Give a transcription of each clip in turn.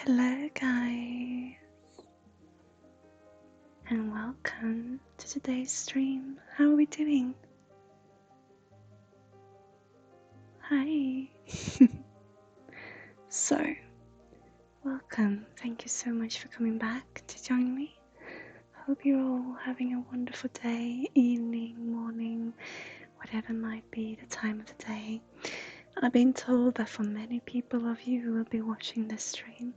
Hello guys, and welcome to today's stream. How are we doing? Hi. So, welcome. Thank you so much for coming back to join me. Hope you're all having a wonderful day, evening, morning, whatever might be the time of the day. I've been told that for many people of you who will be watching this stream,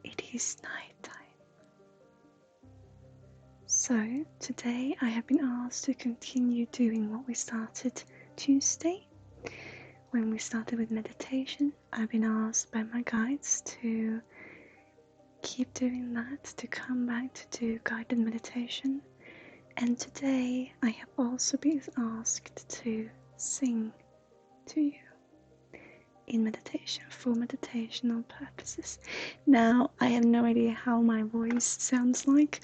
it is night time. So today I have been asked to continue doing what we started Tuesday. When we started with meditation, I've been asked by my guides to keep doing that, to come back to do guided meditation. And today I have also been asked to sing to you in meditation, for meditational purposes. Now, I have no idea how my voice sounds like,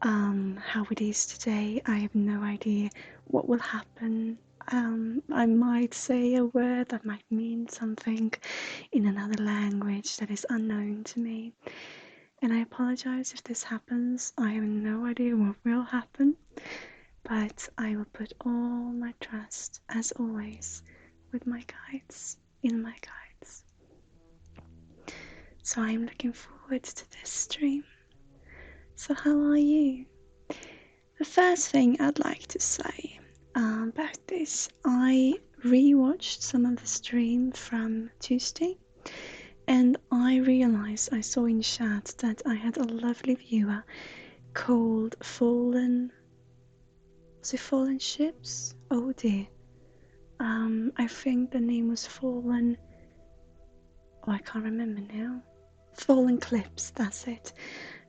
how it is today. I have no idea what will happen. I might say a word that might mean something in another language that is unknown to me. And I apologize if this happens. I have no idea what will happen. But I will put all my trust, as always, with my guides, in my guides. So I'm looking forward to this stream. So how are you? The first thing I'd like to say about this, I rewatched some of the stream from Tuesday, and I realized, I saw in chat that I had a lovely viewer called Fallen. Was it Fallen Ships? Oh dear. I think the name was Fallen. Oh, I can't remember now. Fallen Clips, that's it.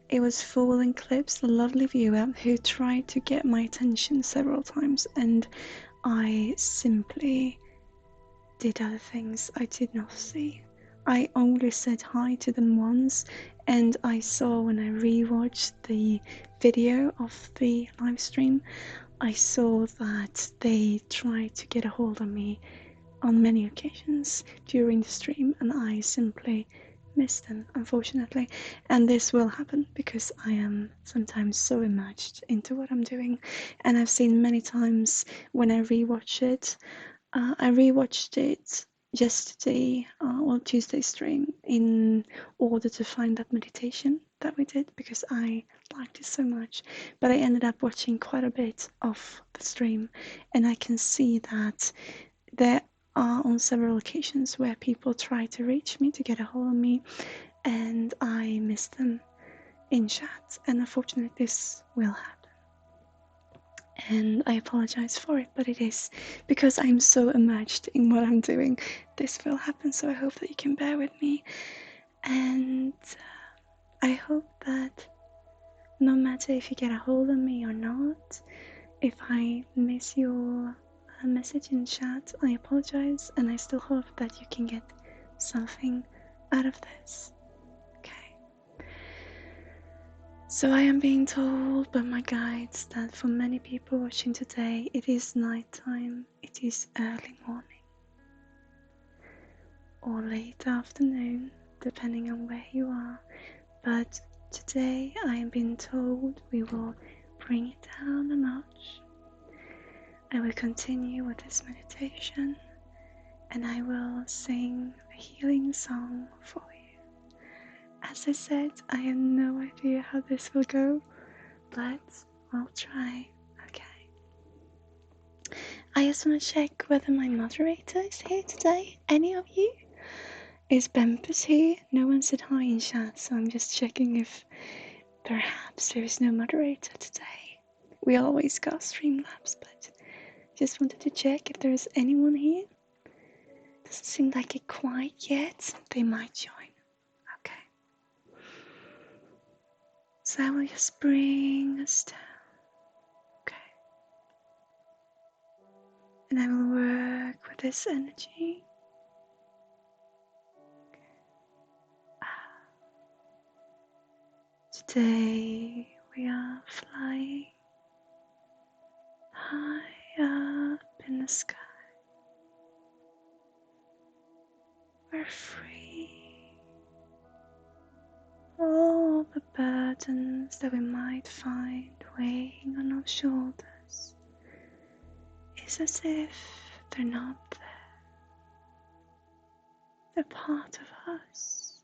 It was Fallen Clips, a lovely viewer who tried to get my attention several times, and I simply did other things I did not see. I only said hi to them once, and I saw when I rewatched the video of the live stream, I saw that they tried to get a hold of me on many occasions during the stream, and I simply missed them, unfortunately. And this will happen because I am sometimes so immersed into what I'm doing, and I've seen many times when I rewatch it. I rewatched it yesterday, on Tuesday stream, in order to find that meditation that we did because I liked it so much. But I ended up watching quite a bit of the stream, and I can see that there are on several occasions where people try to reach me to get a hold of me, and I miss them in chat, and unfortunately this will happen. And I apologize for it, but it is because I'm so immersed in what I'm doing. This will happen, so I hope that you can bear with me. And I hope that no matter if you get a hold of me or not, if I miss your message in chat, I apologize, and I still hope that you can get something out of this. Okay. So I am being told by my guides that for many people watching today, it is nighttime, it is early morning, or late afternoon, depending on where you are. But today I am being told we will bring it down a notch. I will continue with this meditation, and I will sing a healing song for you. As I said, I have no idea how this will go, but I'll try. Okay. I just want to check whether my moderator is here today. Any of you? Is Bempus here? No one said hi in chat, so I'm just checking if perhaps there is no moderator today. We always got Streamlabs, but just wanted to check if there is anyone here. Doesn't seem like it quite yet. They might join. Okay. So I will just bring us down. Okay. And I will work with this energy. Today we are flying high up in the sky. We're free. All the burdens that we might find weighing on our shoulders is as if they're not there. They're part of us,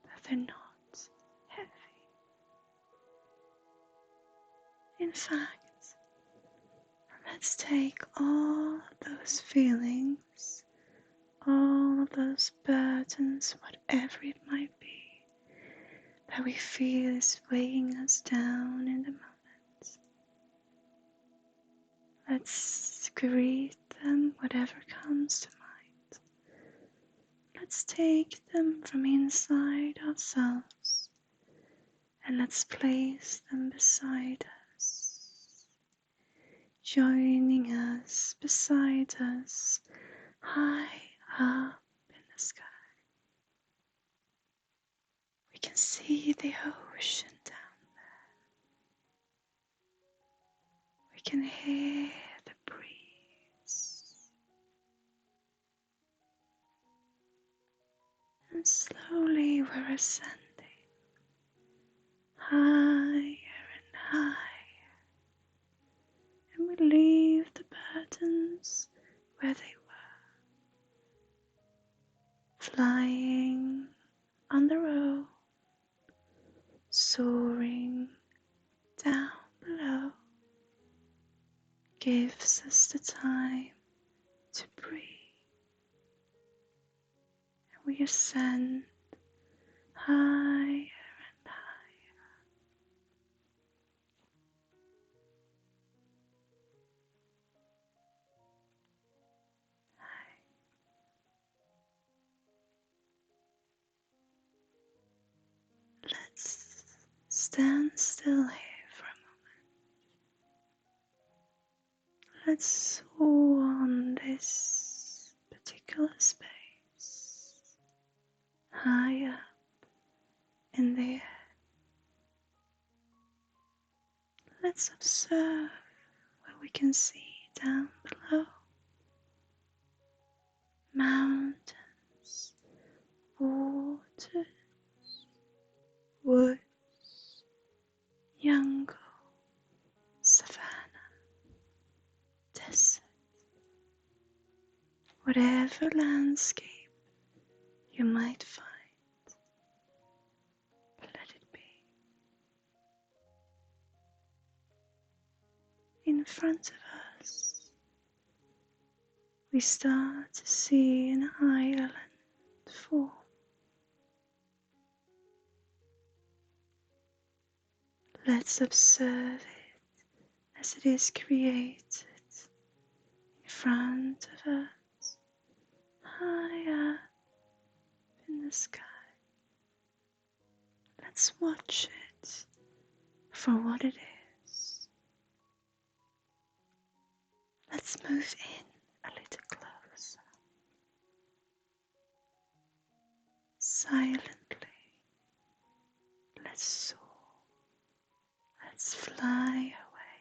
but they're not heavy. In fact, let's take all of those feelings, all of those burdens, whatever it might be, that we feel is weighing us down in the moment. Let's greet them, whatever comes to mind. Let's take them from inside ourselves, and let's place them beside us, joining us, beside us, high up in the sky. We can see the ocean down there. We can hear the breeze. And slowly we're ascending higher and higher. And we leave the burdens where they were, flying on the road, soaring down below, gives us the time to breathe. And we ascend higher and higher. stand still here for a moment. Let's soar on this particular space, high up in the air. Let's observe what we can see down below. Mountains, waters, woods, jungle, savannah, desert. Whatever landscape you might find, let it be. In front of us, we start to see an island form. Let's observe it as it is created in front of us, high up in the sky. Let's watch it for what it is. Let's move in a little closer. Silently, let's soar. Let's fly away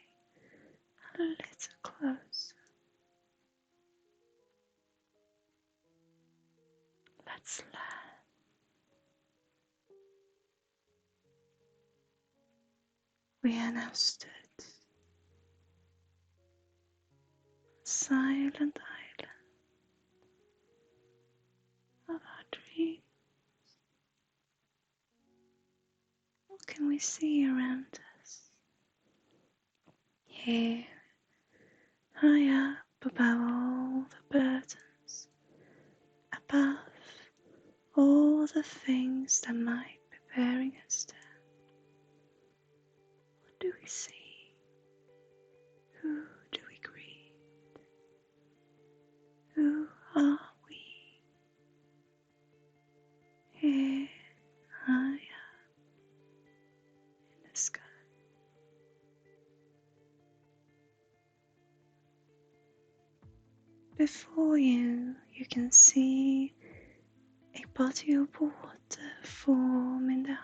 a little closer. Let's land. We are now stood. Silent island of our dream. What can we see around us? Here, high up above all the burdens, above all the things that might be bearing us down. What do we see? Who do we greet? Who are we? Here, high up in the sky. Before you, you can see a body of water form in the aisle.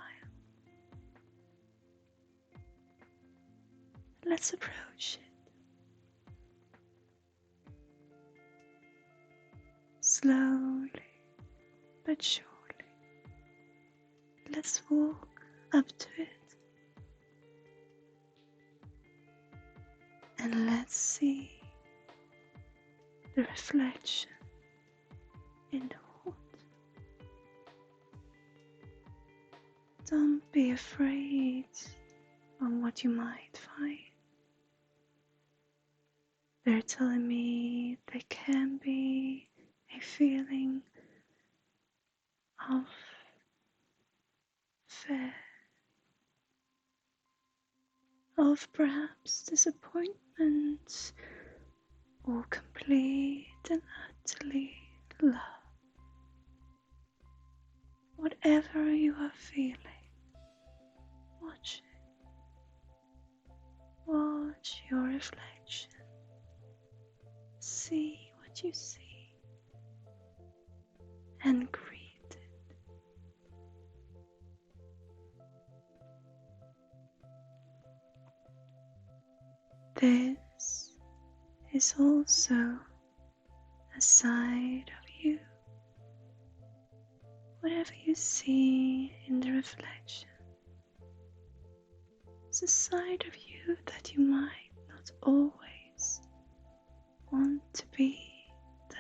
Let's approach it. Slowly but surely. Let's walk up to it. And let's see the reflection in the water. Don't be afraid of what you might find. They're telling me there can be a feeling of fear, of perhaps disappointment, or complete and utterly love. Whatever you are feeling, watch it. Watch your reflection. See what you see and greet it. This is also a side of you. Whatever you see in the reflection, it's a side of you that you might not always want to be there.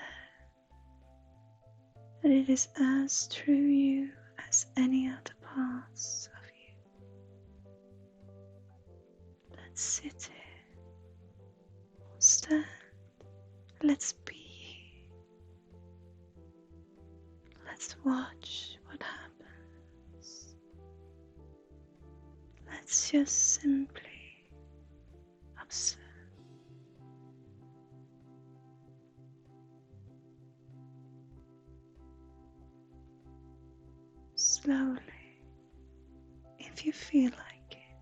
But it is as true you as any other parts of you. Let's sit here or stand. Let's be here. Let's watch what happens. Let's just simply observe. Slowly, if you feel like it,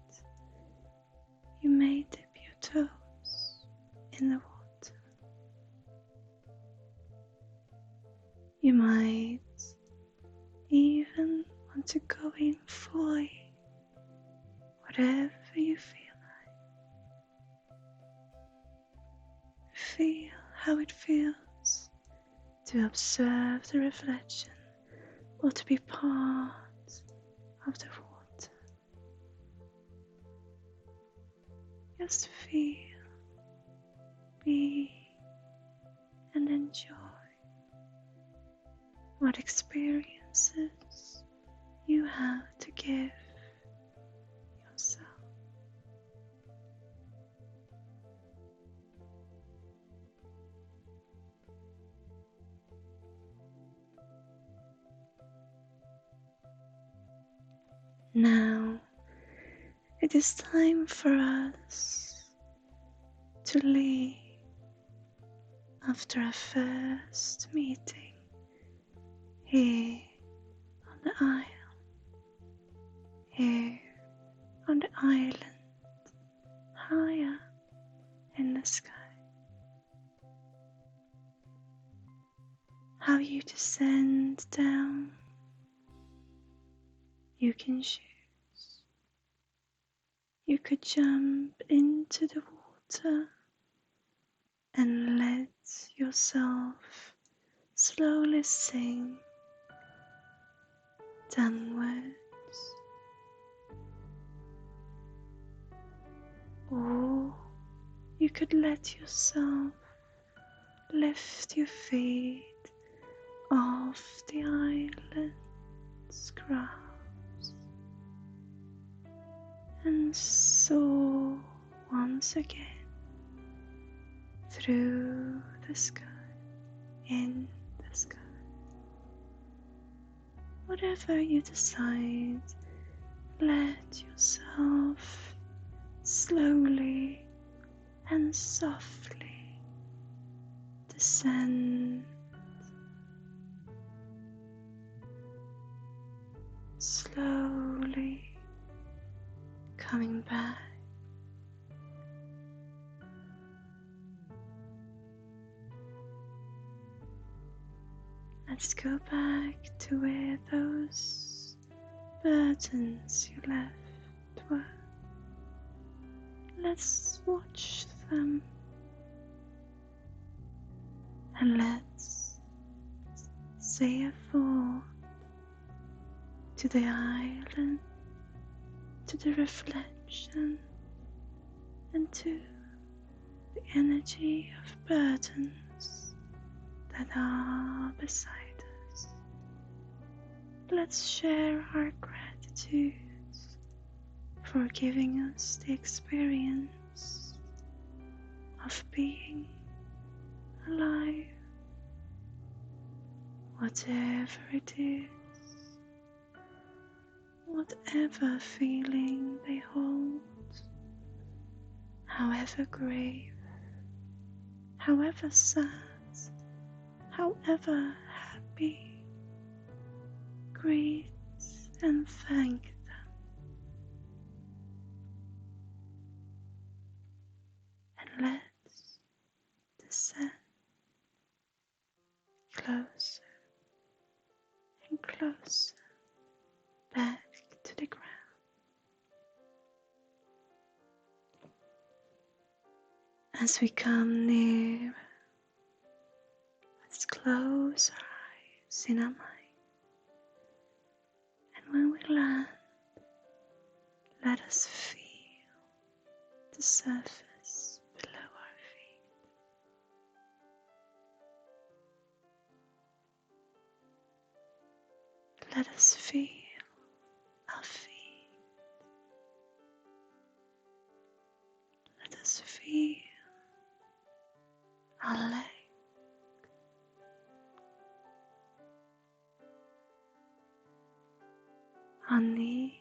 to go in fully, whatever you feel like. Feel how it feels to observe the reflection or to be part of the water. Just feel, be, and enjoy what experiences you have to give yourself. Now it is time for us to leave after our first meeting here on the isle, here on the island, higher in the sky. How you descend down, you can choose. You could jump into the water and let yourself slowly sink downwards, or you could let yourself lift your feet off the island's grass and soar once again through the sky, in the sky. Whatever you decide, let yourself slowly and softly descend, slowly coming back. Let's go back to where those burdens you left were. Let's watch them and let's say a thought to the island, to the reflection, and to the energy of burdens that are beside us. Let's share our gratitude for giving us the experience of being alive, whatever it is, whatever feeling they hold, however grave, however sad, however happy. Greet and thank them, and let's descend closer and closer back to the ground. As we come near, let's close our eyes in our mind. And when we land, let us feel the surface below our feet. Let us feel our feet. Let us feel our legs. Our knees.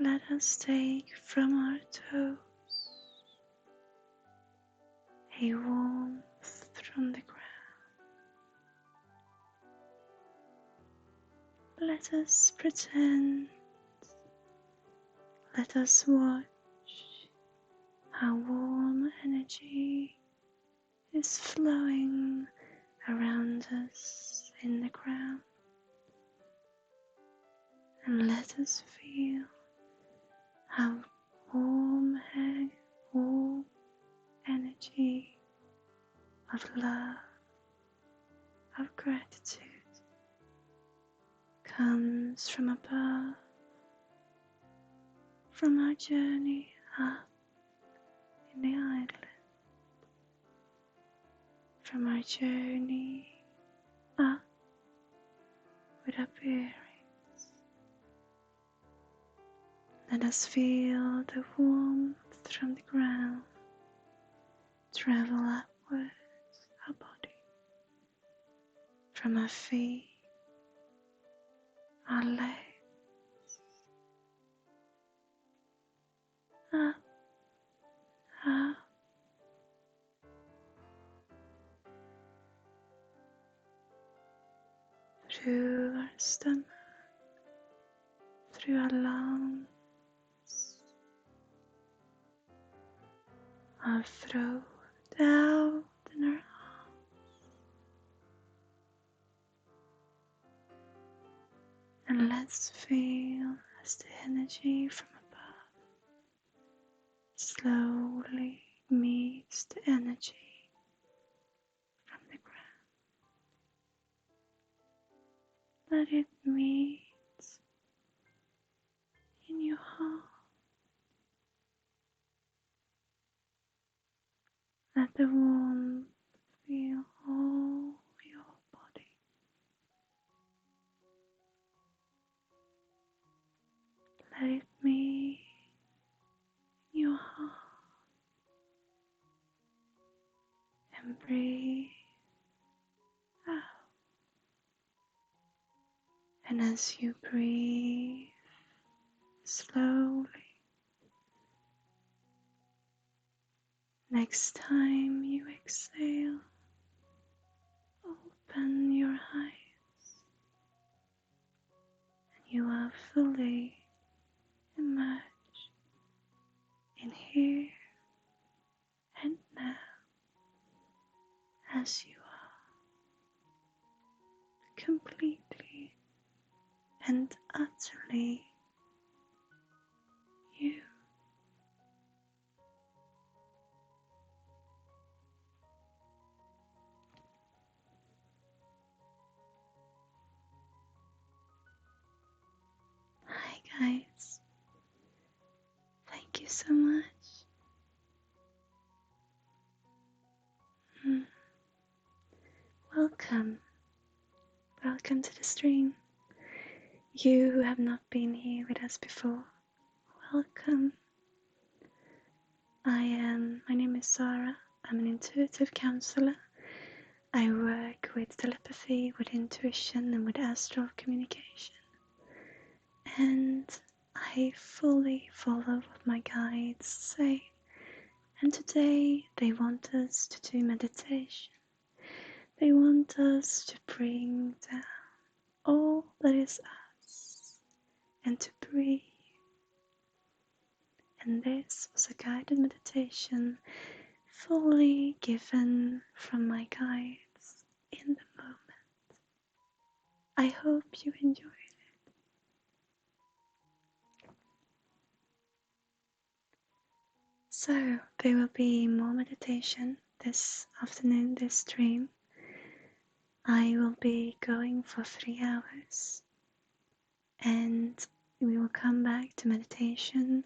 Let us take from our toes a warmth from the ground. Let us pretend, let us watch how warm energy is flowing around us in the ground, and let us feel how warm energy of love, of gratitude comes from above, from our journey up in the island, from our journey up with our bearings. Let us feel the warmth from the ground travel upwards our body, from our feet, our legs, up, up, through our stomach, through our lungs, our throat, out in our arms, and let's feel as the energy from above slowly meets the energy from the ground. Let it meet in your heart. Let the warmth feel all your body. Let it meet in your heart. And breathe out. And as you breathe slowly, next time you exhale, open your eyes and you are fully immersed in here and now as you are, completely and utterly you. Hi guys, thank you so much. Welcome to the stream. You who have not been here with us before, welcome. My name is Sarah. I'm an intuitive counselor. I work with telepathy, with intuition, and with astral communication. And I fully follow what my guides say. And today they want us to do meditation. They want us to bring down all that is us and to breathe. And this was a guided meditation fully given from my guides in the moment. I hope you enjoyed it. So there will be more meditation this afternoon, this stream. I will be going for 3 hours and we will come back to meditation.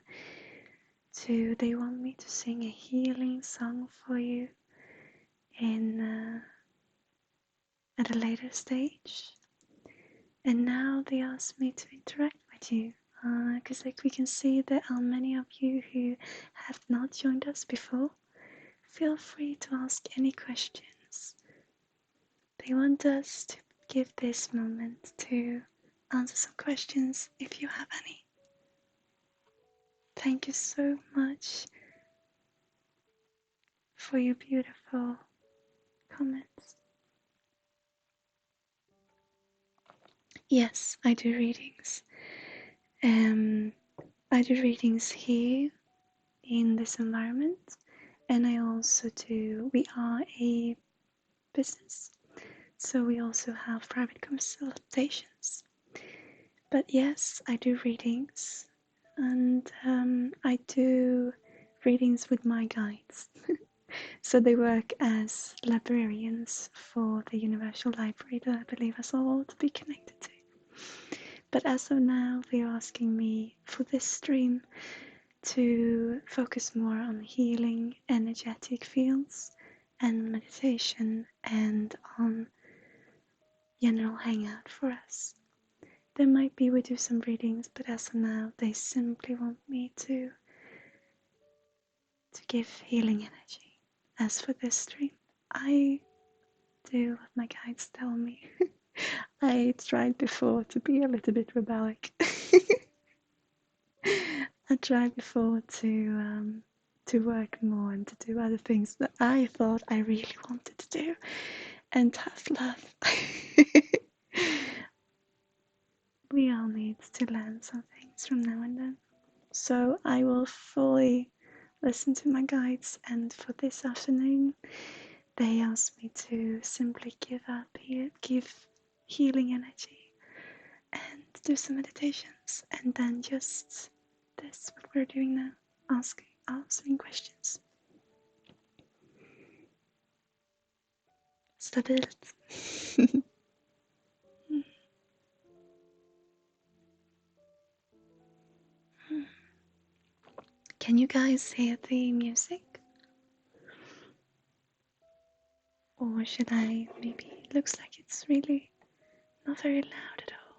They want me to sing a healing song for you at a later stage. And now they ask me to interact with you because we can see there are many of you who have not joined us before. Feel free to ask any questions. They want us to give this moment to answer some questions if you have any. Thank you so much for your beautiful comments. Yes, I do readings. I do readings here in this environment, and I also do. We are a business, So we also have private consultations. But yes, I do readings, and I do readings with my guides. So they work as librarians for the universal library that I believe us all to be connected to. But as of now, they're asking me for this stream to focus more on healing energetic fields and meditation and on general hangout for us. There might be we do some readings, but as of now, they simply want me to give healing energy. As for this stream, I do what my guides tell me. I tried before to be a little bit rebellic. I tried before to work more and to do other things that I thought I really wanted to do. And tough love. We all need to learn some things from now and then. So I will fully listen to my guides, and for this afternoon they asked me to simply give healing energy and do some meditations, and then just this what we're doing now, answering questions. Stabilt. Can you guys hear the music? Or should I maybe, it looks like it's really not very loud at all.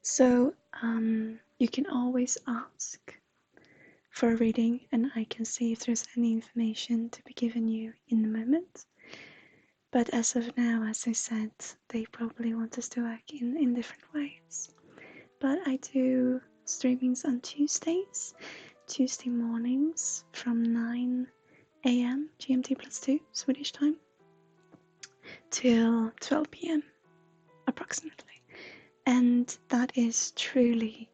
So you can always ask for a reading, and I can see if there's any information to be given you in the moment. But as of now, as I said, they probably want us to work in different ways. But I do streamings on Tuesday mornings from 9 a.m. GMT plus 2 Swedish time till 12 p.m. approximately. And that is truly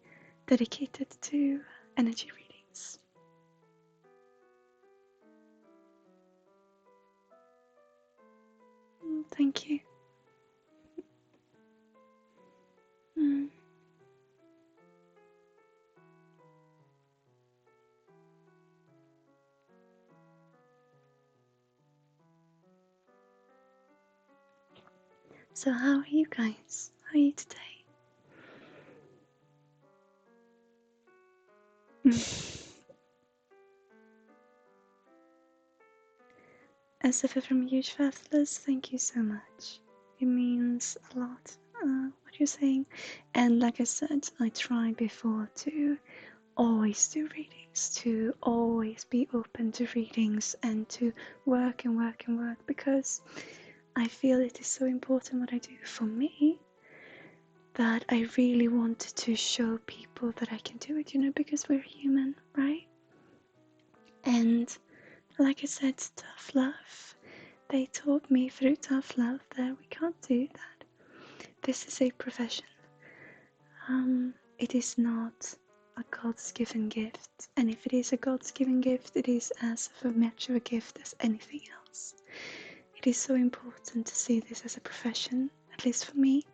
dedicated to energy readings. Thank you. So how are you guys? How are you today? As if from huge fabulous, thank you so much. It means a lot, what you're saying. And like I said, I tried before to always do readings, to always be open to readings and to work and work and work, because I feel it is so important what I do for me, that I really wanted to show people that I can do it, because we're human, right? And like I said, tough love. They taught me through tough love that we can't do that. This is a profession. It is not a God's given gift, and if it is a God's given gift, it is as much of a gift as anything else. It is so important to see this as a profession, at least for me,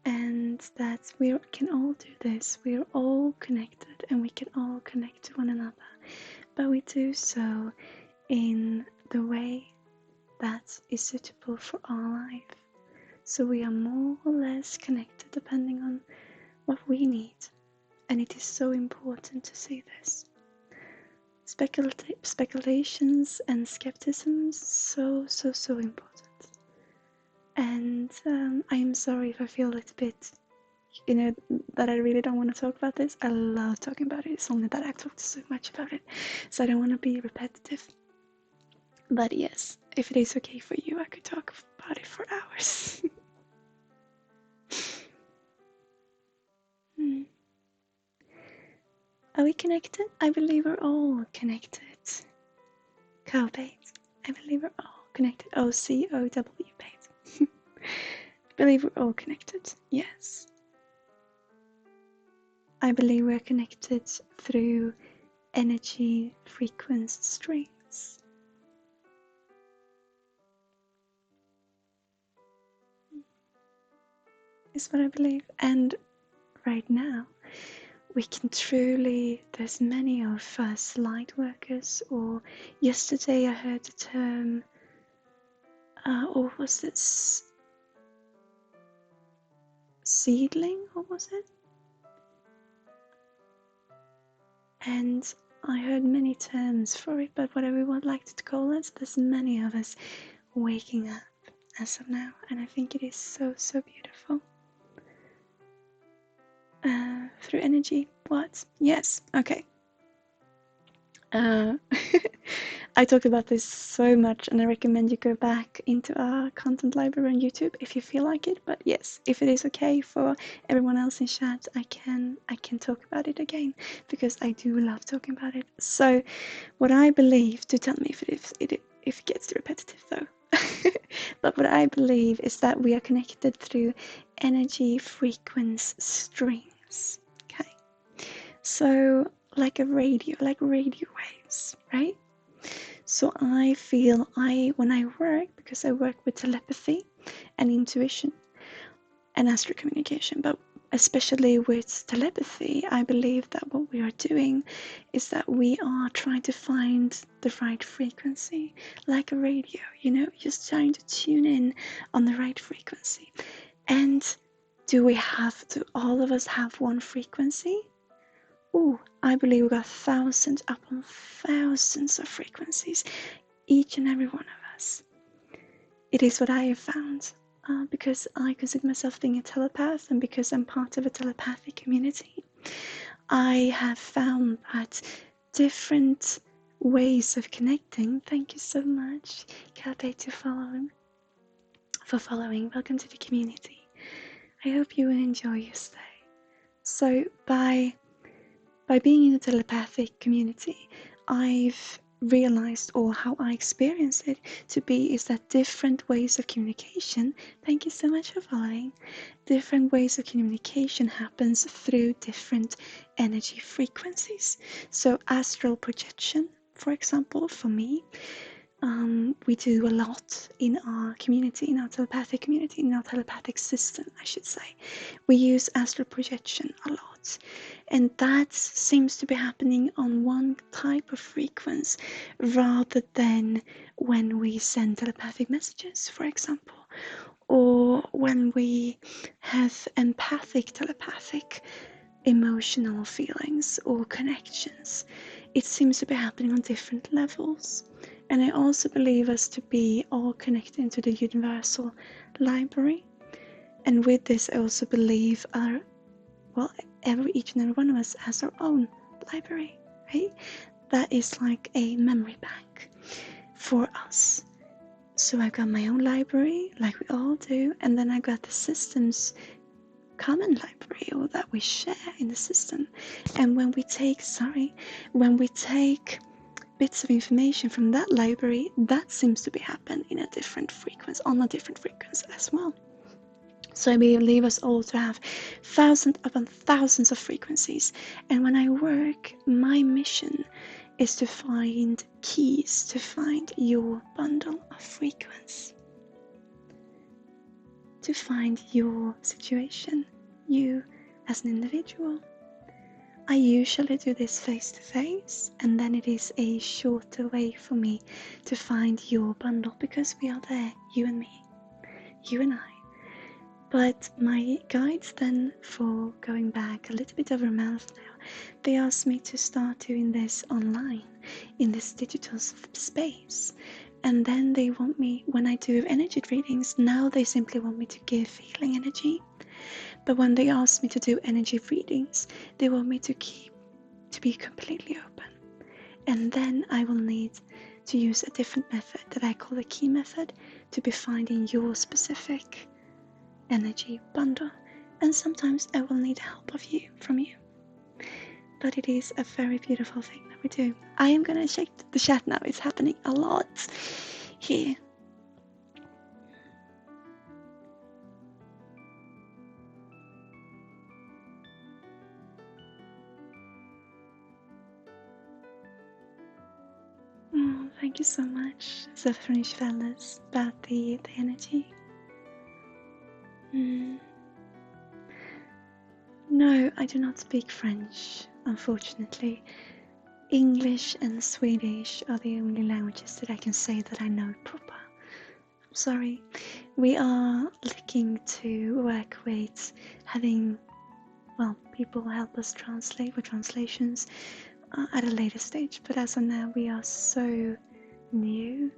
and that we can all do this. We are all connected, and we can all connect to one another, but we do so in the way that is suitable for our life. So we are more or less connected depending on what we need, and it is so important to see this. Speculations and skepticism, so important. And I am sorry if I feel a little bit, that I really don't want to talk about this. I love talking about it. It's only that I've talked so much about it, so I don't want to be repetitive. But yes, if it is okay for you, I could talk about it for hours. Are we connected? I believe we're all connected. Co-bait. I believe we're all connected. OCOW bait. I believe we're all connected. Yes. I believe we're connected through energy frequency strings. Is what I believe. And right now we can truly, there's many of us light workers, or yesterday I heard the term, or was it seedling, or was it? And I heard many terms for it, but whatever we would like to call it, there's many of us waking up as of now, and I think it is so, so beautiful. Through energy, what? Yes, okay. I talked about this so much, and I recommend you go back into our content library on YouTube if you feel like it. But yes, if it is okay for everyone else in chat, I can talk about it again, because I do love talking about it. So, what I believe, to tell me if it gets too repetitive though, but what I believe is that we are connected through energy frequency strings. Okay, so like a radio, like radio waves, right? So I feel when I work, because I work with telepathy and intuition and astral communication, but especially with telepathy, I believe that what we are doing is that we are trying to find the right frequency, like a radio, just trying to tune in on the right frequency. And do all of us have one frequency? Oh, I believe we got thousands upon thousands of frequencies, each and every one of us. It is what I have found, because I consider myself being a telepath, and because I'm part of a telepathic community, I have found that different ways of connecting. Thank you so much, Kate, for following. Welcome to the community. I hope you will enjoy your stay. So by being in a telepathic community, I've realized, or how I experience it to be, is that different ways of communication, thank you so much for following, different ways of communication happens through different energy frequencies. So astral projection, for example, for me, we do a lot in our community, in our telepathic community, in our telepathic system, I should say. We use astral projection a lot, and that seems to be happening on one type of frequency rather than when we send telepathic messages, for example, or when we have empathic, telepathic, emotional feelings or connections. It seems to be happening on different levels. And I also believe us to be all connected into the universal library. And with this, I also believe each and every one of us has our own library, right? That is like a memory bank for us. So I've got my own library, like we all do, and then I got the system's common library, or that we share in the system. And when we take bits of information from that library, that seems to be happening in a different frequency, on a different frequency as well. So I believe us all to have thousands upon thousands of frequencies. And when I work, my mission is to find keys to find your bundle of frequency, to find your situation, you as an individual. I usually do this face to face, and then it is a shorter way for me to find your bundle, because we are there, you and me, you and I. But my guides then, for going back a little bit over a month now, they asked me to start doing this online, in this digital space. And then they want me, when I do energy readings, now they simply want me to give healing energy. But when they ask me to do energy readings, they want me to be completely open. And then I will need to use a different method that I call the key method, to be finding your specific energy bundle. And sometimes I will need help from you. But it is a very beautiful thing that we do. I am going to check the chat now. It's happening a lot here. Oh, thank you so much. Så French fellas about the energy. No, I do not speak French, unfortunately. English and Swedish are the only languages that I can say that I know proper. I'm sorry. We are looking to work with having, well, people help us translate with translations at a later stage, but as of now we are so new.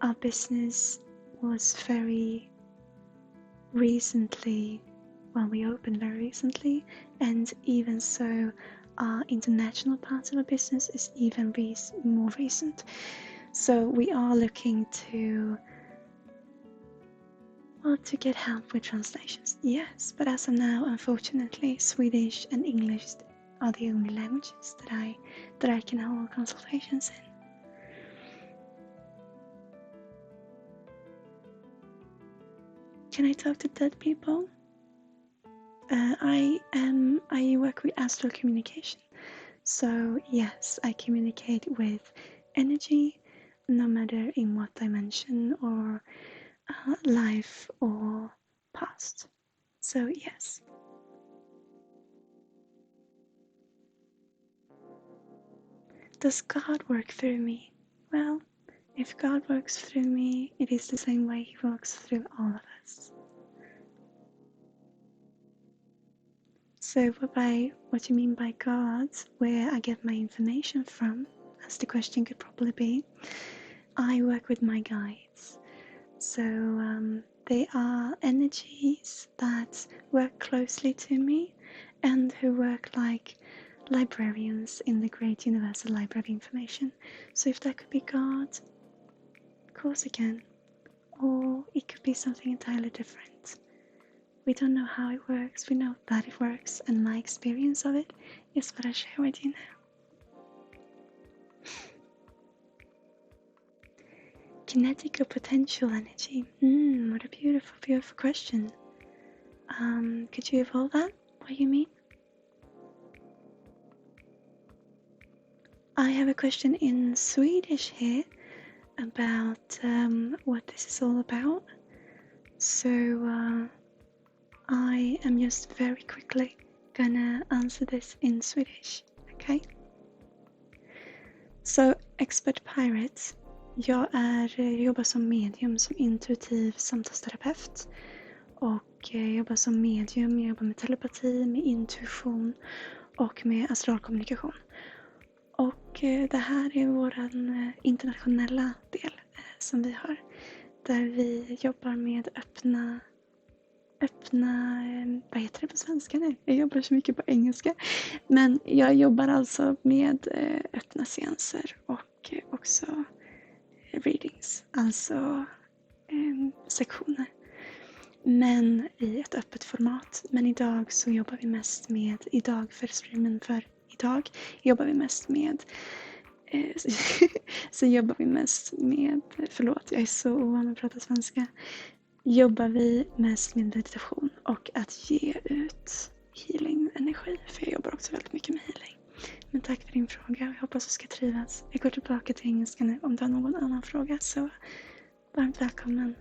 Our business was very recently, well, we opened very recently, and even so our international part of our business is even more recent. So we are looking to, well, to get help with translations, yes, but as of now, unfortunately, Swedish and English are the only languages that I can hold consultations in. Can I talk to dead people? I work with astral communication, so yes, I communicate with energy, no matter in what dimension or life or past. So yes. Does God work through me? Well, if God works through me, it is the same way He works through all of us. So what you mean by God, where I get my information from, as the question could probably be, I work with my guides. So they are energies that work closely to me and who work like librarians in the great universal library of information. So if that could be God, of course it can. Or it could be something entirely different. We don't know how it works, we know that it works, and my experience of it is what I share with you now. Kinetic or potential energy? What a beautiful, beautiful question. Could you evolve that? What do you mean? I have a question in Swedish here about what this is all about. So I am just very quickly gonna answer this in Swedish, okay? So, expert pirate. Jag jobbar som medium, som intuitiv samtalsterapeut. Och jag jobbar som medium, jag jobbar med telepati, med intuition och med astralkommunikation. Och det här är vår internationella del som vi har. Där vi jobbar med öppna, vad heter det på svenska nu? Jag jobbar så mycket på engelska. Men jag jobbar alltså med öppna seanser och också readings, alltså sektioner. Men i ett öppet format. Men idag så jobbar vi mest med, för streamen för idag, jobbar vi mest med förlåt, jag är så ovan att prata svenska. Jobbar vi mest med meditation och att ge ut healing-energi. För jag jobbar också väldigt mycket med healing. Men tack för din fråga, jag hoppas du ska trivas. Jag går tillbaka till engelska nu. Om du har någon annan fråga så varmt välkommen.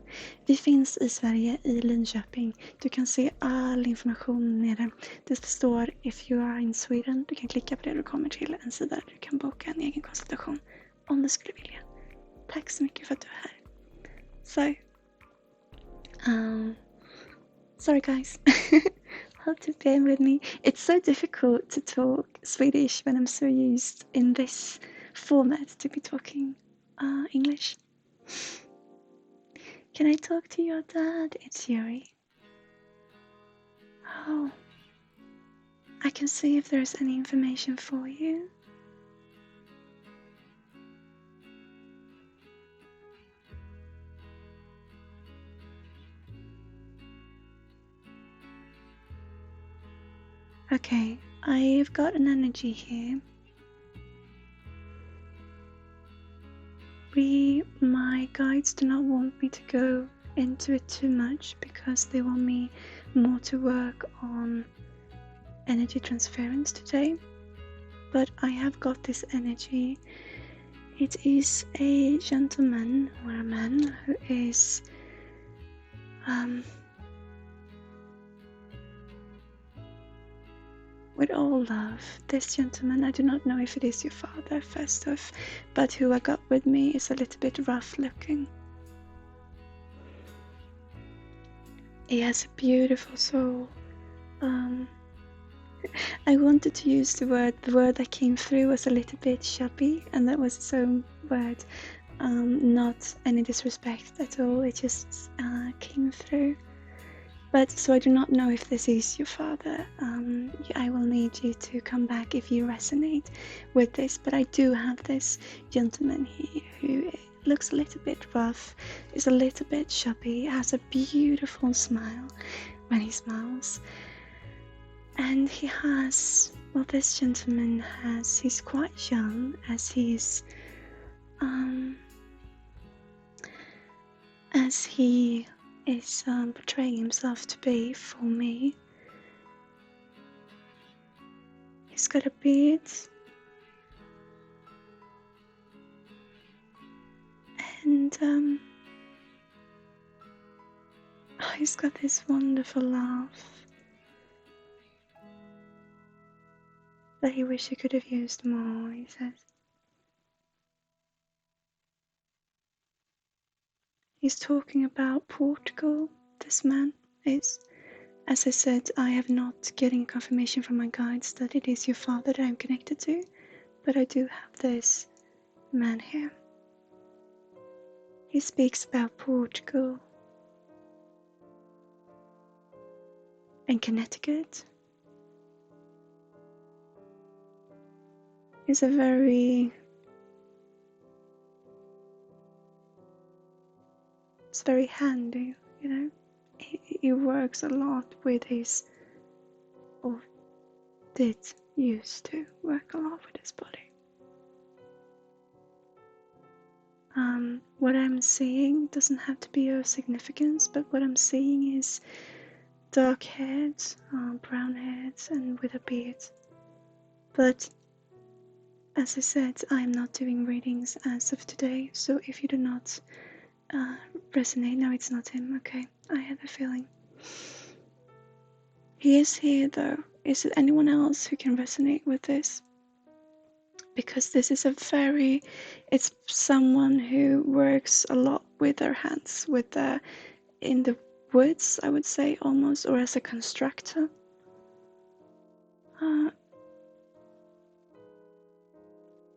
Vi finns i Sverige, i Linköping. Du kan se all information nere. Det står if you are in Sweden. Du kan klicka på det och du kommer till en sida där du kan boka en egen konsultation om du skulle vilja. Tack så mycket för att du är här. So, sorry guys. Have to bear with me. It's so difficult to talk Swedish when I'm so used in this format to be talking English. Can I talk to your dad? It's Yuri. Oh, I can see if there's any information for you. Okay, I've got an energy here. My guides do not want me to go into it too much because they want me more to work on energy transference today. But I have got this energy it is a gentleman or a man who is with all love. This gentleman, I do not know if it is your father, first off, but who I got with me is a little bit rough looking. He has a beautiful soul. I wanted to use the word that came through was a little bit chubby, and that was its own word. Not any disrespect at all, it just came through. But so I do not know if this is your father. I will need you to come back if you resonate with this. But I do have this gentleman here who looks a little bit rough, is a little bit chubby, has a beautiful smile when he smiles. And he has, well, this gentleman has, he's quite young as he is portraying himself to be for me. He's got a beard and he's got this wonderful laugh that he wished he could have used more, he says. He's talking about Portugal, this man is. As I said, I have not getting confirmation from my guides that it is your father that I'm connected to, but I do have this man here. He speaks about Portugal and Connecticut. He's a very... it's very handy, you know. He works a lot with his, or did used to work a lot with his body. What I'm seeing doesn't have to be of significance, but what I'm seeing is dark hairs, brown hairs, and with a beard. But as I said, I'm not doing readings as of today, so if you do not resonate, no, it's not him. Okay, I had a feeling. He is here though. Is it anyone else who can resonate with this? Because this is it's someone who works a lot with their hands, in the woods, I would say, almost, or as a constructor.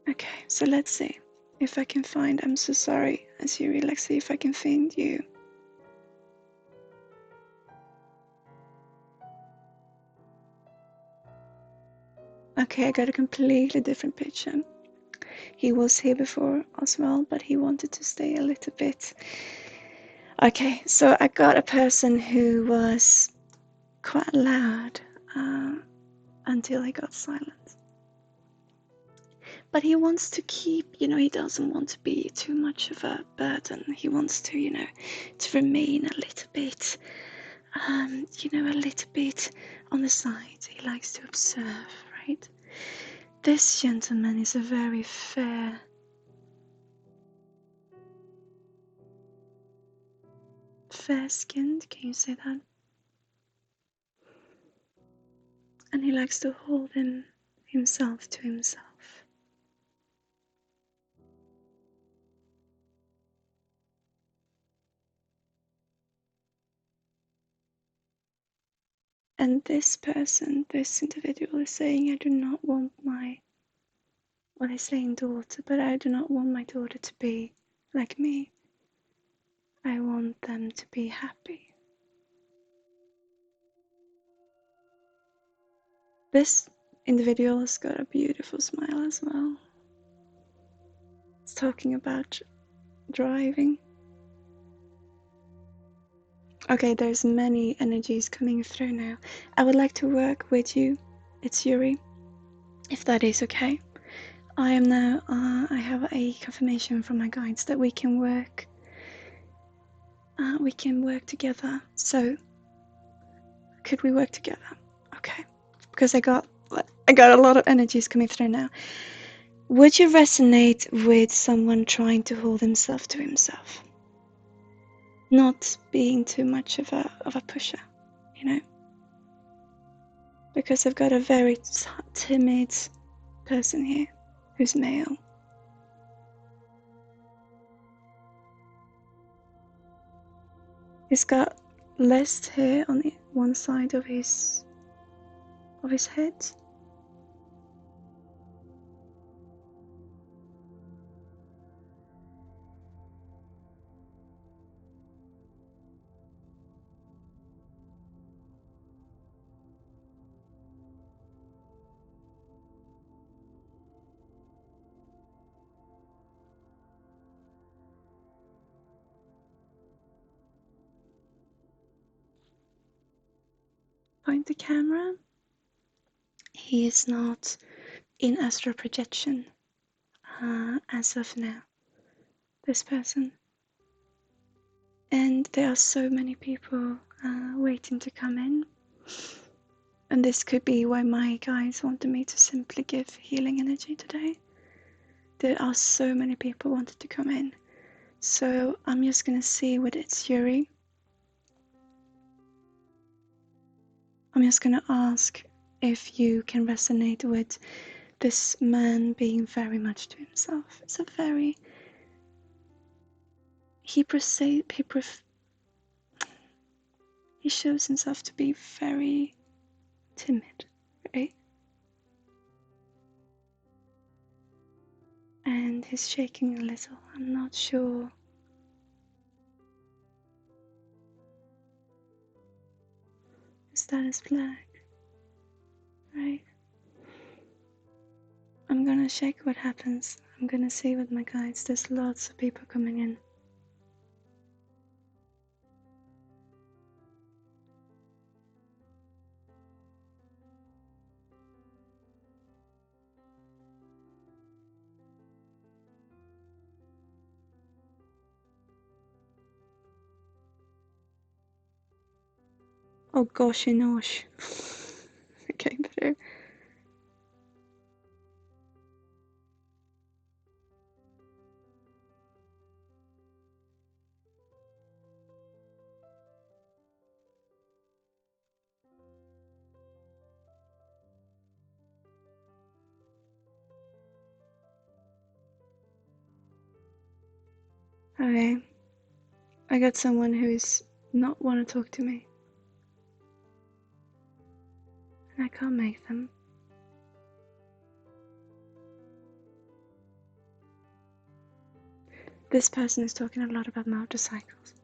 Okay, so let's see if I can find, I'm so sorry, as you relax, see if I can find you. Okay, I got a completely different picture. He was here before as well, but he wanted to stay a little bit. Okay, so I got a person who was quite loud until he got silent. But he wants to keep, he doesn't want to be too much of a burden. He wants to, to remain a little bit, a little bit on the side. He likes to observe, right? This gentleman is a very fair-skinned, can you say that? And he likes to hold himself to himself. And this person, this individual is saying, I do not want I'm saying daughter, but I do not want my daughter to be like me. I want them to be happy. This individual has got a beautiful smile as well. It's talking about driving. Okay, there's many energies coming through now. I would like to work with you. It's Yuri, if that is okay. I am now, I have a confirmation from my guides that we can work together. So, could we work together? Okay, because I got a lot of energies coming through now. Would you resonate with someone trying to hold himself to himself? Not being too much of a pusher, you know? Because I've got a very timid person here who's male. He's got less hair on the one side of his head. Point the camera. He is not in astral projection as of now, this person. And there are so many people waiting to come in. And this could be why my guides wanted me to simply give healing energy today. There are so many people wanted to come in. So I'm just gonna see whether it's Yuri. I'm just gonna ask if you can resonate with this man being very much to himself. It's a very... He shows himself to be very timid, right? And he's shaking a little. I'm not sure. Is that his flag? Right. I'm gonna check what happens. I'm gonna see with my guides. There's lots of people coming in. Oh gosh, enosh. Okay, better. Okay. I got someone who's not want to talk to me. And I can't make them. This person is talking a lot about motorcycles.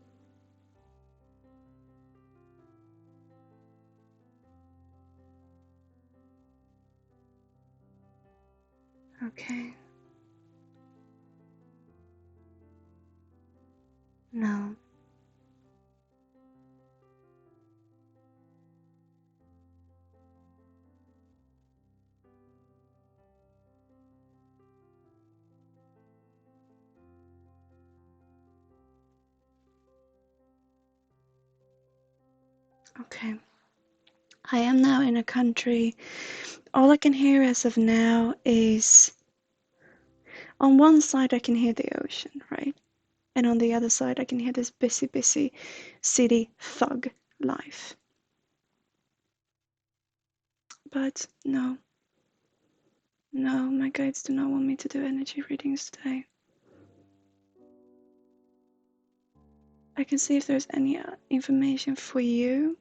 Okay. No. Okay. I am now in a country. All I can hear as of now is, on one side I can hear the ocean, right? And on the other side I can hear this busy city thug life. But no, my guides do not want me to do energy readings today. I can see if there's any information for you.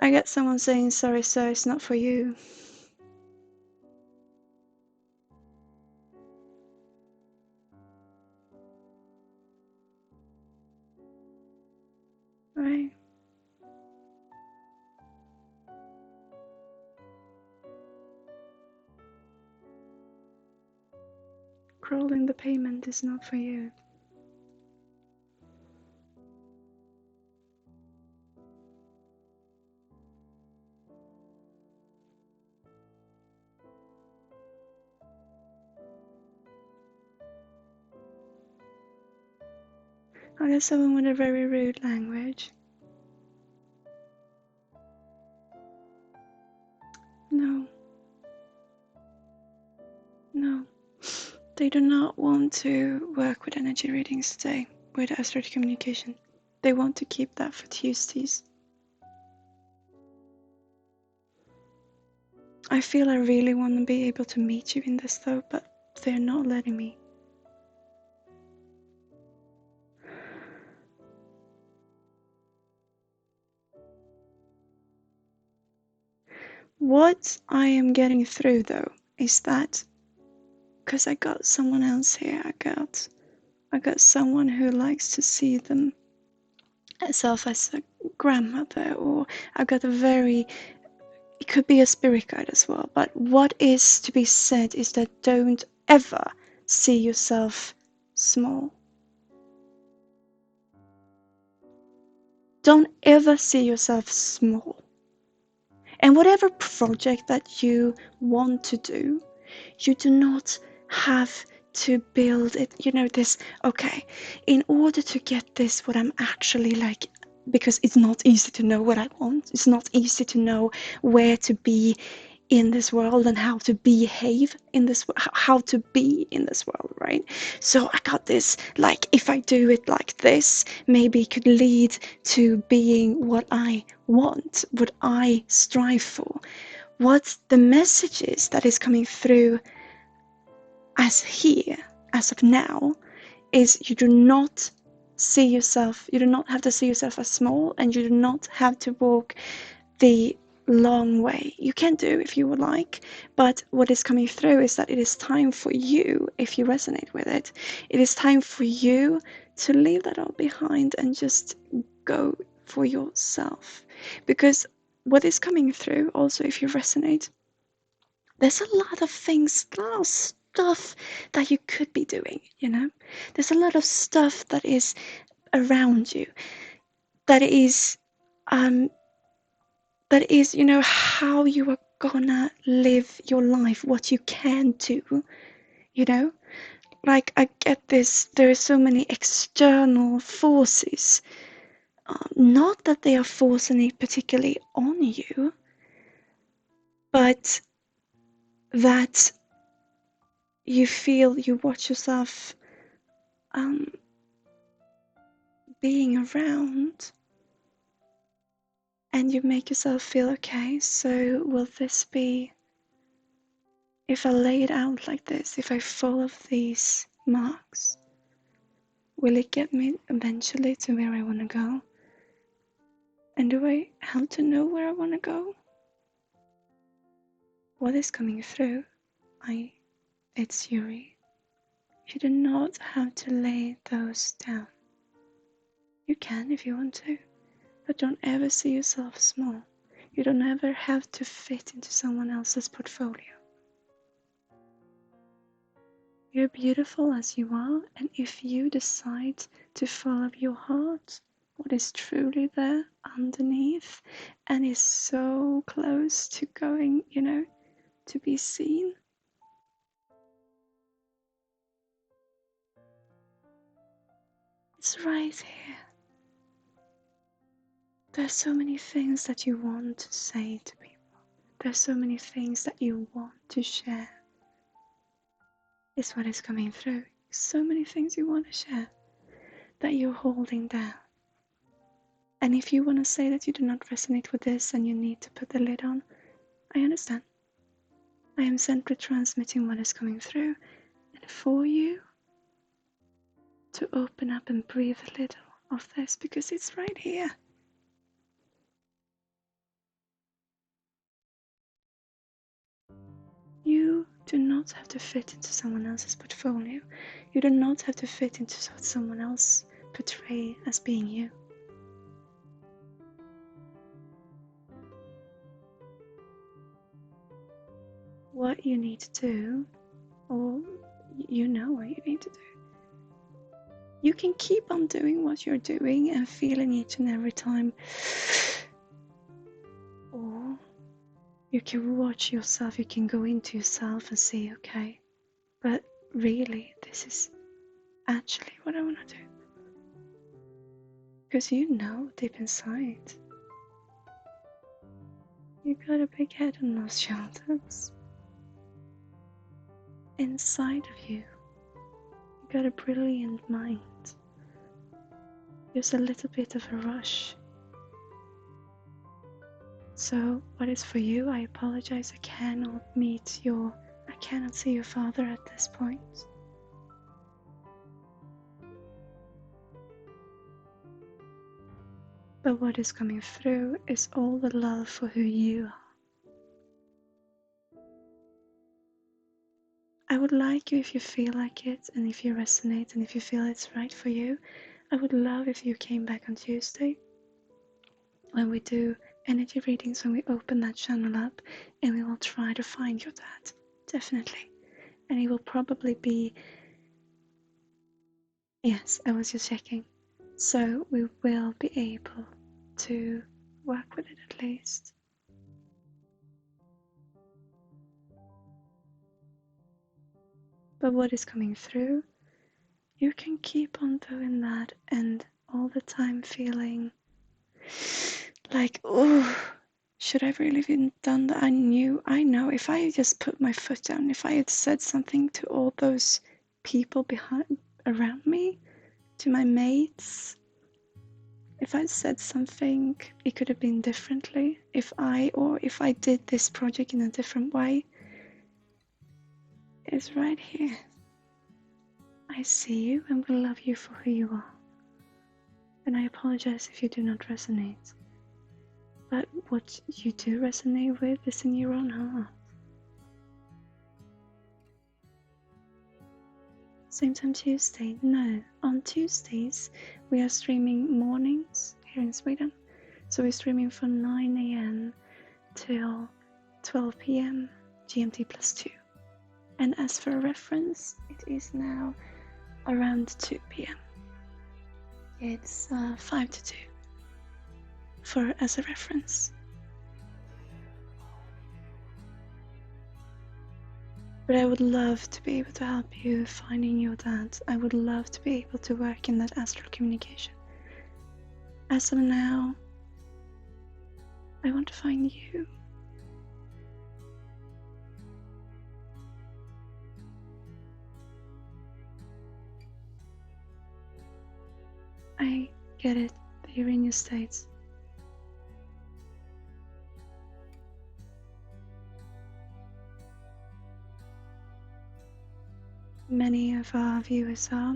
I get someone saying, sorry sir, it's not for you. Right. Crawling the payment is not for you. I got someone with a very rude language. No. No. They do not want to work with energy readings today, with astral communication. They want to keep that for Tuesdays. I feel I really want to be able to meet you in this though, but they're not letting me. What I am getting through though is that, because I got someone else here, I got someone who likes to see themselves as a grandmother, or I got a very, it could be a spirit guide as well, but what is to be said is that don't ever see yourself small. Don't ever see yourself small. And whatever project that you want to do, you do not have to build it, this, okay, in order to get this, what I'm actually like, because it's not easy to know what I want. It's not easy to know where to be in this world and how to behave in this, how to be in this world, right? So I got this, like, if I do it like this, maybe it could lead to being what I want, what I strive for. What the message is that is coming through as here, as of now, is you do not see yourself, you do not have to see yourself as small, and you do not have to walk the long way. You can do if you would like, but what is coming through is that it is time for you, if you resonate with it, it is time for you to leave that all behind and just go for yourself. Because what is coming through also, if you resonate, there's a lot of things, a lot of stuff that you could be doing, there's a lot of stuff that is around you, that is how you are gonna live your life, what you can do, like, I get this, there are so many external forces, not that they are forcing it particularly on you, but that you feel, you watch yourself being around, and you make yourself feel, okay, so will this be, if I lay it out like this, if I follow these marks, will it get me eventually to where I want to go? And do I have to know where I want to go? What is coming through? It's Yuri. You do not have to lay those down. You can if you want to, but don't ever see yourself small. You don't ever have to fit into someone else's portfolio. You're beautiful as you are, and if you decide to follow your heart, what is truly there underneath and is so close to going, to be seen, it's right here. There's so many things that you want to say to people. There's so many things that you want to share. It's what is coming through. So many things you want to share that you're holding down. And if you want to say that you do not resonate with this and you need to put the lid on, I understand. I am simply transmitting what is coming through, and for you to open up and breathe a little of this, because it's right here. You do not have to fit into someone else's portfolio. You do not have to fit into what someone else portrays as being you. What you need to do, or you know what you need to do. You can keep on doing what you're doing and feeling each and every time, or you can watch yourself, you can go into yourself and see, okay, but really, this is actually what I want to do. Because you know deep inside, you got a big head on those shoulders. Inside of you, you got a brilliant mind. There's a little bit of a rush. So what is for you? I apologize, I cannot see your father at this point. But what is coming through is all the love for who you are. I would like you, if you feel like it, and if you resonate, and if you feel it's right for you, I would love if you came back on Tuesday when we do energy readings, when we open that channel up, and we will try to find your dad, definitely. And he will probably be, yes, I was just checking. So we will be able to work with it at least. But what is coming through, you can keep on doing that and all the time feeling like, oh, should I really have done that? I know if I just put my foot down, if I had said something to all those people around me, to my mates, if I said something, it could have been differently. If I did this project in a different way, it's right here. I see you and will love you for who you are. And I apologize if you do not resonate. But what you do resonate with is in your own heart. Same time Tuesday? No. On Tuesdays, we are streaming mornings here in Sweden. So we're streaming from 9 a.m. till 12 p.m. GMT +2. And as for a reference, it is now around 2 p.m. It's 5 to 2 as a reference. But I would love to be able to help you finding your dad. I would love to be able to work in that astral communication. As of now, I want to find you. I get it that you're in your states. Many of our viewers are,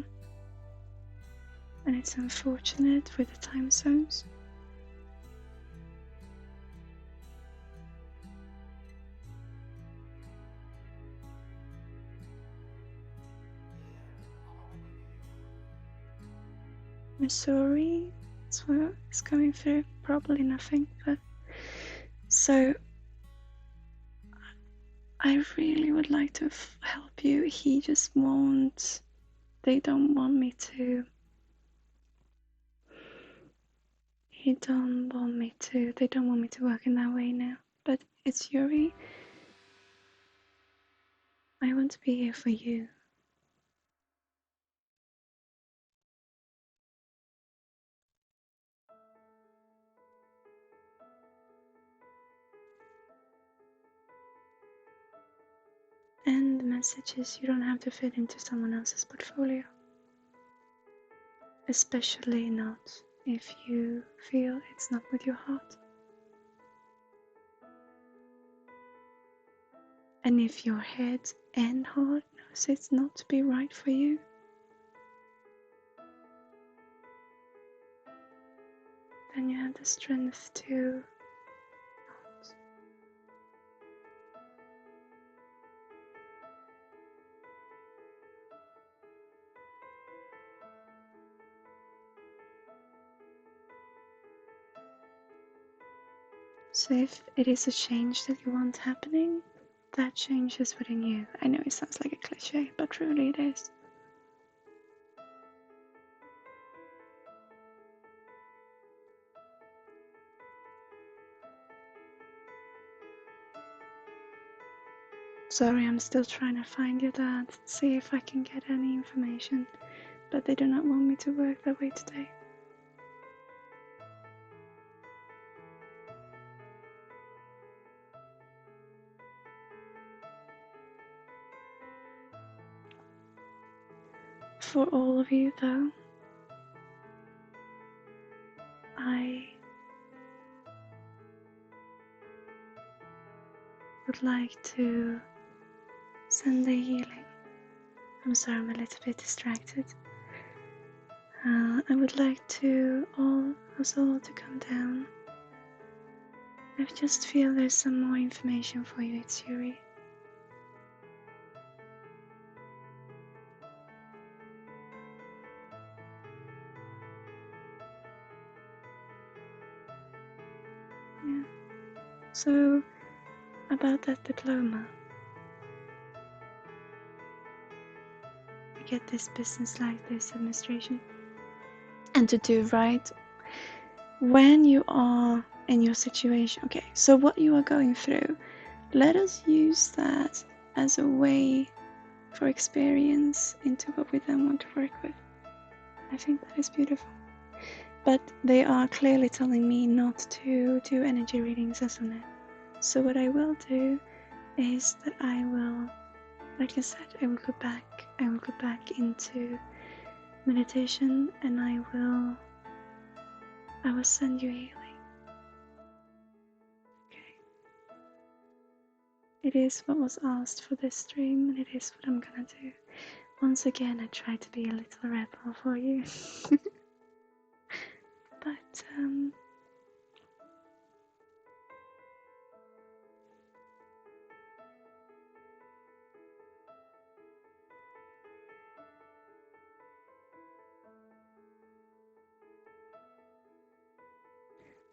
and it's unfortunate with the time zones. Missouri, that's what is coming through. Probably nothing, but so I really would like to help you. He just won't. They don't want me to. They don't want me to work in that way now. But it's Yuri. I want to be here for you. And the message is you don't have to fit into someone else's portfolio. Especially not if you feel it's not with your heart. And if your head and heart knows it's not to be right for you, then you have the strength to not. So if it is a change that you want happening, that change is within you. I know it sounds like a cliche, but truly it is. Sorry, I'm still trying to find your dad, see if I can get any information, but they do not want me to work that way today. For all of you, though, I would like to send a healing. I'm sorry, I'm a little bit distracted. I would like us all to come down. I just feel there's some more information for you, it's Yuri. Yeah. So, about that diploma. I get this business like this administration. And to do right when you are in your situation. Okay, so what you are going through, let us use that as a way for experience into what we then want to work with. I think that is beautiful. But they are clearly telling me not to do energy readings as of now. So what I will do is that I will, like I said, I will go back into meditation, and I will send you healing. Okay. It is what was asked for this stream, and it is what I'm gonna do. Once again, I try to be a little rebel for you. But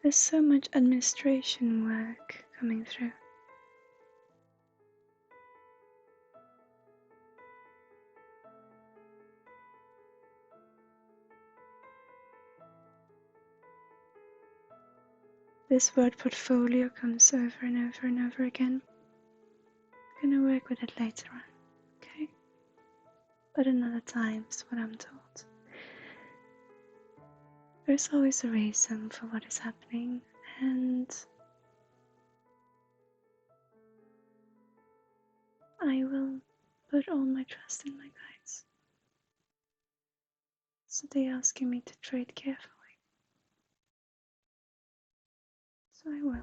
there's so much administration work coming through. This word portfolio comes over and over and over again. I'm gonna work with it later on, okay? But another time is what I'm told. There's always a reason for what is happening, and I will put all my trust in my guides. So they're asking me to trade carefully. So I will.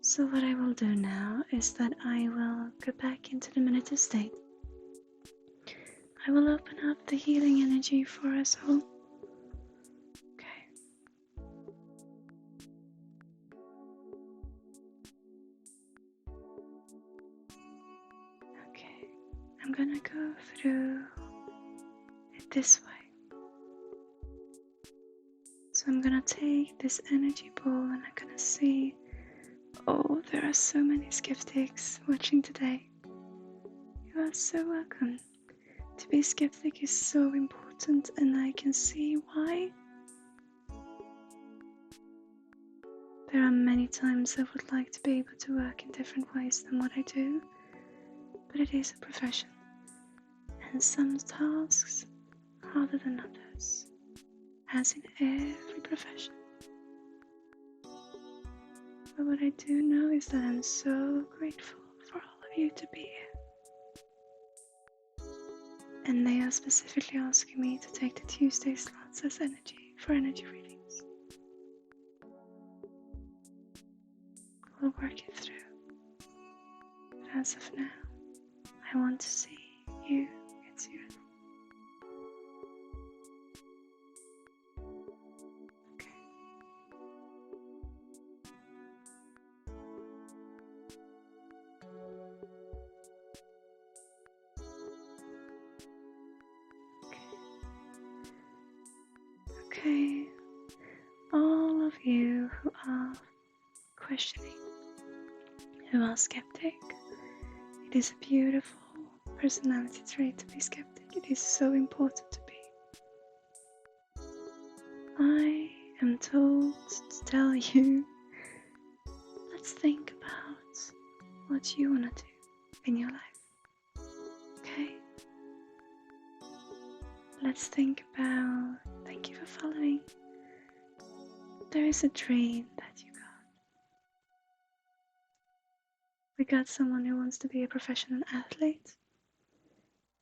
So what I will do now is that I will go back into the meditative state. I will open up the healing energy for us all. Okay. Okay. I'm gonna go through it this way. So I'm gonna take this energy ball and I'm gonna see. Oh, there are so many skeptics watching today. You are so welcome. To be skeptic is so important, and I can see why. There are many times I would like to be able to work in different ways than what I do, but it is a profession, and some tasks harder than others, as in every profession. But what I do know is that I'm so grateful for all of you to be here. And they are specifically asking me to take the Tuesday slots as energy for energy readings. We'll work it through. But as of now, I want to see you. It's you. Okay. Okay, all of you who are questioning, who are skeptic, it is a beautiful personality trait to be skeptic. It is so important to be. I am told to tell you, let's think about what you want to do in your life. Okay? Let's think about, thank you for following. There is a dream that you got. We got someone who wants to be a professional athlete.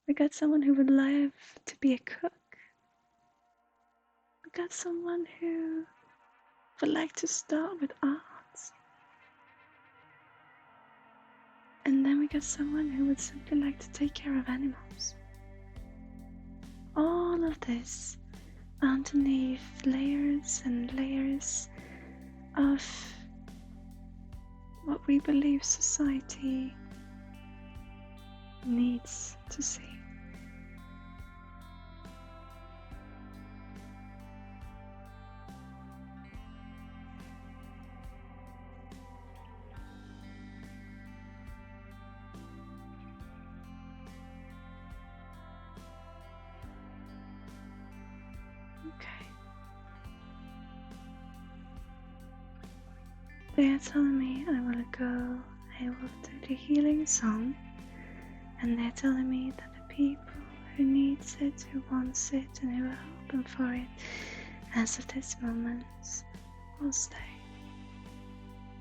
We got someone who would love to be a cook. We got someone who would like to start with arts. And then we got someone who would simply like to take care of animals. All of this underneath layers and layers of what we believe society needs to see. Okay. They are telling me I will go, I will do the healing song, and they're telling me that the people who needs it, who wants it, and who are open for it, as of this moment, will stay.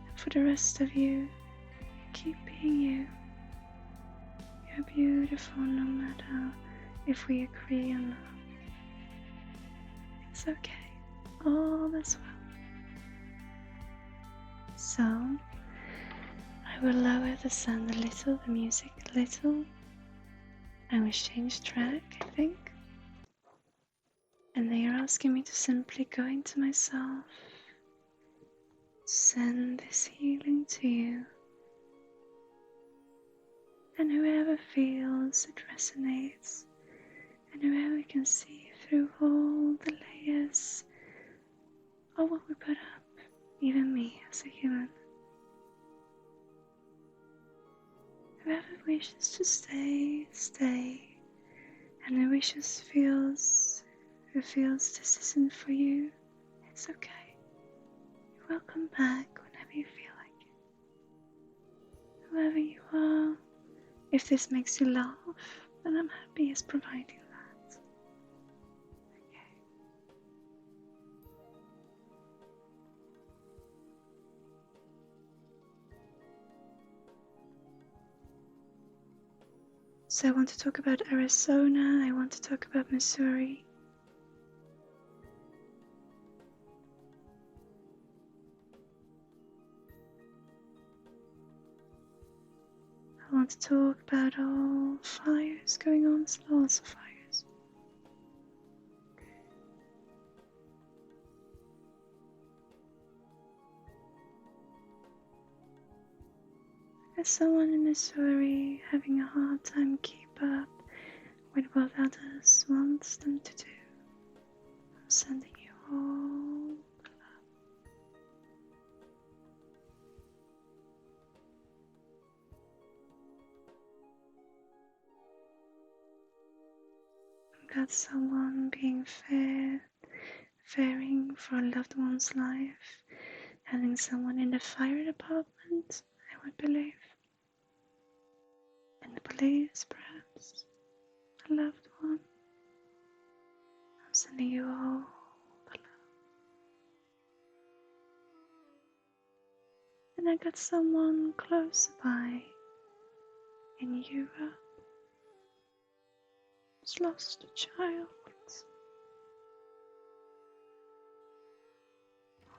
And for the rest of you, keep being you. You're beautiful no matter if we agree or not. It's okay. All is well. So, I will lower the sound a little, the music a little. I will change track, I think. And they are asking me to simply go into myself, send this healing to you. And whoever feels it resonates, and whoever can see through all the layers of what we put up, even me as a human. Whoever wishes to stay, stay. And who feels this isn't for you, it's okay. You're welcome back whenever you feel like it. Whoever you are, if this makes you laugh, then I'm happy as providing that. Okay. So I want to talk about Arizona, I want to talk about Missouri. I want to talk about all fires going on, there's lots of fires. There's someone in Missouri having a hard time keep up with what others want them to do. I'm sending you all the love. I've got someone being fearing for a loved one's life, having someone in the fire department, I would believe. In the police, perhaps. A loved one. I'm sending you all the love. And I got someone close by in Europe who's lost a child.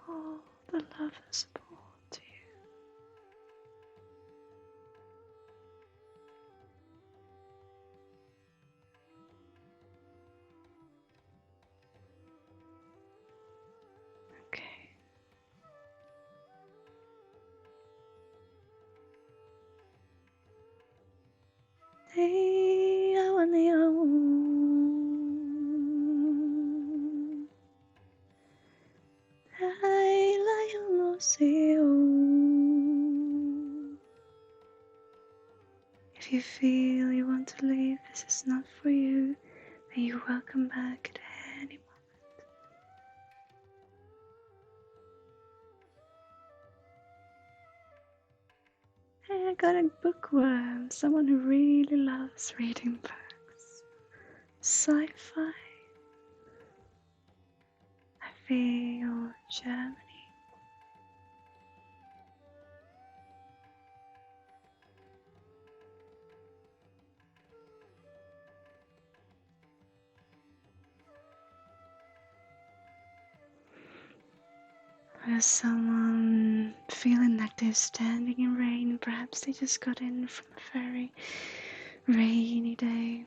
All the love and support to you. Okay. Hey, I want If you feel you want to leave, this is not for you, then you're welcome back at any moment. Hey, I got a bookworm, someone who really loves reading books. Sci-fi. I feel Germany. Or someone feeling like they're standing in rain. Perhaps they just got in from a very rainy day.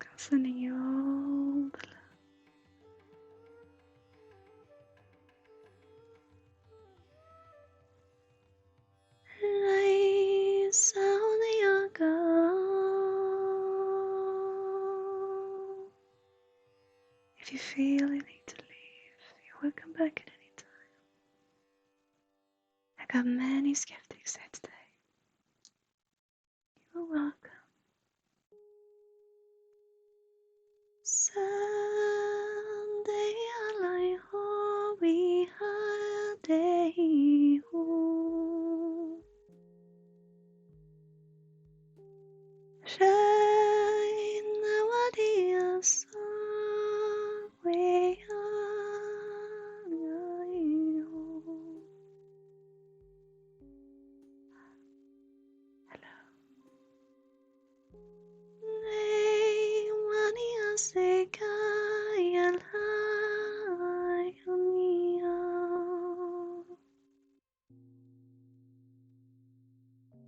I'm sending you all the love. I saw the go. If you feel you need to leave, you're welcome back at any time. I got many skeptics there today. You're welcome. Someday I'll hope we had a home. Shine our dear song way on. Hello. Nay, mania se cae al rayo mío.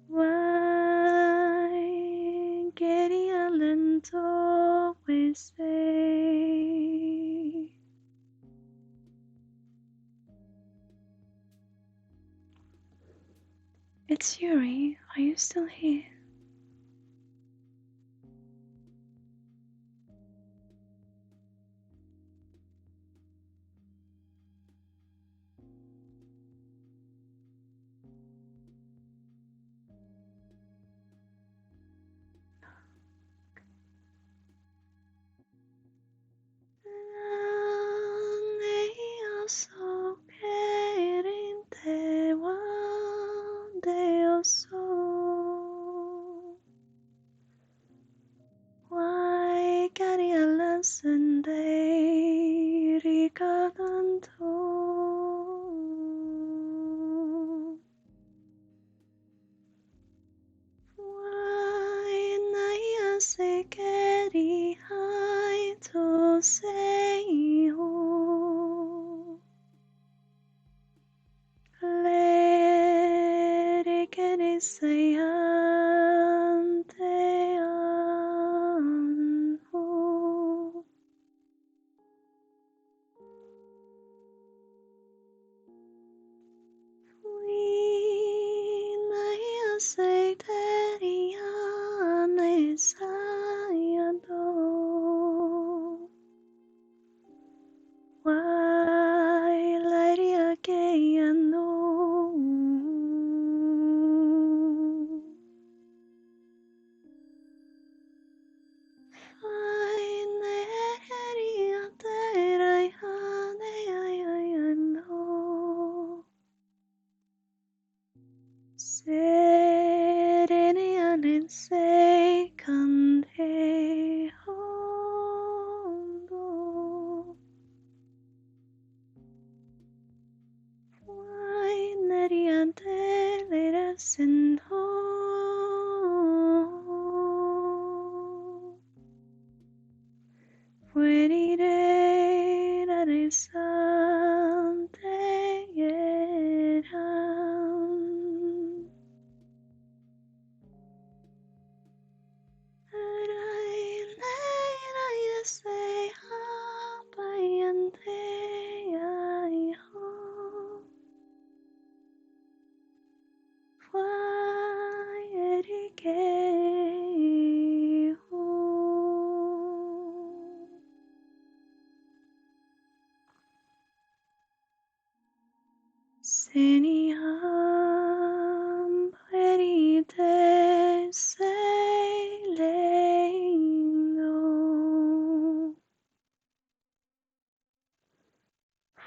Why quería lento pues say. It's Yuri, are you still here? So querente one day or so. Why quería la sende ricordando? Why naya se quería to say oh. Let que say ante anho. We naya say teria nesayado. Why let que no. Serenian and say cande hondo. Why neriante leras in ho. Fuerire la resante eran. I say happy I hope. Why erike ho. Seniam perite sailing.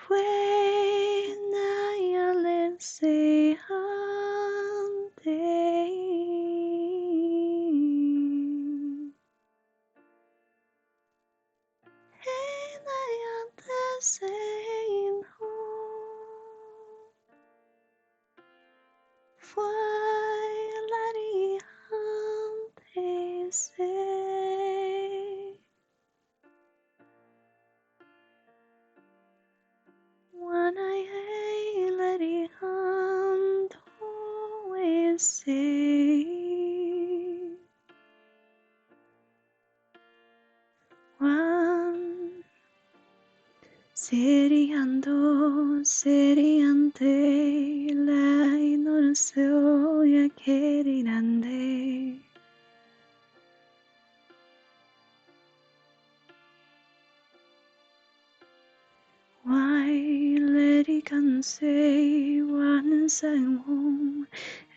When I say hunting, and I am the same home. While I hunting say, when I say. One seriando, seriante, lei non so che rirande. Why lady can say one sang home,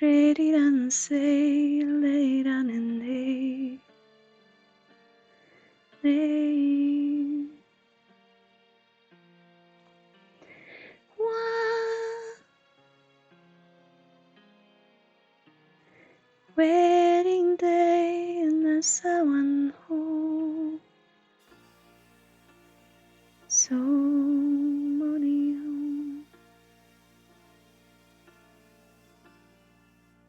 ready dan say, lay down and day. Wedding day in the someone home. So many home.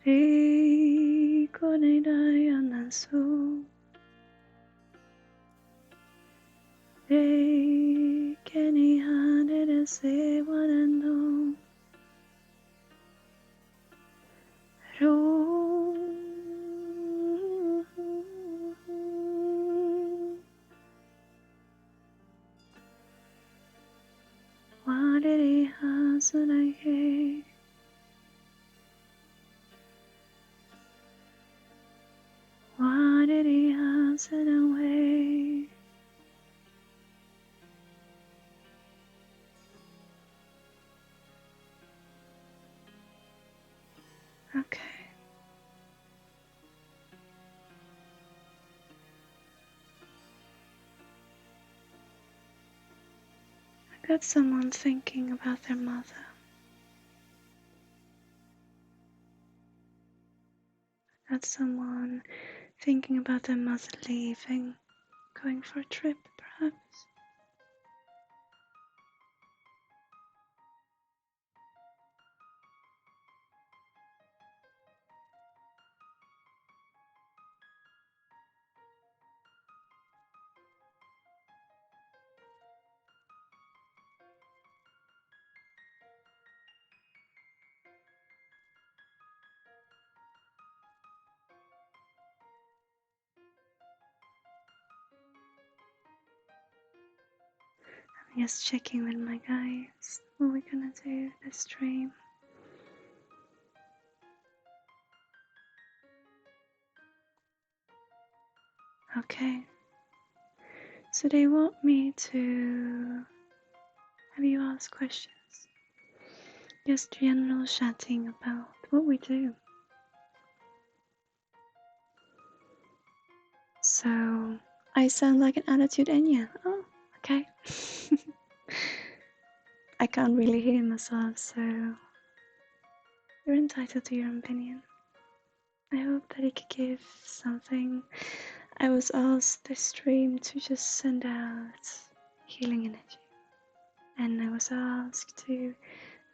Rico ne dai anaso. They can he had it as say one and all. What did he has that I hate? Why did he has it away? Okay. I got someone thinking about their mother. I got someone thinking about their mother leaving, going for a trip perhaps. I'm just checking with my guys what we're gonna do this stream. Okay, so they want me to have you ask questions, just general chatting about what we do. So I sound like an attitude Enya. Oh, okay. I can't really hear myself, so you're entitled to your opinion. I hope that it could give something. I was asked this stream to just send out healing energy, and I was asked to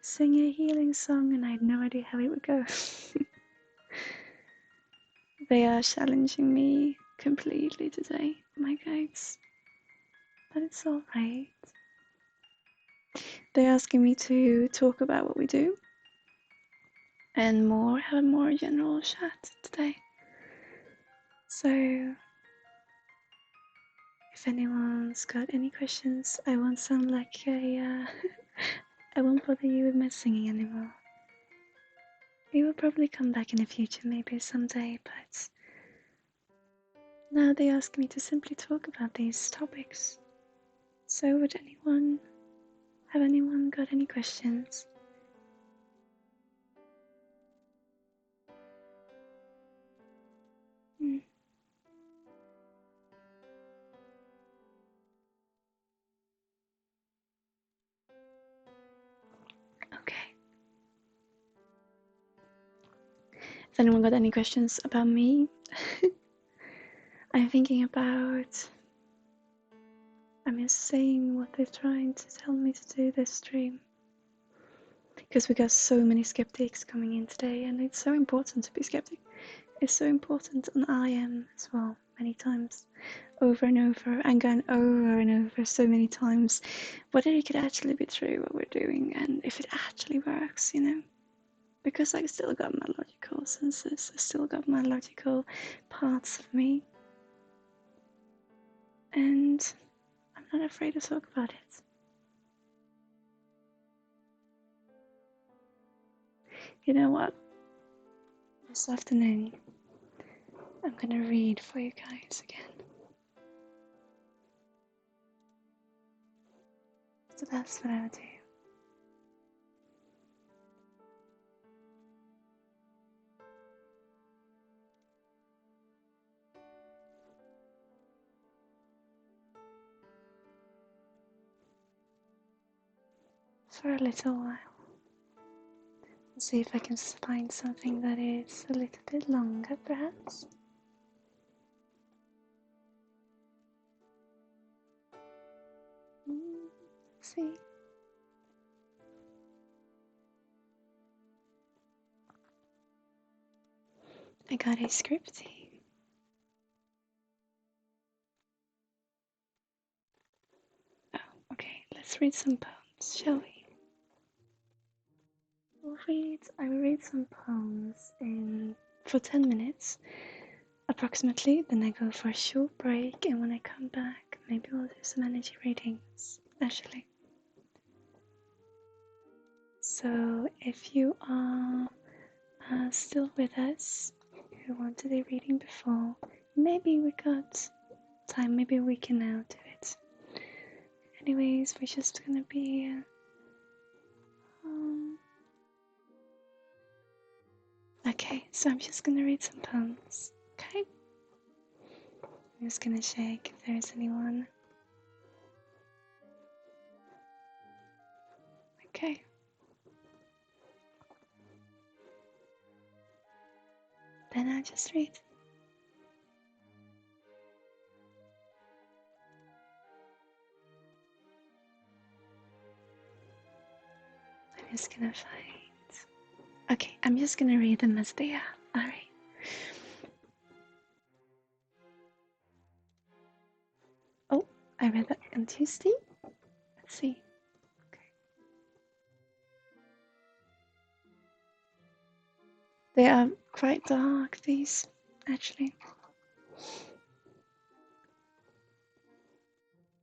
sing a healing song, and I had no idea how it would go. They are challenging me completely today, my guides, but it's alright. They're asking me to talk about what we do and have a more general chat today. So if anyone's got any questions, I won't sound like I won't bother you with my singing anymore. It will probably come back in the future, maybe someday, but now they ask me to simply talk about these topics. So would anyone got any questions? Okay. Has anyone got any questions about me? I'm thinking about, I'm just saying what they're trying to tell me to do this stream. Because we got so many skeptics coming in today, and it's so important to be skeptic. It's so important, and I am as well, many times, over and over, and going over and over so many times, whether it could actually be true what we're doing, and if it actually works, you know. because I still got my logical senses, I still got my logical parts of me, and I'm not afraid to talk about it. You know what? This afternoon, I'm gonna read for you guys again. So that's what I would do. For a little while. See if I can find something that is a little bit longer, perhaps. Let's see. I got a script here. Oh, okay. Let's read some poems, shall we? I will read some poems for 10 minutes approximately, then I go for a short break, and when I come back, maybe we'll do some energy readings, actually. So if you are still with us, who wanted a reading before, maybe we got time, maybe we can now do it. Anyways, we're just gonna be okay, so I'm just gonna read some poems, okay? I'm just gonna check if there's anyone. Okay. Then I'll just read. I'm just gonna find. Okay, I'm just gonna read them as they are. Alright. Oh, I read that on Tuesday. Let's see. Okay. They are quite dark, these, actually.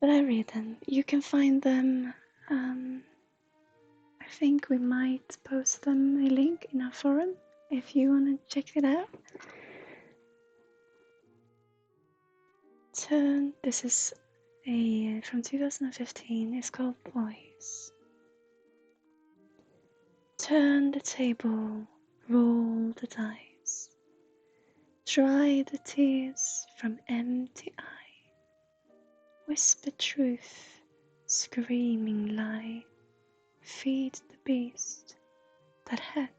But I read them. You can find them. I think we might post them a link in our forum if you want to check it out. This is from 2015. It's called Voice. Turn the table, roll the dice, dry the tears from empty eye, whisper truth, screaming lie, feed the beast that had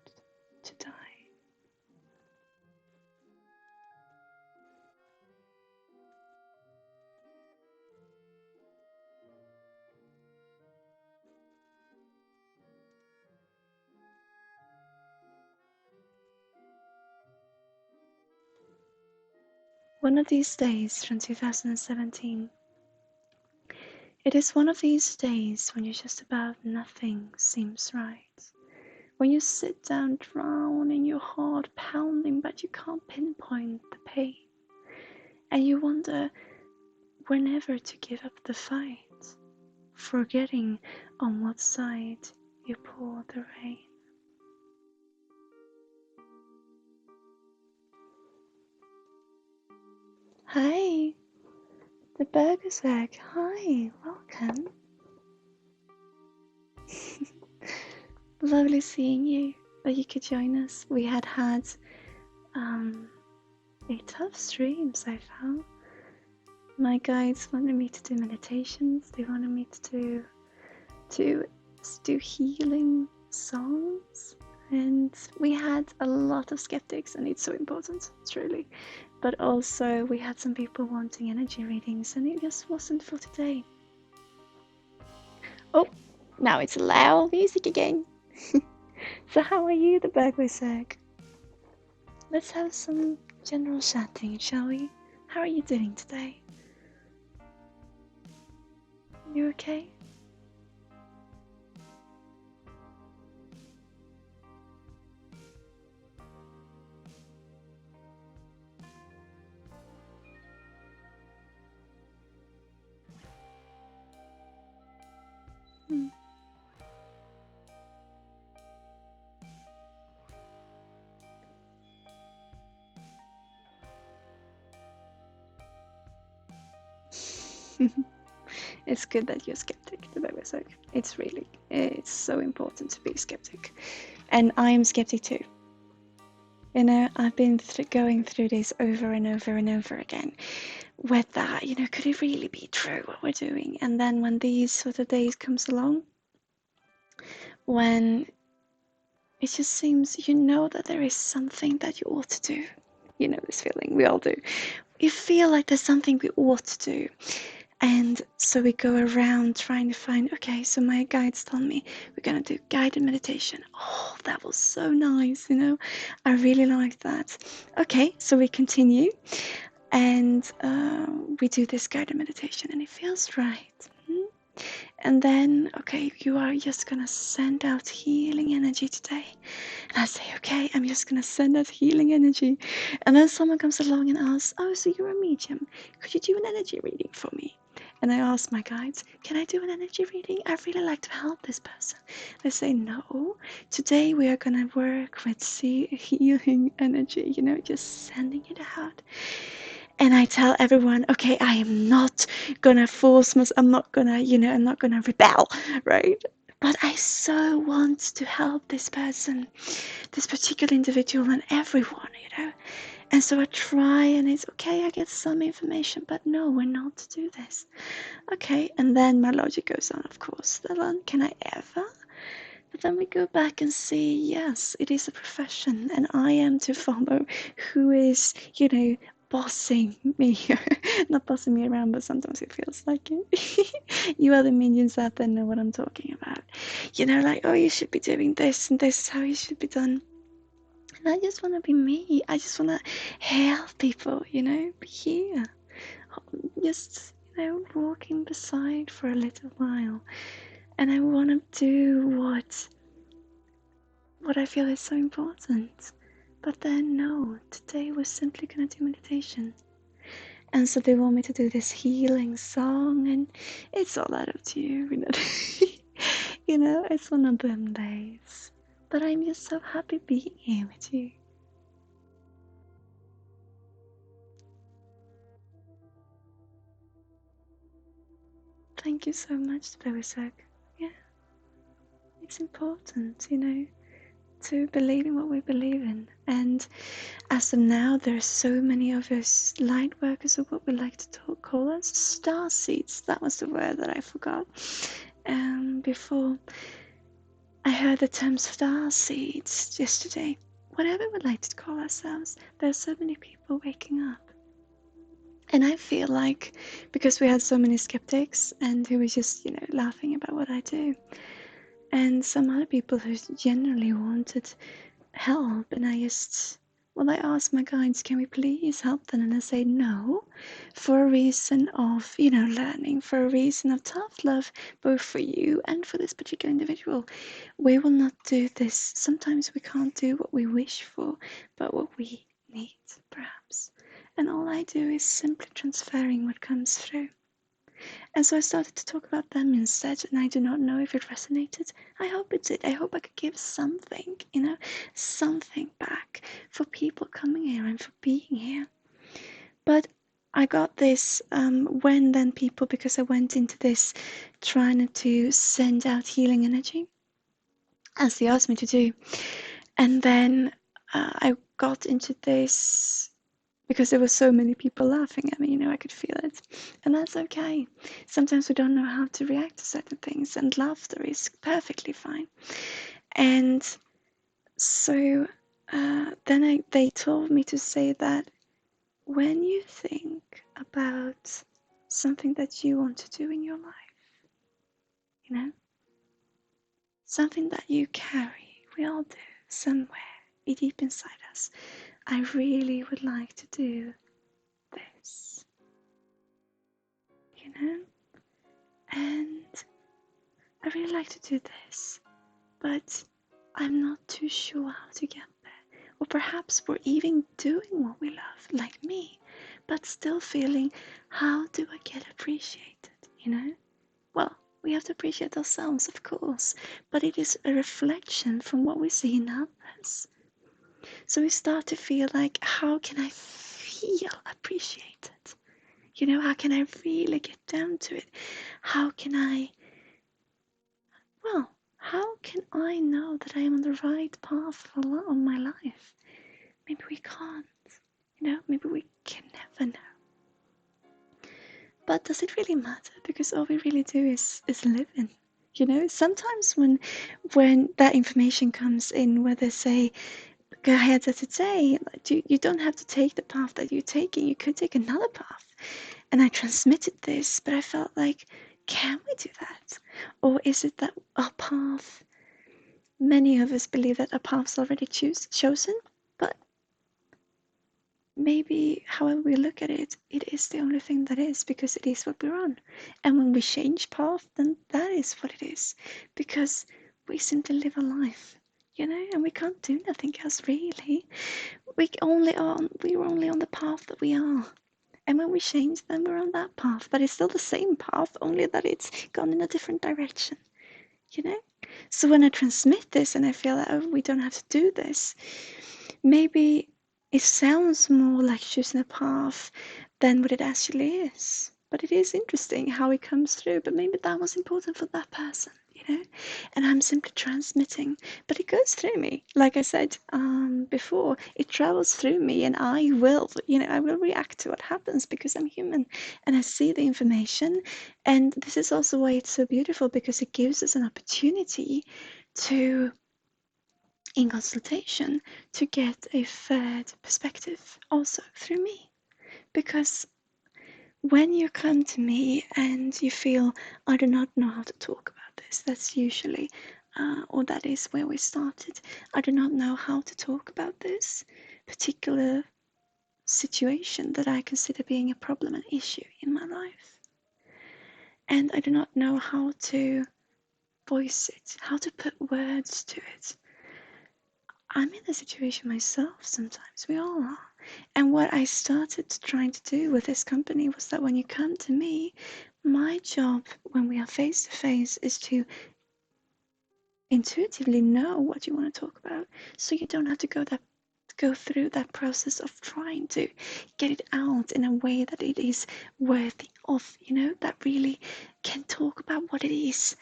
to die. One of these days from 2017. It is one of these days when just about nothing seems right. When you sit down drowning your heart pounding but you can't pinpoint the pain. And you wonder whenever to give up the fight, forgetting on what side you pour the rain. Hi, the burger's egg. Hi, welcome. Lovely seeing you, that you could join us. We had a tough stream so far. My guides wanted me to do meditations. They wanted me to do healing songs, and we had a lot of skeptics, and it's so important, truly. But also we had some people wanting energy readings, and it just wasn't for today. Oh, now it's loud music again. So how are you, the Burgway's egg? Let's have some general chatting, shall we? How are you doing today? You okay? It's good that you're skeptic, the baby so it's so important to be skeptic. And I'm skeptic too. You know, I've been going through this over and over and over again. With that, you know, could it really be true what we're doing? And then when these sort of days comes along, when it just seems you know that there is something that you ought to do. You know this feeling, we all do. You feel like there's something we ought to do. And so we go around trying to find, okay, so my guides told me we're going to do guided meditation. Oh, that was so nice, you know. I really liked that. Okay, so we continue and we do this guided meditation and it feels right. And then, okay, you are just going to send out healing energy today. And I say, okay, I'm just going to send out healing energy. And then someone comes along and asks, oh, so you're a medium. Could you do an energy reading for me? And I ask my guides, can I do an energy reading? I really like to help this person. They say, no, today we are going to work with healing energy, you know, just sending it out. And I tell everyone, okay, I am not gonna force myself, I'm not gonna rebel, right? But I so want to help this person, this particular individual, and everyone, you know. And so I try, and it's okay, I get some information, but no, we're not to do this. Okay, and then my logic goes on, of course. Then can I ever? But then we go back and see, yes, it is a profession, and I am to follow who is, you know, bossing me, not bossing me around, but sometimes it feels like it. You other minions out there know what I'm talking about. You know, like, oh, you should be doing this, and this is how you should be done. And I just want to be me. I just want to help people, you know, be here. Just, you know, walking beside for a little while. And I want to do what I feel is so important. But then, no, today we're simply going to do meditation. And so they want me to do this healing song, and it's all out of tune, you know. You know, it's one of them days. But I'm just so happy being here with you. Thank you so much, Bewisek. Yeah, it's important, you know, to believe in what we believe in. And as of now, there are so many of us light workers, or what we like to call us star seeds. That was the word that I forgot. Before I heard the term star seeds yesterday. Whatever we like to call ourselves, there are so many people waking up. And I feel like because we had so many skeptics and who were just, you know, laughing about what I do, and some other people who generally wanted help, and I asked my guides, can we please help them? And I say no, for a reason of, you know, learning, for a reason of tough love, both for you and for this particular individual. We will not do this. Sometimes we can't do what we wish for, but what we need, perhaps. And all I do is simply transferring what comes through. And so I started to talk about them instead, and I do not know if it resonated. I hope it did. I hope I could give something, you know, something back for people coming here and for being here. But I got this when then people, because I went into this trying to send out healing energy, as they asked me to do. And then I got into this because there were so many people laughing at me, you know, I could feel it. And that's okay. Sometimes we don't know how to react to certain things, and laughter is perfectly fine. And so then they told me to say that when you think about something that you want to do in your life, you know, something that you carry, we all do somewhere deep inside us. I really would like to do this, you know, and I really like to do this, but I'm not too sure how to get there. Or perhaps we're even doing what we love, like me, but still feeling, how do I get appreciated, you know? Well, we have to appreciate ourselves, of course, but it is a reflection from what we see in others. So we start to feel like, how can I feel appreciated? You know, how can I really get down to it? How can I, well, how can I know that I am on the right path for a lot of my life? Maybe we can't, you know, maybe we can never know. But does it really matter? Because all we really do is live in. You know, sometimes when that information comes in, where they say, go ahead today, you don't have to take the path that you're taking, you could take another path. And I transmitted this, but I felt like, can we do that? Or is it that our path, many of us believe that our path's already chosen, but maybe however we look at it, it is the only thing that is, because it is what we're on. And when we change path, then that is what it is, because we simply live a life, you know, and we can't do nothing else really. We're only on the path that we are. And when we change, then we're on that path, but it's still the same path, only that it's gone in a different direction, you know? So when I transmit this and I feel that, oh, we don't have to do this, maybe it sounds more like choosing a path than what it actually is. But it is interesting how it comes through. But maybe that was important for that person, you know? And I'm simply transmitting. But it goes through me. Like I said before, it travels through me, and I will, you know, I will react to what happens because I'm human and I see the information. And this is also why it's so beautiful, because it gives us an opportunity to, in consultation, to get a third perspective also through me. Because when you come to me and you feel, I do not know how to talk about this, that's usually, or that is where we started. I do not know how to talk about this particular situation that I consider being a problem, an issue in my life. And I do not know how to voice it, how to put words to it. I'm in a situation myself sometimes, we all are. And what I started trying to do with this company was that when you come to me, my job when we are face to face is to intuitively know what you want to talk about, so you don't have to go through that process of trying to get it out in a way that it is worthy of, you know, that really can talk about what it is.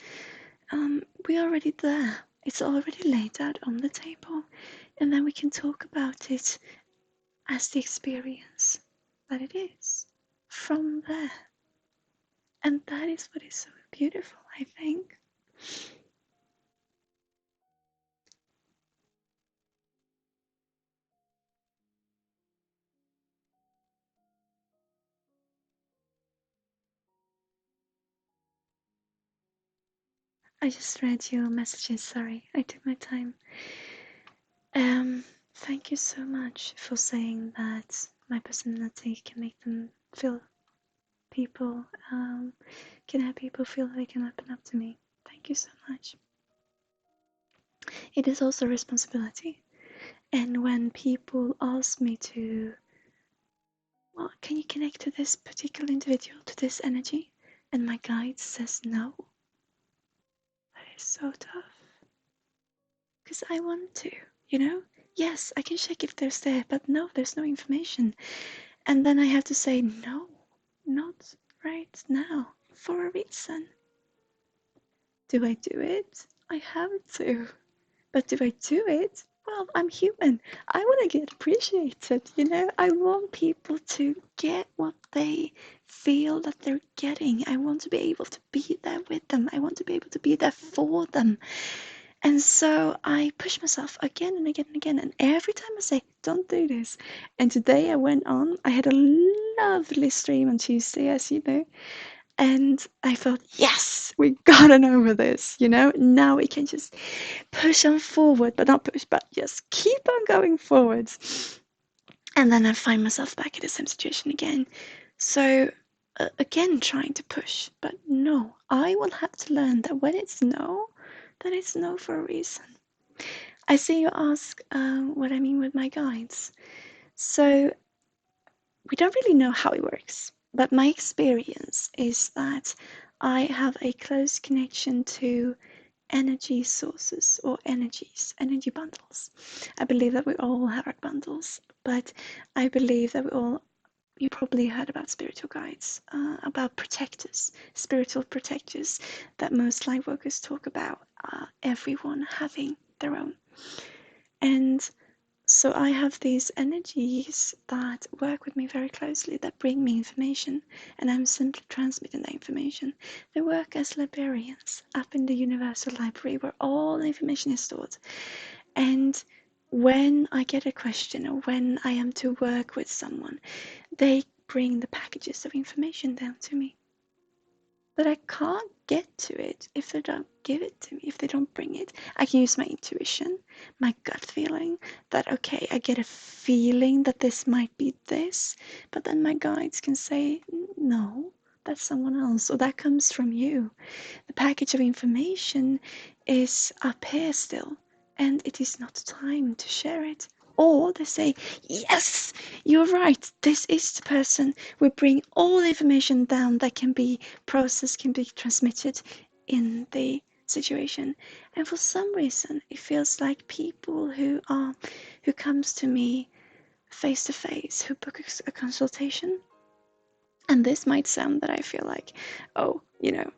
We're already there. It's already laid out on the table, and then we can talk about it as the experience that it is from there. And that is what is so beautiful, I think. I just read your messages, sorry, I took my time. Thank you so much for saying that my personality can make them feel people, can have people feel they can open up to me. Thank you so much. It is also a responsibility. And when people ask me to, well, can you connect to this particular individual, to this energy? And my guide says no. That is so tough. Because I want to, you know? Yes, I can check if there's there, but no, there's no information. And then I have to say, no, not right now, for a reason. Do I do it? I have to. But do I do it? Well, I'm human. I want to get appreciated, you know? I want people to get what they feel that they're getting. I want to be able to be there with them. I want to be able to be there for them. And so I push myself again and again and again. And every time I say, don't do this. And today I went on, I had a lovely stream on Tuesday, as you know. And I felt, yes, we gotten over this, you know? Now we can just push on forward, but not push, but just keep on going forwards. And then I find myself back in the same situation again. So again, trying to push, but no, I will have to learn that when it's no, then it's no for a reason. I see you ask what I mean with my guides. So we don't really know how it works, but my experience is that I have a close connection to energy sources or energies, energy bundles. I believe that we all have our bundles, but I believe that we all you probably heard about spiritual guides, about protectors, spiritual protectors that most light workers talk about, everyone having their own. And so I have these energies that work with me very closely, that bring me information, and I'm simply transmitting that information. They work as librarians up in the Universal Library where all the information is stored. And when I get a question or when I am to work with someone, they bring the packages of information down to me. But I can't get to it if they don't give it to me, if they don't bring it. I can use my intuition, my gut feeling that, okay, I get a feeling that this might be this, but then my guides can say, no, that's someone else, or that comes from you. The package of information is up here still, and it is not time to share it. Or they say, yes, you're right, this is the person. We bring all the information down that can be processed, can be transmitted in the situation. And for some reason, it feels like people who comes to me face to face, who book a consultation. And this might sound that I feel like, oh,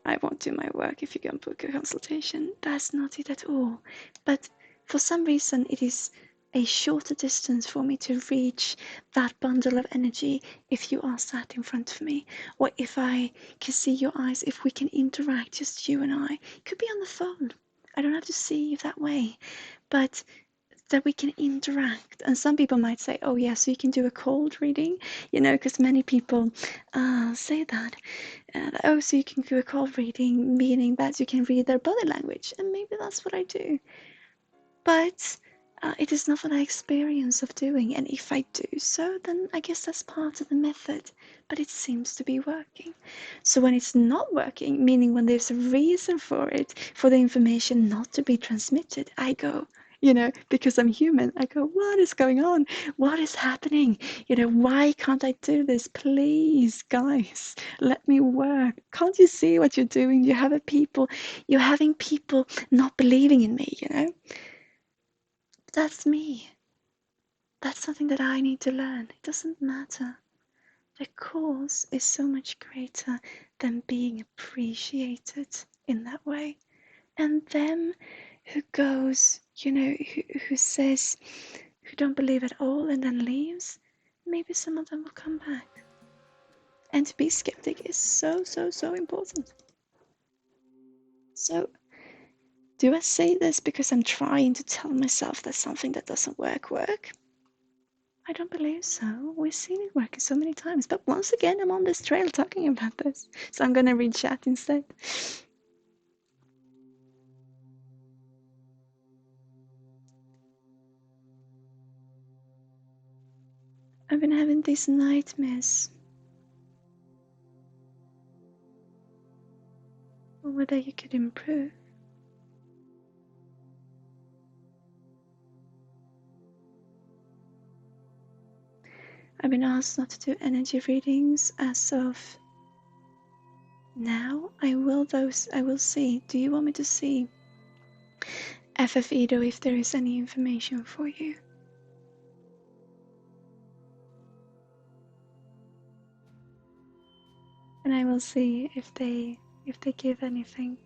I won't do my work if you go and book a consultation. That's not it at all. But for some reason, it is a shorter distance for me to reach that bundle of energy if you are sat in front of me, or if I can see your eyes, if we can interact, just you and I. It could be on the phone. I don't have to see you that way, but that we can interact. And some people might say, oh yeah, so you can do a cold reading, because many people say that. Oh, so you can do a cold reading, meaning that you can read their body language. And maybe that's what I do. But it is not what I experience of doing. And if I do so, then I guess that's part of the method. But it seems to be working. So when it's not working, meaning when there's a reason for it, for the information not to be transmitted, I go, because I'm human, I go, what is going on? What is happening? Why can't I do this? Please, guys, let me work. Can't you see what you're doing? You're having people not believing in me, That's me. That's something that I need to learn. It doesn't matter. The cause is so much greater than being appreciated in that way. And them who goes, who says, who don't believe at all and then leaves, maybe some of them will come back. And to be skeptic is so, so, so important. So, do I say this because I'm trying to tell myself that something that doesn't work? I don't believe so. We've seen it working so many times. But once again, I'm on this trail talking about this. So I'm going to read chat instead. I've been having these nightmares. Whether you could improve. I've been asked not to do energy readings as of now. I will see. Do you want me to see FFEDO if there is any information for you? And I will see if they give anything.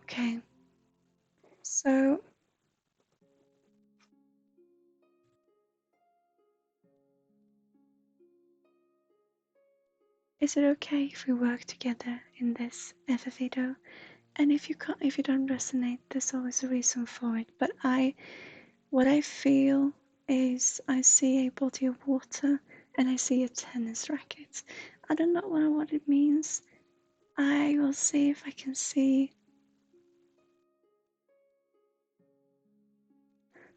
Okay. So is it okay if we work together in this FFEDO? And if you don't resonate, there's always a reason for it. But what I feel is I see a body of water and I see a tennis racket. I don't know what it means. I will see if I can see.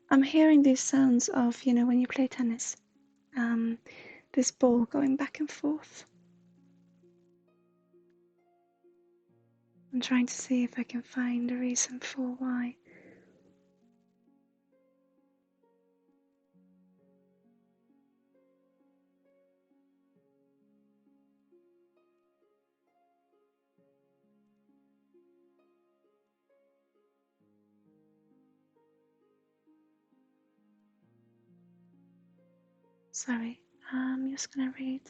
I'm hearing these sounds of, when you play tennis, this ball going back and forth. I'm trying to see if I can find a reason for why. Sorry, I'm just gonna read.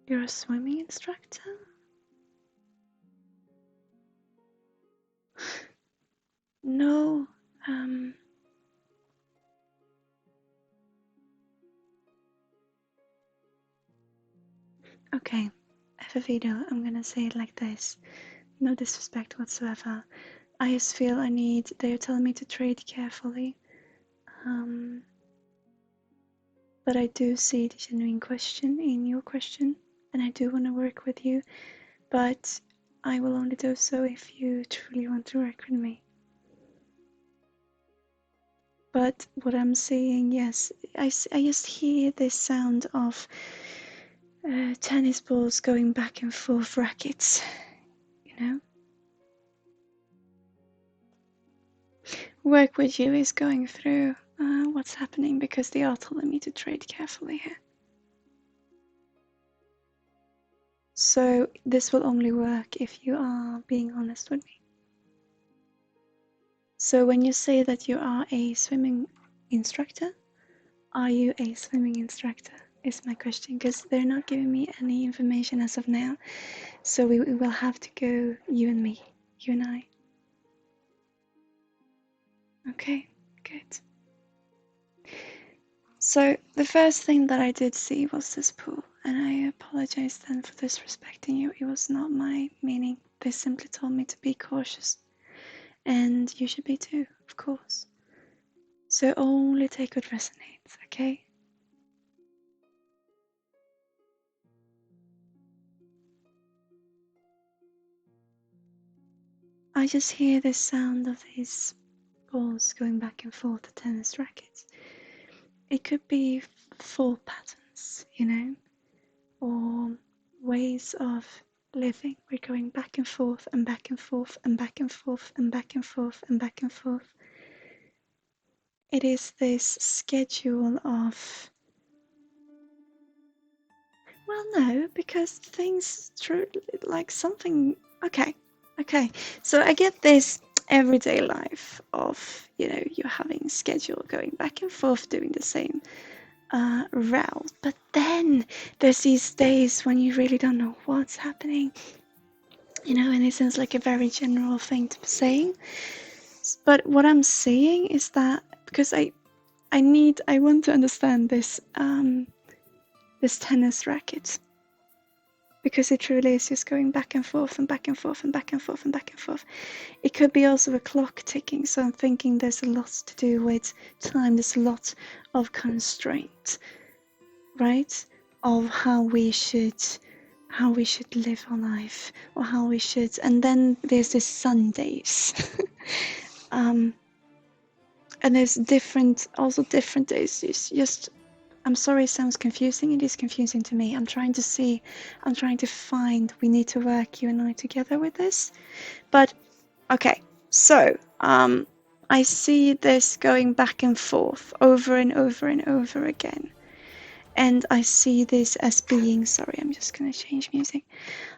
You're a swimming instructor? No, okay. For video, I'm gonna say it like this. No disrespect whatsoever. I just feel they're telling me to trade carefully. But I do see the genuine question in your question, and I do want to work with you, but I will only do so if you truly want to work with me. But what I'm saying, yes, I just hear this sound of tennis balls going back and forth rackets, you know? Work with you is going through what's happening because they are telling me to trade carefully here. So this will only work if you are being honest with me. So when you say that you are a swimming instructor, are you a swimming instructor? Is my question, because they're not giving me any information as of now. So we will have to go you and me, you and I. Okay, good. So the first thing that I did see was this pool, and I apologize then for disrespecting you. It was not my meaning. They simply told me to be cautious, and you should be too, of course. So only take what resonates, okay? I just hear the sound of these balls going back and forth, the tennis rackets. It could be full patterns, you know, or ways of living. We're going back and forth and back and forth and back and forth and back and forth and back and forth. It is this schedule of, well, no, because things like something. Okay, so I get this everyday life of, you know, you're having schedule going back and forth doing the same route, but then there's these days when you really don't know what's happening, you know, and it sounds like a very general thing to be saying, but what I'm saying is that because I want to understand this this tennis racket, because it truly is just going back and forth and back and forth and back and forth and back and forth. It could be also a clock ticking, so I'm thinking there's a lot to do with time. There's a lot of constraint, right? Of how we should live our life, or how we should. And then there's the Sundays, and there's different days. It's just, I'm sorry, it sounds confusing. It is confusing to me. I'm trying to find. We need to work, you and I, together with this. But okay, so I see this going back and forth over and over and over again. And I see this as being, sorry, I'm just going to change music.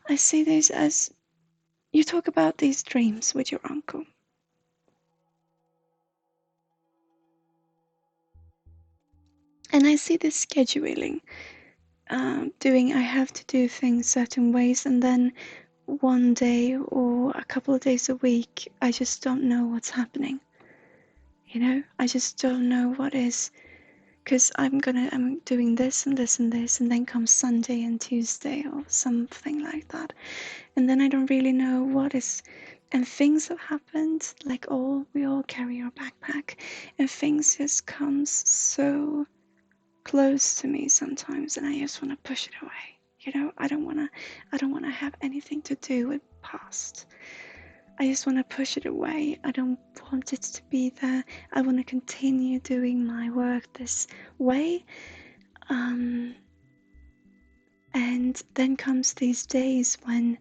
I see this as, you talk about these dreams with your uncle. And I see this scheduling, I have to do things certain ways, and then one day or a couple of days a week, I just don't know what's happening. You know, I just don't know what is, because I'm doing this and this and this, and then comes Sunday and Tuesday or something like that, and then I don't really know what is, and things have happened, like we all carry our backpack, and things just comes so close to me sometimes, and I just want to push it away. You know, I don't want to have anything to do with past. I just want to push it away. I don't want it to be there. I want to continue doing my work this way. And then comes these days when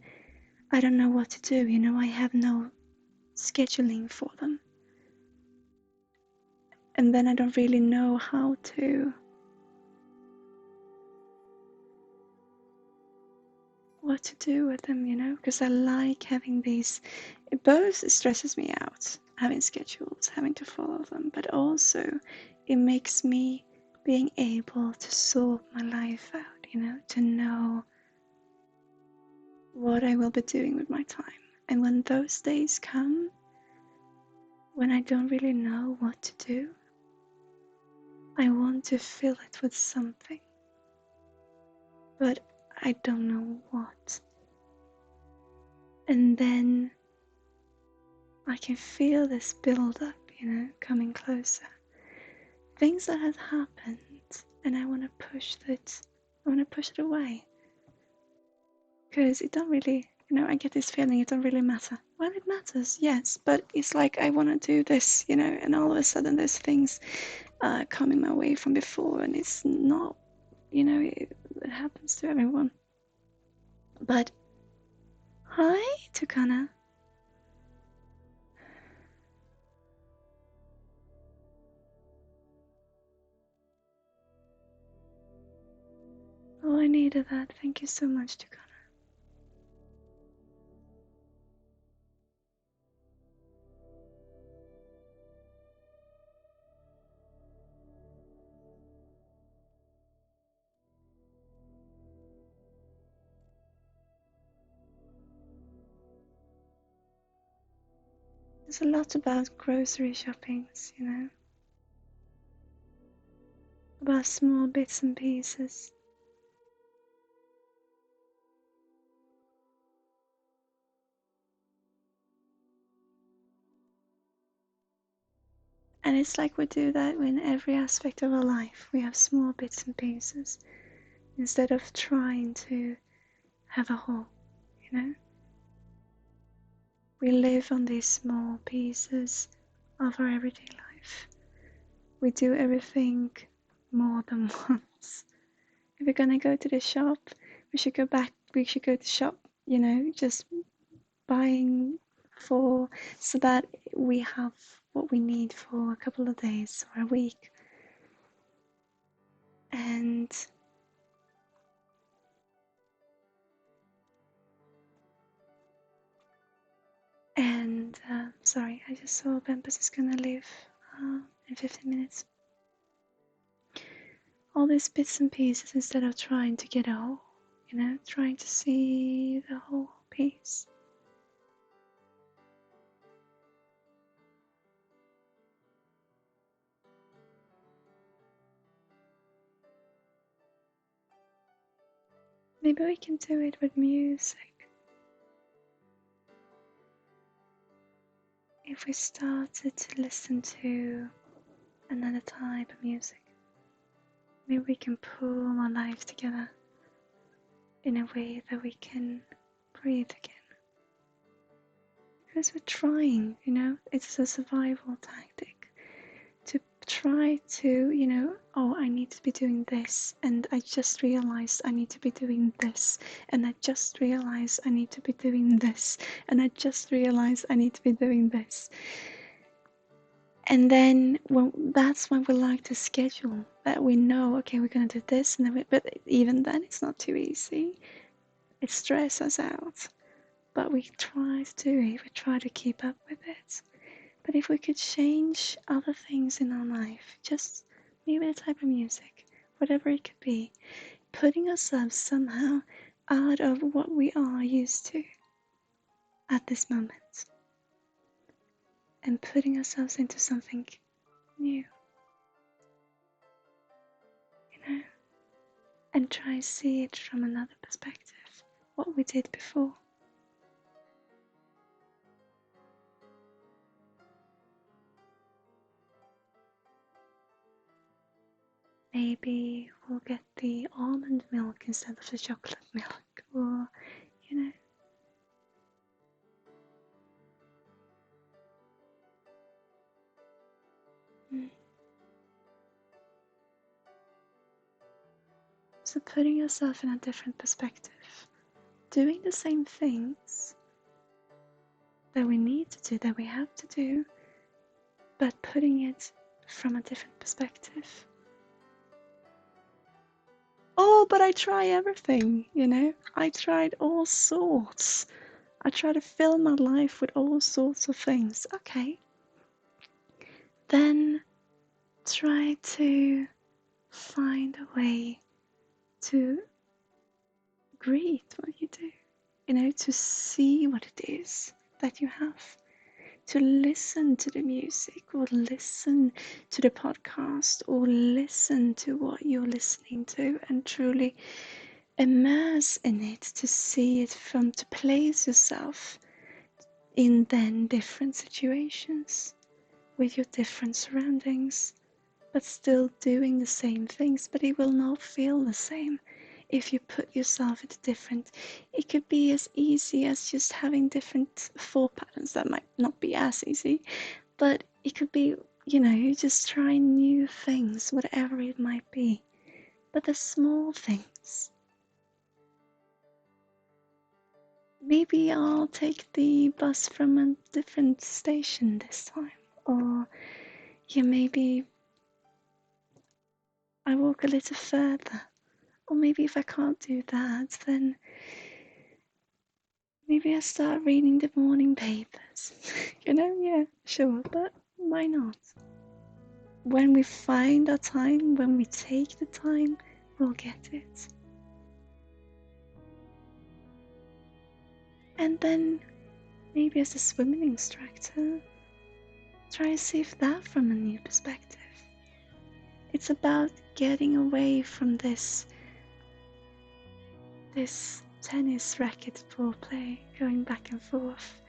I don't know what to do. You know, I have no scheduling for them. And then I don't really know how to what to do with them, you know, because I like having these. It both stresses me out, having schedules, having to follow them, but also it makes me being able to sort my life out, you know, to know what I will be doing with my time. And when those days come, when I don't really know what to do, I want to fill it with something, but I don't know what. And then I can feel this build up, you know, coming closer. Things that have happened, and I want to push it. I want to push it away because it don't really, you know. I get this feeling it don't really matter. Well, it matters, yes, but it's like I want to do this, you know, and all of a sudden there's things coming my way from before, and it's not, you know, it happens to everyone. But hi, Tukana. Oh, I needed that. Thank you so much, Tukana. There's a lot about grocery shoppings, you know, about small bits and pieces. And it's like we do that in every aspect of our life. We have small bits and pieces instead of trying to have a whole, you know. We live on these small pieces of our everyday life. We do everything more than once. If we're gonna go to the shop, we should go to the shop, you know, just buying for so that we have what we need for a couple of days or a week. And sorry, I just saw Bempus is gonna leave in 15 minutes. All these bits and pieces instead of trying to get a whole, you know, trying to see the whole piece. Maybe we can do it with music. If we started to listen to another type of music, maybe we can pull our life together in a way that we can breathe again. Because we're trying, you know, it's a survival tactic to try to, you know, oh, I need to be doing this, and I just realized I need to be doing this, and I just realized I need to be doing this, and I just realized I need to be doing this. And then that's when we like to schedule that we know, okay, we're gonna do this, and then but even then it's not too easy. It stresses us out, but we try to do it. We try to keep up with it. But if we could change other things in our life, just maybe the type of music, whatever it could be, putting ourselves somehow out of what we are used to at this moment, and putting ourselves into something new, you know, and try to see it from another perspective, what we did before. Maybe we'll get the almond milk instead of the chocolate milk, or, you know. So putting yourself in a different perspective, doing the same things that we need to do, that we have to do, but putting it from a different perspective. Oh, but I try everything, you know? I tried all sorts. I try to fill my life with all sorts of things. Okay. Then try to find a way to greet what you do, you know, to see what it is that you have, to listen to the music or listen to the podcast or listen to what you're listening to and truly immerse in it, to see it from, to place yourself in then different situations with your different surroundings, but still doing the same things, but it will not feel the same if you put yourself into different. It could be as easy as just having different thought patterns. That might not be as easy, but it could be, you know, you just try new things, whatever it might be, but the small things. Maybe I'll take the bus from a different station this time, or yeah, maybe I walk a little further. Or maybe if I can't do that, then maybe I start reading the morning papers. You know, yeah, sure, but why not? When we find our time, when we take the time, we'll get it. And then maybe as a swimming instructor, try to see that from a new perspective. It's about getting away from this tennis racket ball play, going back and forth,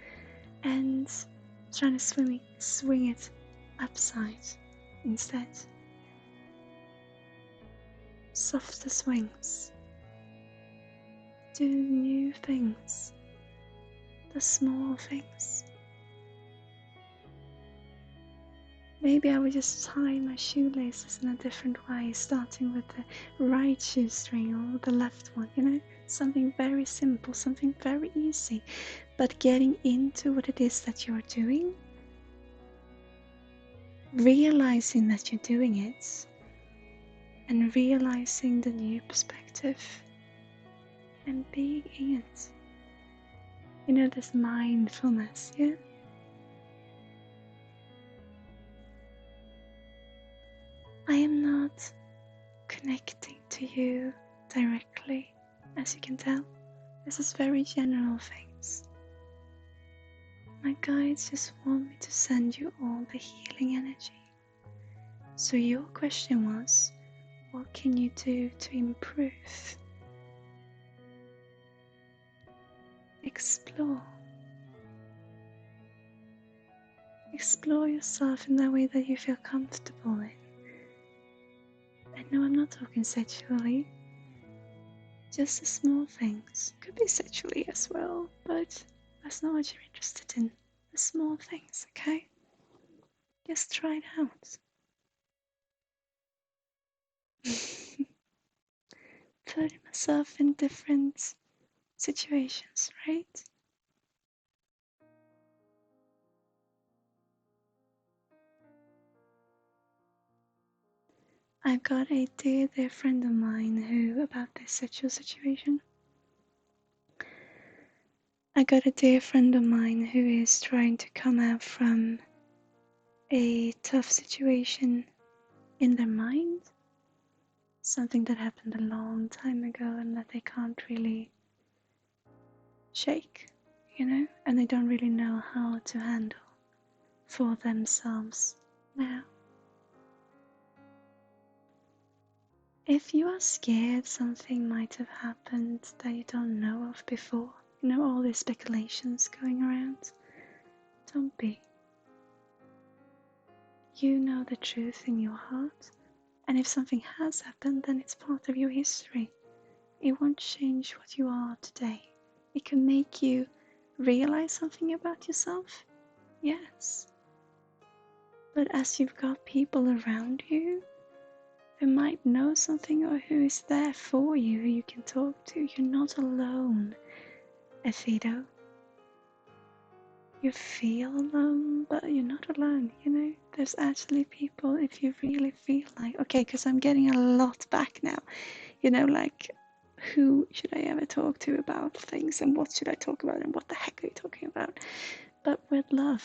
and trying to swing it upside instead. Softer swings. Do new things. The small things. Maybe I would just tie my shoelaces in a different way, starting with the right shoestring or the left one, you know? Something very simple, something very easy, but getting into what it is that you're doing, realizing that you're doing it, and realizing the new perspective, and being in it. You know, this mindfulness, yeah? I am not connecting to you directly, as you can tell. This is very general things. My guides just want me to send you all the healing energy. So your question was, what can you do to improve? Explore. Explore yourself in that way that you feel comfortable in. And no, I'm not talking sexually. Just the small things. Could be sexually as well, but that's not what you're interested in. The small things, okay? Just try it out. Putting myself in different situations, right? I've got a dear friend of mine who, about this sexual situation, I got a dear friend of mine who is trying to come out from a tough situation in their mind, something that happened a long time ago and that they can't really shake, you know, and they don't really know how to handle for themselves now. If you are scared something might have happened that you don't know of before, you know, all these speculations going around, don't be. You know the truth in your heart, and if something has happened, then it's part of your history. It won't change what you are today. It can make you realize something about yourself, yes. But as you've got people around you who might know something or who is there for you, who you can talk to, you're not alone, Efido. You feel alone, but you're not alone, you know? There's actually people, if you really feel like, okay, because I'm getting a lot back now. You know, like, who should I ever talk to about things, and what should I talk about, and what the heck are you talking about? But with love,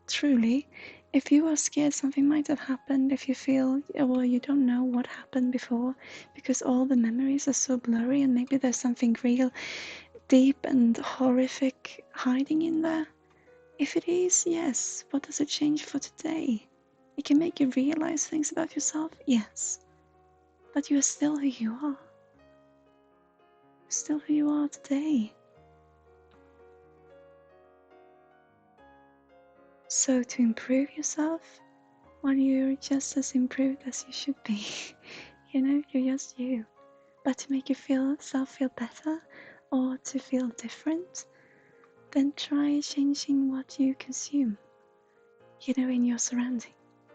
truly, if you are scared something might have happened, if you feel, well, you don't know what happened before because all the memories are so blurry, and maybe there's something real deep and horrific hiding in there. If it is, yes, what does it change for today? It can make you realize things about yourself, yes, but you are still who you are. Still who you are today. So to improve yourself, well, you're just as improved as you should be. You know, you're just you. But to make yourself feel better or to feel different, then try changing what you consume, you know, in your surrounding.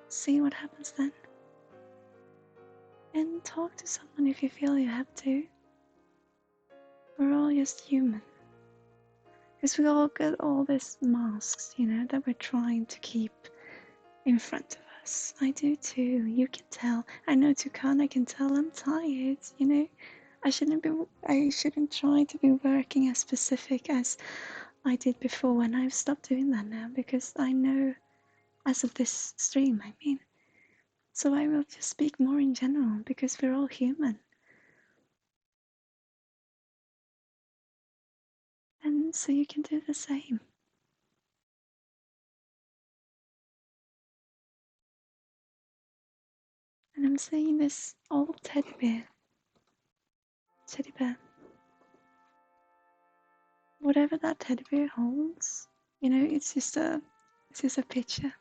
See what happens then. And talk to someone if you feel you have to. We're all just human. Because we all got all these masks, you know, that we're trying to keep in front of us. I do too. You can tell. I know Tukana can tell I'm tired, you know. I shouldn't try to be working as specific as I did before, and I've stopped doing that now because I know, as of this stream, I mean. So I will just speak more in general because we're all human. And so you can do the same. And I'm seeing this old teddy bear. Whatever that teddy bear holds, you know, it's just a picture.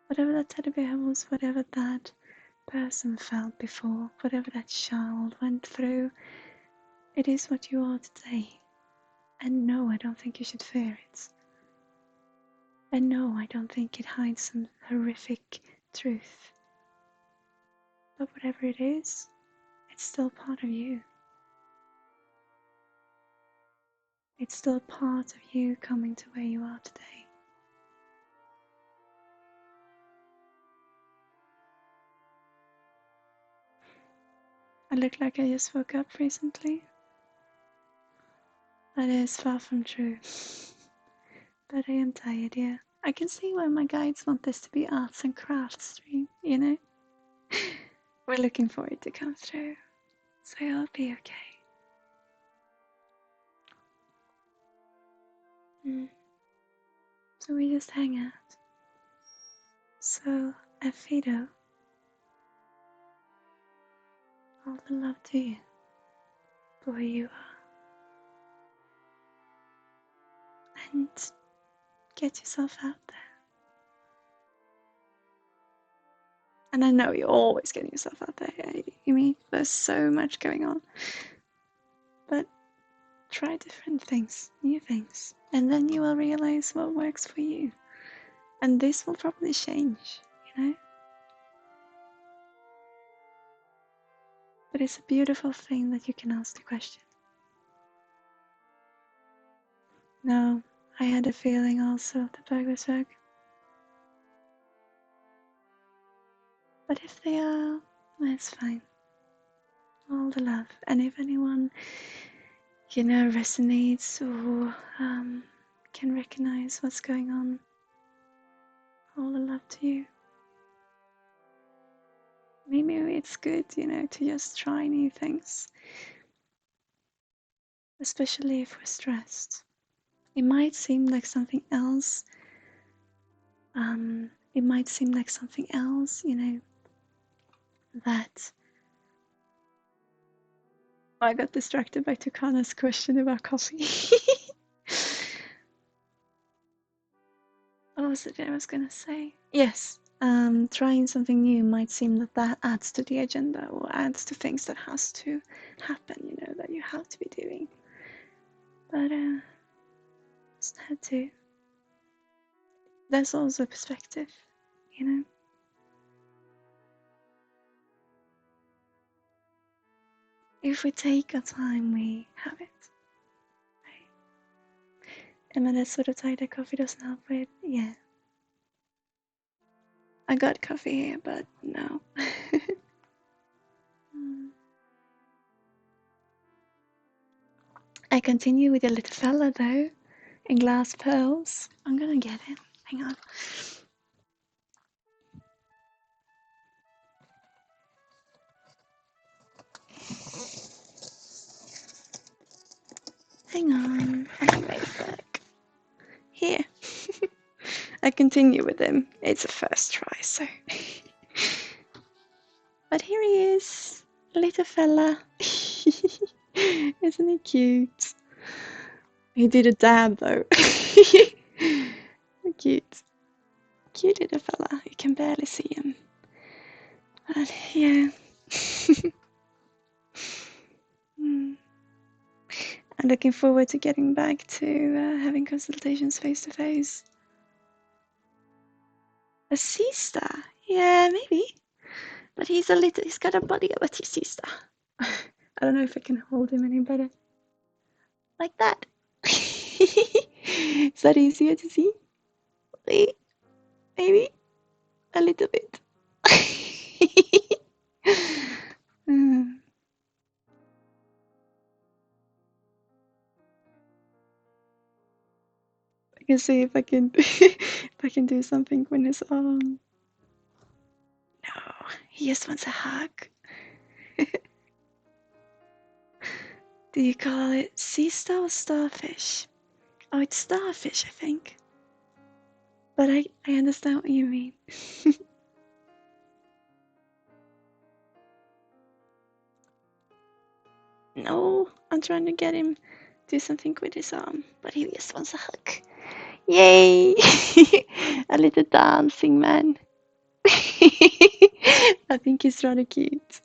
Whatever that teddy bear holds, whatever that person felt before, whatever that child went through, it is what you are today. And no, I don't think you should fear it. And no, I don't think it hides some horrific truth. But whatever it is, it's still part of you. It's still part of you coming to where you are today. I look like I just woke up recently. That is far from true. But I am tired, yeah. I can see why my guides want this to be arts and crafts stream, you know? We're looking for it to come through. So it'll be okay. So we just hang out. So, Fido, all the love to you for who you are. And get yourself out there. And I know you're always getting yourself out there. You mean there's so much going on. But try different things, new things. And then you will realize what works for you. And this will probably change, you know? But it's a beautiful thing that you can ask the question. No, I had a feeling also the bug was bug. But if they are, it's fine. All the love. And if anyone, you know, resonates or can recognize what's going on, all the love to you. Maybe it's good, you know, to just try new things. Especially if we're stressed. It might seem like something else. It might seem like something else, you know, that... I got distracted by Tukana's question about coffee. What was it I was gonna say? Yes, trying something new might seem that adds to the agenda or adds to things that has to happen, you know, that you have to be doing. But it's not to. There's also perspective, you know. If we take our time, we have it. Right? And med det sort of coffee doesn't help with, yeah. I got coffee here, but no. I continue with the little fella though, in glass pearls. I'm gonna get him. Hang on. Hang on. I'll be right back. Here. I continue with him. It's a first try, so. But here he is, little fella. Isn't he cute? He did a dab though. Cute. Cute little fella. You can barely see him. But yeah. I'm looking forward to getting back to having consultations face to face. A sister? Yeah, maybe. But he's got a body of a sister. I don't know if I can hold him any better. Like that. Is that easier to see? Maybe a little bit. I can see if I can do something with his arm. No, he just wants a hug. Do you call it sea star or starfish? Oh, it's starfish, I think. But I understand what you mean. No, I'm trying to get him do something with his arm, but he just wants a hug. Yay! A little dancing man. I think he's rather cute.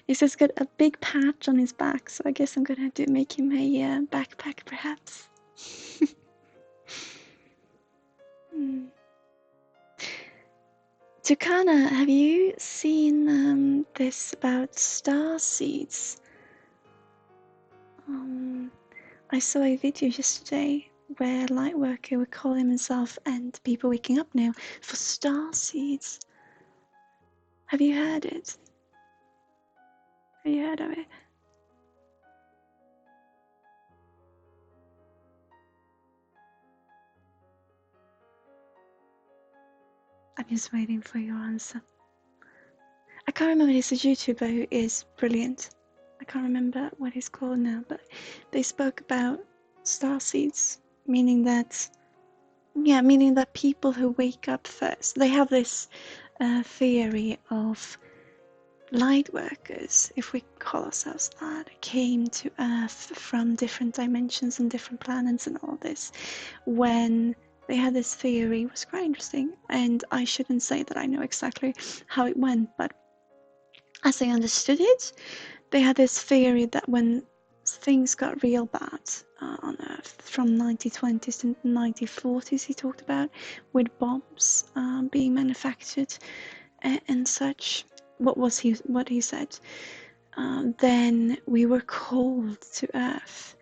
He's just got a big patch on his back, so I guess I'm gonna have to make him a backpack, perhaps. Tukana, have you seen this about star seeds? I saw a video yesterday where a lightworker would call himself and people waking up now for star seeds. Have you heard it? Have you heard of it? I'm just waiting for your answer. I can't remember, he's a YouTuber who is brilliant. I can't remember what he's called now, but they spoke about star seeds, meaning that people who wake up first, they have this theory of light workers, if we call ourselves that, came to Earth from different dimensions and different planets and all this. When they had this theory, it was quite interesting, and I shouldn't say that I know exactly how it went, but as I understood it, they had this theory that when things got real bad on Earth from 1920s to 1940s, he talked about, with bombs being manufactured and such. What he said? Then we were called to Earth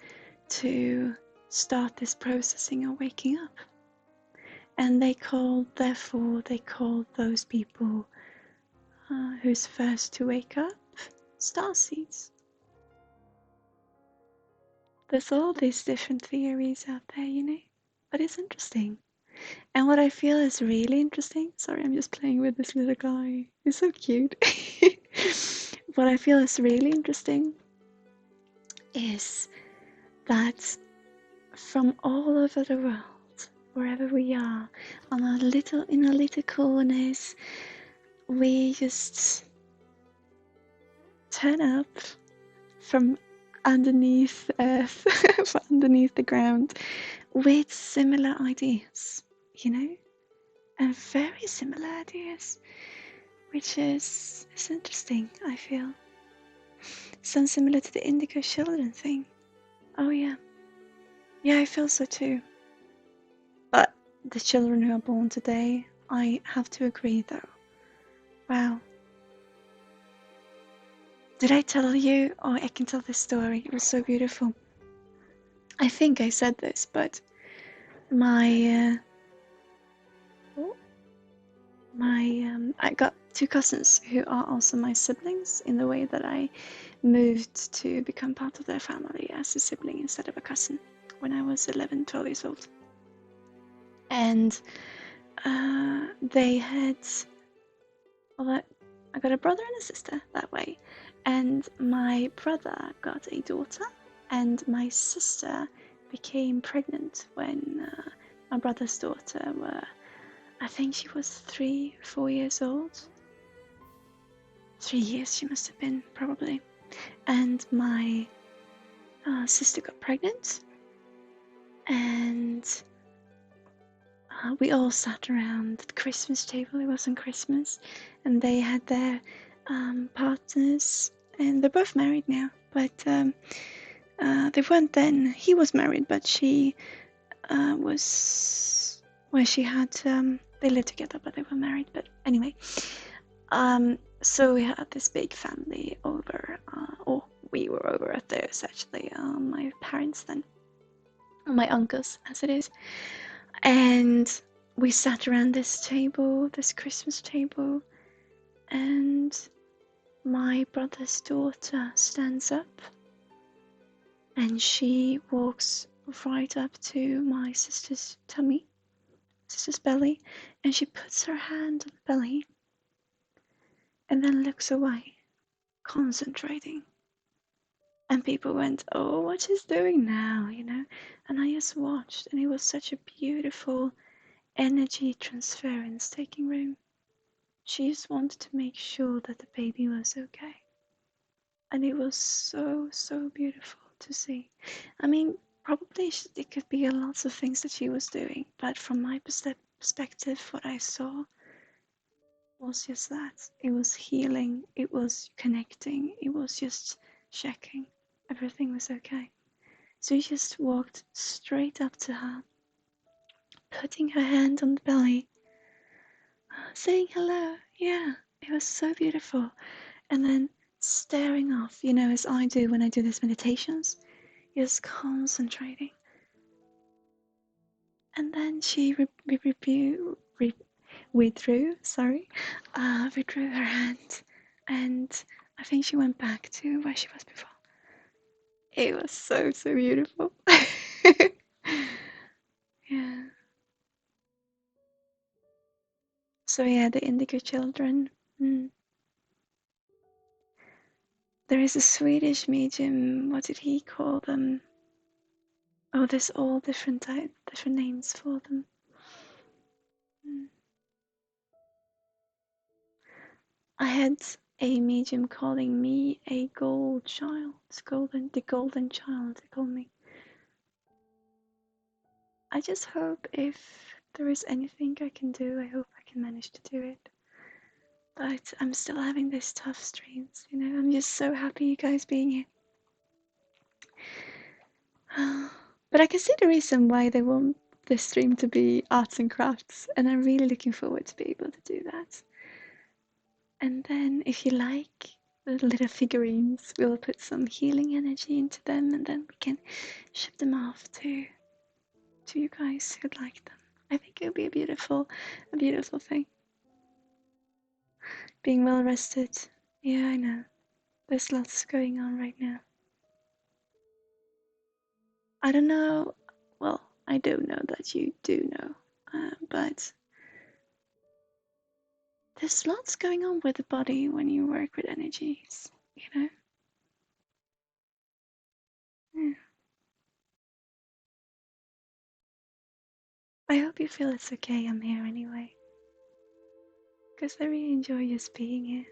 to start this processing of waking up, and therefore they called those people who's first to wake up starseeds. There's all these different theories out there, you know, but it's interesting. And what I feel is really interesting, sorry, I'm just playing with this little guy, he's so cute. What I feel is really interesting is that from all over the world, wherever we are, in our little corners, we just turn up from underneath Earth, from underneath the ground, with similar ideas, you know, and very similar ideas, which is interesting, I feel. Sounds similar to the indigo children thing. Oh yeah. Yeah, I feel so too. But the children who are born today, I have to agree though. Wow. Did I tell you? Oh, I can tell this story. It was so beautiful. I think I said this, but my I got two cousins who are also my siblings in the way that I moved to become part of their family as a sibling instead of a cousin when I was 11, 12 years old. And they had, well, I got a brother and a sister that way. And my brother got a daughter, and my sister became pregnant when my brother's daughter were, I think she was 3, 4 years old. 3 years she must have been, probably. And my sister got pregnant, and we all sat around the Christmas table. It was on Christmas, and they had their partners, and they're both married now, but they weren't then. He was married, but she was, well, she had, they lived together, but they were married. But anyway, so we had this big family over, or we were over at theirs actually, my parents then, or my uncles as it is, and we sat around this table, this Christmas table, and my brother's daughter stands up and she walks right up to my sister's tummy, sister's belly, and she puts her hand on the belly and then looks away, concentrating. And people went, oh, what she's doing now, you know? And I just watched, and it was such a beautiful energy transference taking room. She just wanted to make sure that the baby was okay. And it was so, so beautiful to see. I mean, probably it could be lots of things that she was doing, but from my perspective, what I saw was just that. It was healing, it was connecting, it was just checking everything was okay. So he just walked straight up to her, putting her hand on the belly, saying hello. Yeah, it was so beautiful. And then staring off, you know, as I do when I do these meditations, just concentrating. And then she withdrew her hand, and I think she went back to where she was before. It was so, so beautiful. Yeah. So yeah, the indigo children. There is a Swedish medium, what did he call them? Oh, there's all different names for them. I had a medium calling me a gold child. The golden child, they call me. I just hope if there is anything I can do, I hope I can manage to do it. But I'm still having these tough streams, you know. I'm just so happy you guys being here. But I can see the reason why they want this stream to be arts and crafts, and I'm really looking forward to be able to do that. And then if you like the little figurines, we'll put some healing energy into them, and then we can ship them off to you guys who'd like them. I think it'll be a beautiful thing. Being well rested. Yeah, I know. There's lots going on right now. I don't know. Well, I do know that you do know, but there's lots going on with the body when you work with energies, you know? Yeah. I hope you feel it's okay I'm here anyway, because I really enjoy just being here.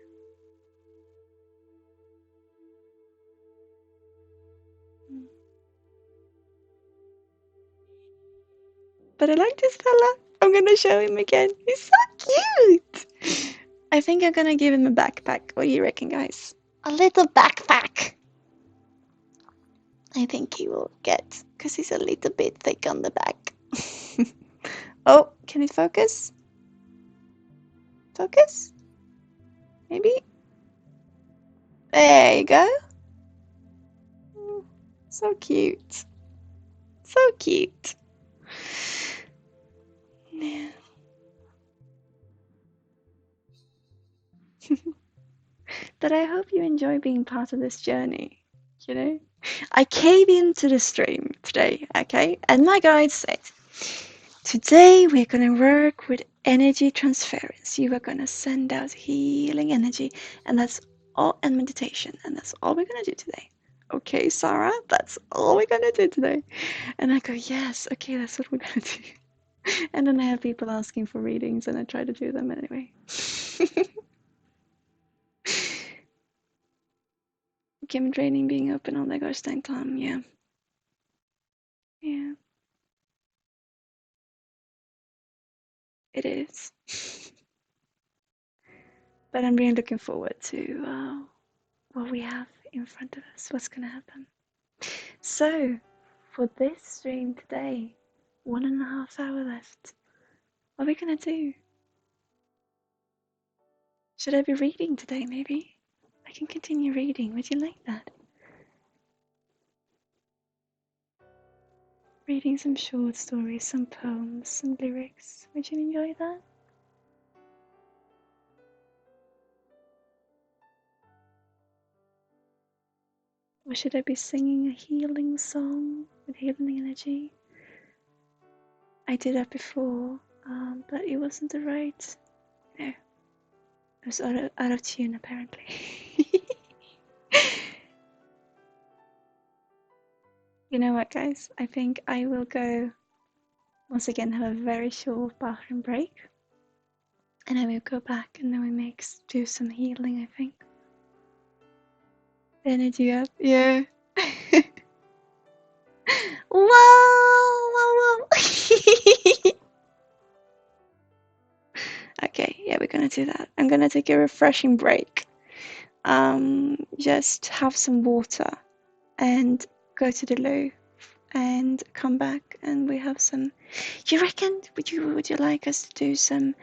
But I like this fella. I'm gonna show him again. He's so cute. I think I'm gonna give him a backpack. What do you reckon, guys? A little backpack. I think he will get, because he's a little bit thick on the back. Oh, can it focus? Focus? Maybe? There you go. So cute. So cute. Yeah. that I hope you enjoy being part of this journey. You know, I came into the stream today, okay, and my guide said, today we're gonna work with energy transference. You are gonna send out healing energy, and that's all, and meditation, and that's all we're gonna do today. Okay, Sarah, that's all we're gonna do today. And I go, yes, okay, that's what we're gonna do. And then I have people asking for readings, and I try to do them anyway. Gym training being open all the gosh dang time, yeah. Yeah, it is. But I'm really looking forward to what we have in front of us, what's gonna happen. So, for this stream today, 1.5 hours left. What are we gonna do? Should I be reading today, maybe? I can continue reading. Would you like that? Reading some short stories, some poems, some lyrics. Would you enjoy that? Or should I be singing a healing song with healing energy? I did that before, but it wasn't the right. No, it was out of tune apparently. You know what, guys? I think I will go once again, have a very short bathroom break, and I will go back and then we do some healing. I think energy up, yeah. Whoa. Okay, yeah, we're gonna do that. I'm gonna take a refreshing break. Just have some water and go to the loo and come back, and we have some. You reckon? Would you like us to do some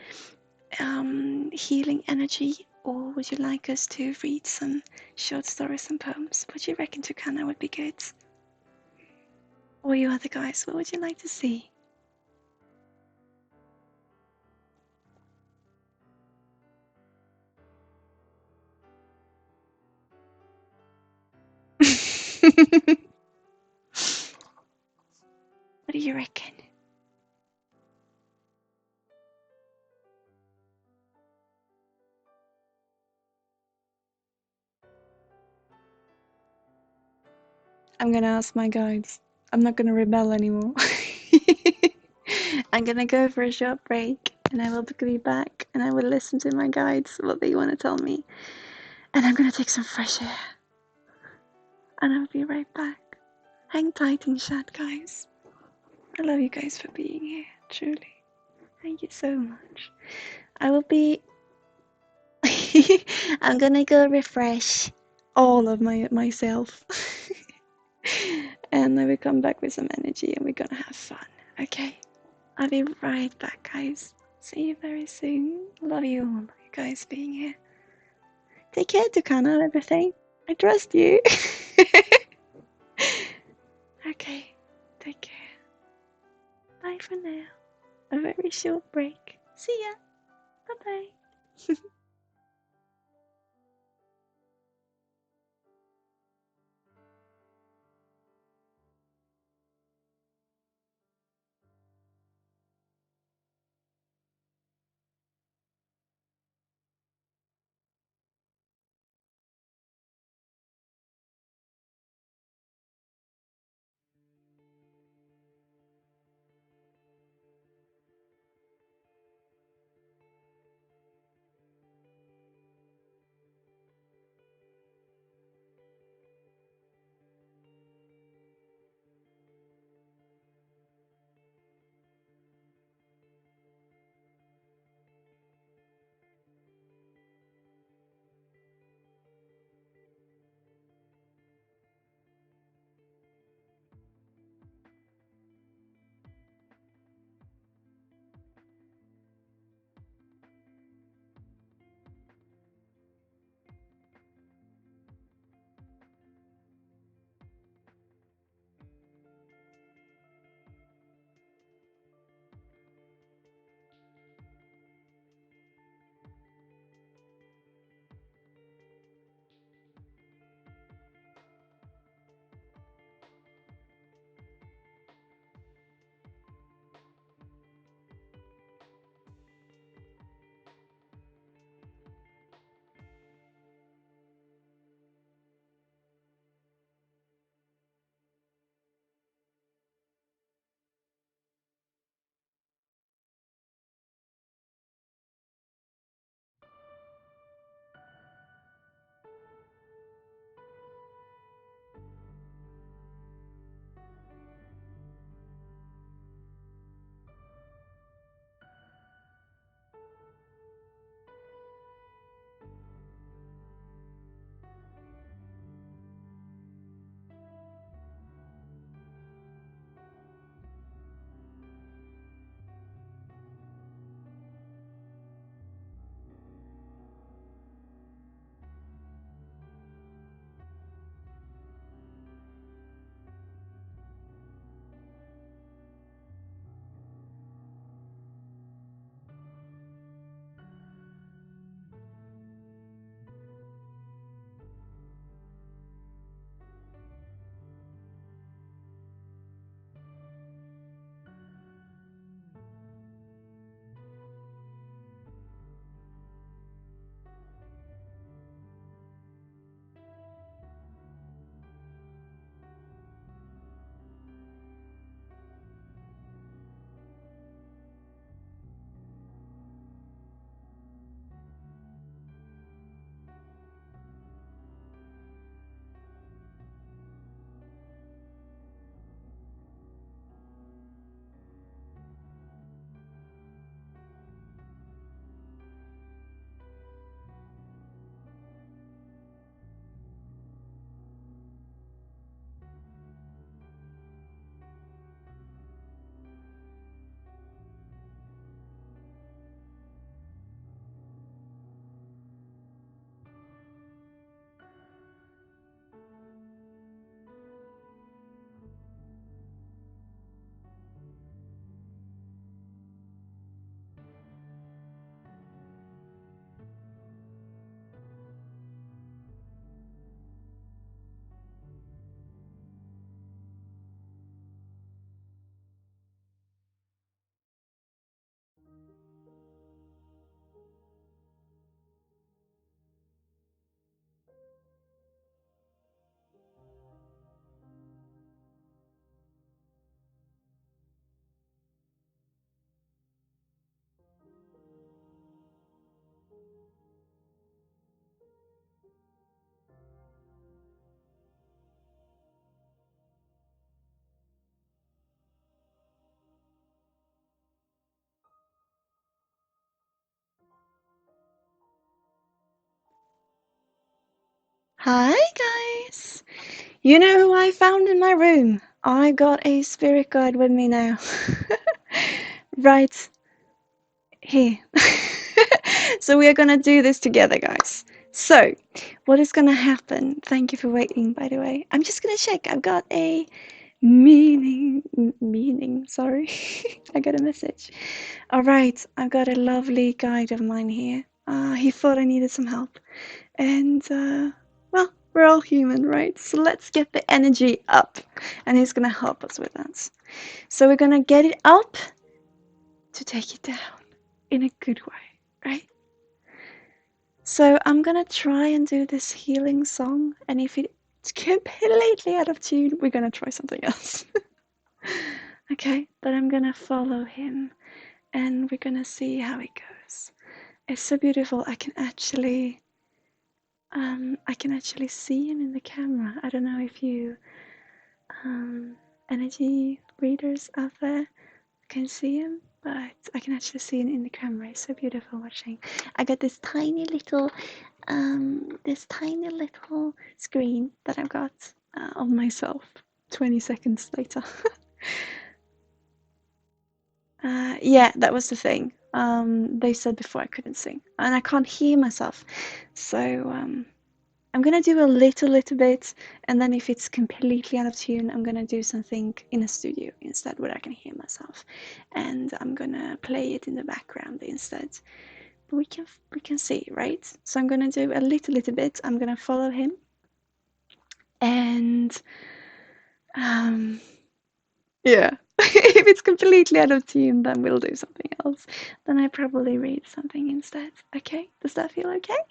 healing energy, or would you like us to read some short stories and poems? What do you reckon, Tukana, would be good? Or you other guys, what would you like to see? What do you reckon? I'm gonna ask my guides. I'm not gonna rebel anymore. I'm gonna go for a short break, and I will be back, and I will listen to my guides, what they want to tell me. And I'm gonna take some fresh air. And I'll be right back. Hang tight in chat, guys. I love you guys for being here, truly. Thank you so much. I will be. I'm gonna go refresh all of myself. And I will come back with some energy and we're gonna have fun, okay? I'll be right back, guys. See you very soon. Love you all, you guys being here. Take care, Tukana, and everything. I trust you. Okay, take care. Bye for now. A very short break. See ya. Bye bye. Hi guys! You know who I found in my room? I got a spirit guide with me now. Right here. So we are gonna do this together, guys. So, what is gonna happen? Thank you for waiting, by the way. I'm just gonna check. I've got a meaning, sorry. I got a message. Alright, I've got a lovely guide of mine here. He thought I needed some help. And, well, we're all human, right? So let's get the energy up. And he's gonna help us with that. So we're gonna get it up to take it down in a good way, right? So I'm gonna try and do this healing song, and if it's completely out of tune, we're gonna try something else. Okay, but I'm gonna follow him, and we're gonna see how it goes. It's so beautiful. I can actually see him in the camera. I don't know if you energy readers out there can see him, but I can actually see him in the camera. It's so beautiful watching. I got this tiny little screen that I've got of myself 20 seconds later. Yeah, that was the thing. They said before I couldn't sing, and I can't hear myself, so I'm gonna do a little bit, and then if it's completely out of tune, I'm gonna do something in a studio instead where I can hear myself, and I'm gonna play it in the background instead. But we can see, right? So I'm gonna do a little bit. I'm gonna follow him, and yeah. If it's completely out of tune, then we'll do something else. Then I probably read something instead. Okay? Does that feel okay?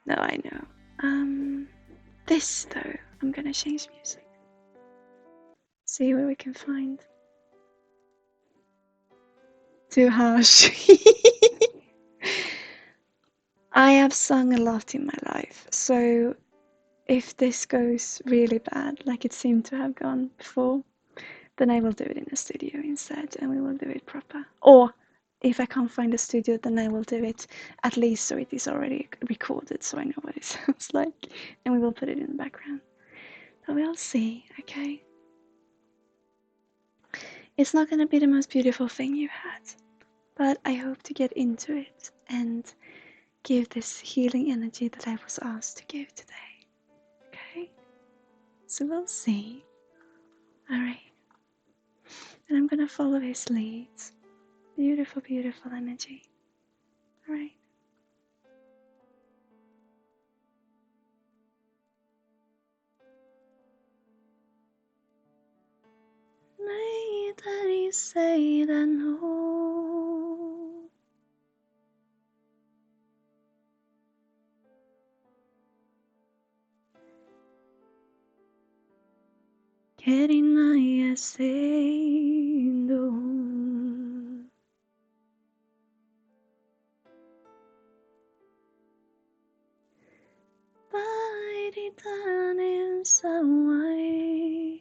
No, I know. This though, I'm gonna change music. See what we can find. Too harsh. I have sung a lot in my life, so if this goes really bad, like it seemed to have gone before, then I will do it in a studio instead, and we will do it proper. Or if I can't find a studio, then I will do it at least so it is already recorded, so I know what it sounds like, and we will put it in the background. But we'll see, okay? It's not gonna be the most beautiful thing you've had, but I hope to get into it and give this healing energy that I was asked to give today, okay? So we'll see. Alright. And I'm gonna follow his leads. Beautiful, beautiful energy. Alright. Nej, där i sig den hon. Kerina i sig då. Bairi tanin sawai.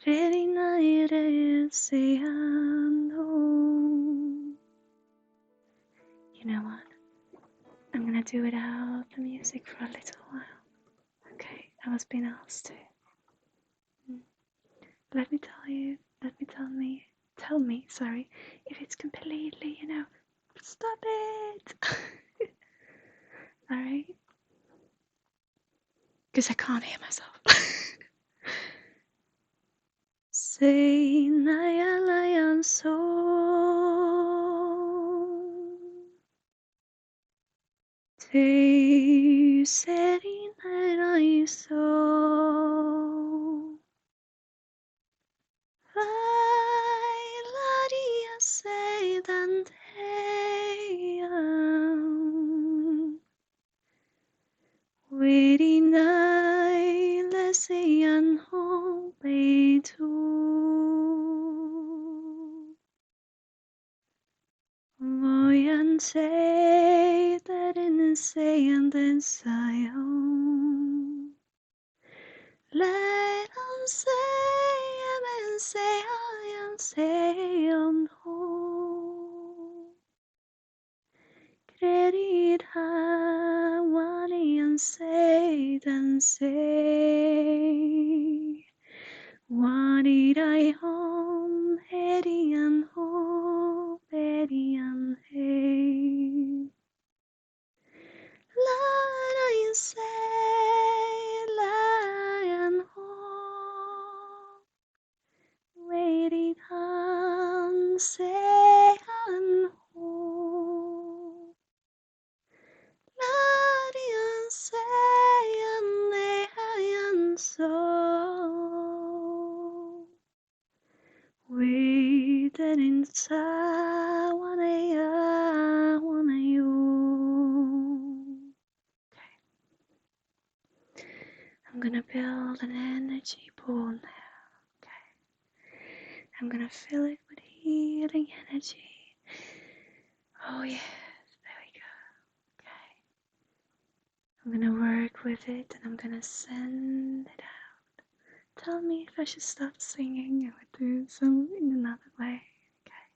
Kerina i sig You know what? I'm gonna do without the music for a little while. Okay, I was being asked to. Let me tell me, sorry, if it's completely, stop it. Alright? Because I can't hear myself. Say Naya Lion So Te Seri Naya So Ladia say Dante Waiting I Leslie and home bay too. Voyan say that in say and then sigh home. Let them say and then say I say on ho. Credit ha wani and say then say. What did I home, Hetty and ho, Betty and hey. Lion say, lion ho, waiting hand say and ho. Lion say and lion so. Waiting inside one a you. I'm gonna build an energy pool now, okay? I'm gonna fill it with healing energy. Oh yes, there we go, okay? I'm gonna work with it and I'm gonna send it out. Tell me if I should stop singing or do some in another way, okay?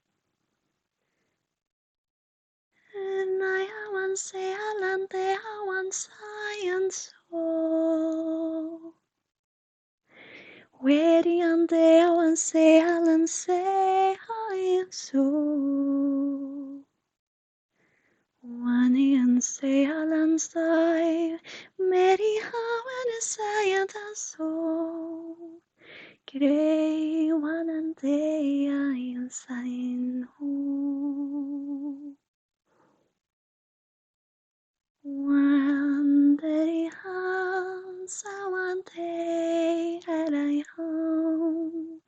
And I want say alante, I want science, oh. Waiting on there and say Alan say I so one and say Alan say Mary how and say and so Grey one and day I am saying who one day hands I one day I home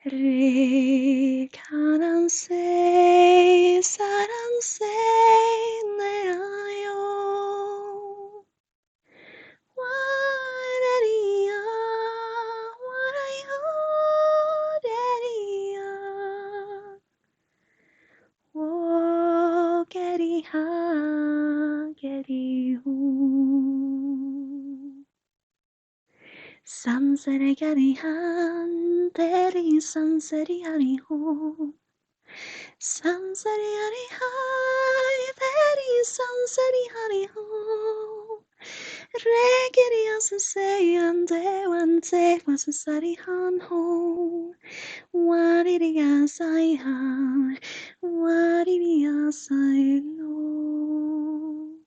Rekananse, saranse, neayo. Wadaria, wadayo, daria. Wo, geriha, gerihu. Sansere garihan, deri sanseri harihu. Sanseri harihai, deri sanseri harihu. Regiri asase ande wante wasasari han ho. Wadiri asai ha, wadiri asai no.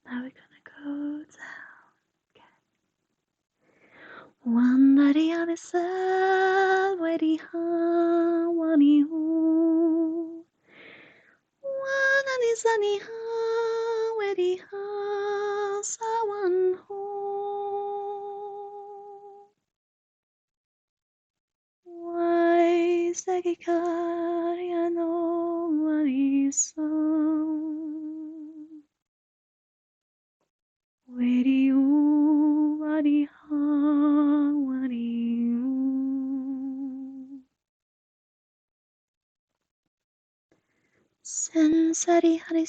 Now we're gonna go down. Wandari anisal wedi ha wani hu. Wanani zani ha wedi ha sawan hu. Wai segikari ano wani san. Wedi u wadi ha wadi u. Sensari hari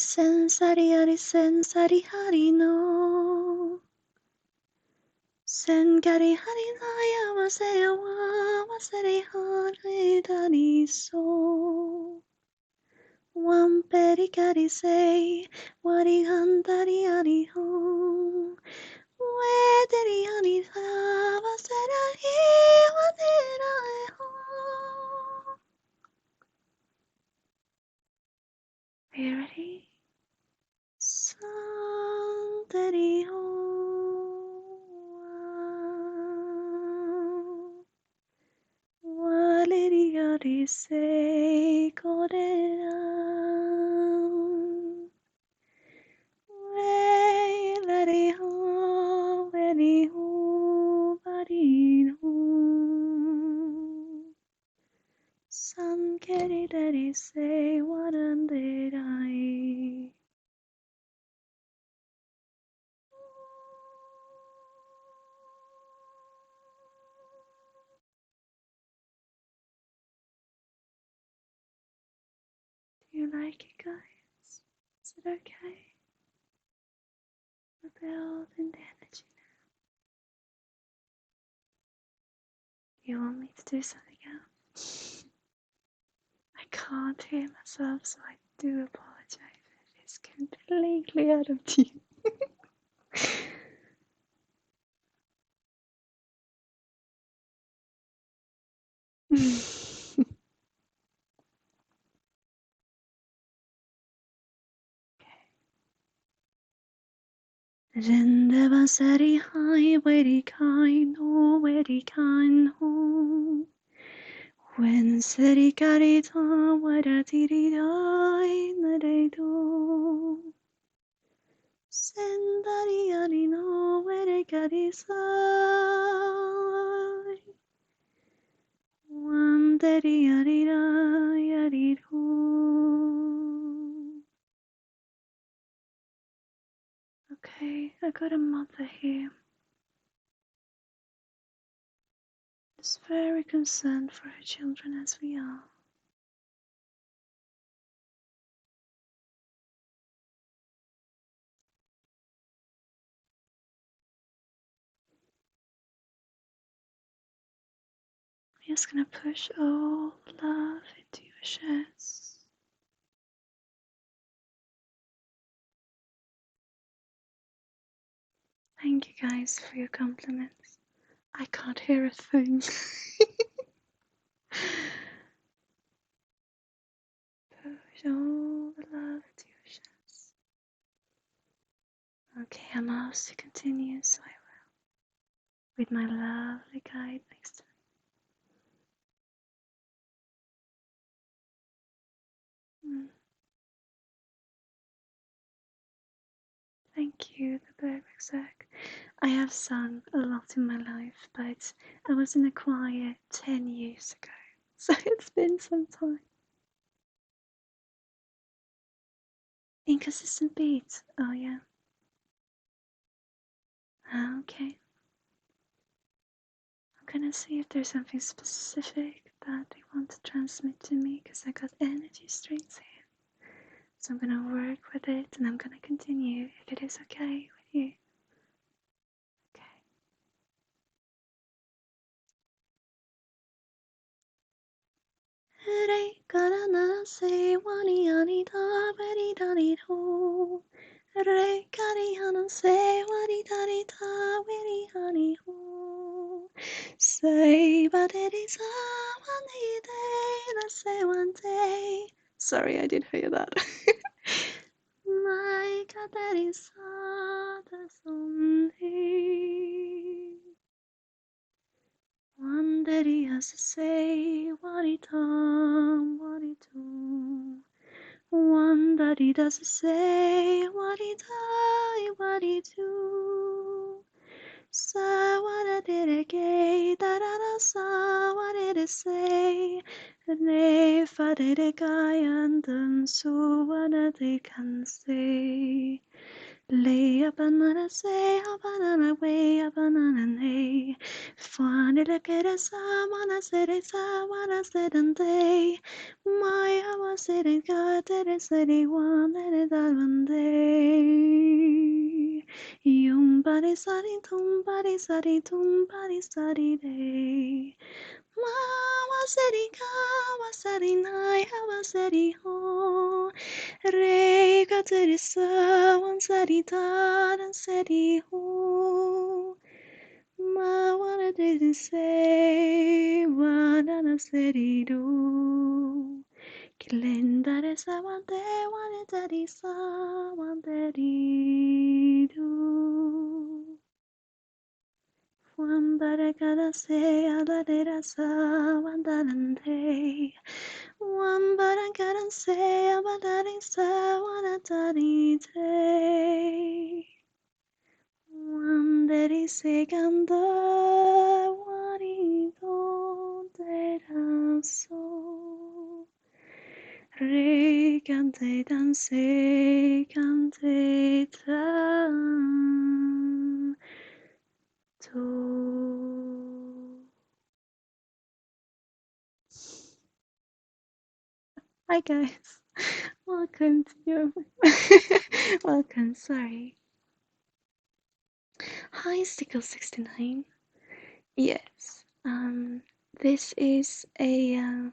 no. Sengari hari naya wasaya wa wasari hari dani so. Wamperi kari say wadi handari ani ho. Wederi ani ha wasara hi wadera ho. Are you ready? Santeri ho. Waliri say kodera. Lari ho, veni ho, bari ho. San keri dari say wadanderai. Do you like it, guys? Is it okay? We're building the energy now. You want me to do something else? I can't hear myself, so I do apologize if it's completely out of tune. Rende vasari hai very kind no very kind no. When sari karita varatiri dai naredo. Sendari arino very karisai. Wandari arira yariru. Okay, I got a mother here. Is very concerned for her children as we are. I'm just gonna push all love into your chest. Thank you guys for your compliments. I can't hear a thing. Push all the love to your chest. Okay, I'm asked to continue, so I will. With my lovely guide next to me. Thank you, the Bergwerk. I have sung a lot in my life, but I was in a choir 10 years ago, so it's been some time. Inconsistent beats. Oh, yeah. Okay. I'm gonna see if there's something specific that they want to transmit to me, because I got energy strings here. So I'm gonna work with it and I'm gonna continue if it is okay with you. Okay. Re karana se wani anita very danito. Re karihana se wani danita very honey ho. Say but it is one day, let's say one day. Sorry, I did hear that. My God, that is the Sunday. One that he has to say what he done, what he do. One that he doesn't say what he die, what he do. Sa what did it get? Da da da sa what did it say? Ne fa did it guy and then so what they can say. Lay a banana say a banana way a banana nay. Funny look at us, I wanna said it's I wanna said and they. My I was sitting God that is said he wanted it that one day. Yumbari sari tumbari sari day. Mama sari kawa sari nai hawa sari ho. Re kateri sawan sari taran sari ho. Ma wana didn't say wana sari do. Kilendare sawan te wana tari sawan tari do. Wambara kada se aladera sa wandarante. Wambara kada se abadari sa wanatari te. Wanderi se ganda wari dera so. Re cante danse cante tan. Hi guys, welcome to your welcome. Sorry. Hi, Stickle69. Yes. This is a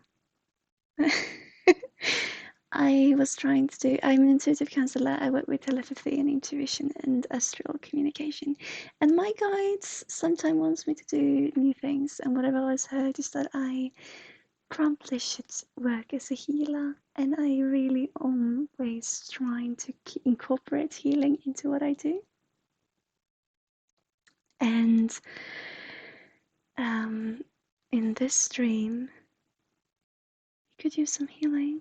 I was trying to do, I'm an intuitive counselor. I work with telepathy and intuition and astral communication. And my guides sometimes wants me to do new things. And what I've always heard is that I promptly should work as a healer. And I really always trying to incorporate healing into what I do. And in this stream, you could use some healing.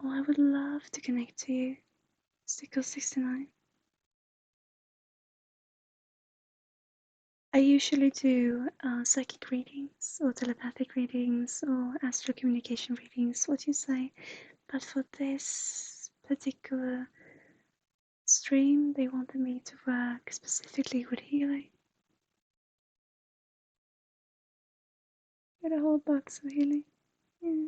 Oh, I would love to connect to you. Stickle 69. I usually do psychic readings or telepathic readings or astral communication readings, what you say. But for this particular stream, they wanted me to work specifically with healing. Get a whole box of healing. Yeah.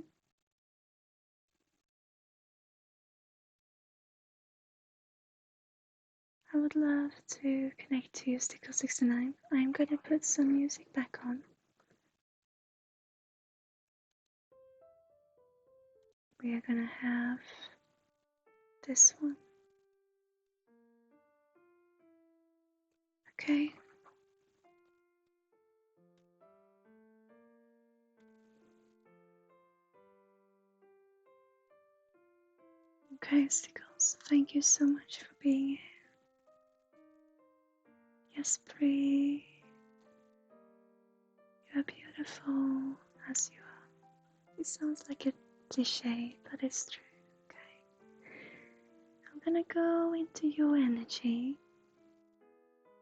I would love to connect to you, Stickle 69. I'm gonna put some music back on. We are gonna have this one. Okay. Okay, Stickles, thank you so much for being here. Yes, breathe. You are beautiful as you are. It sounds like a cliche, but it's true, okay? I'm gonna go into your energy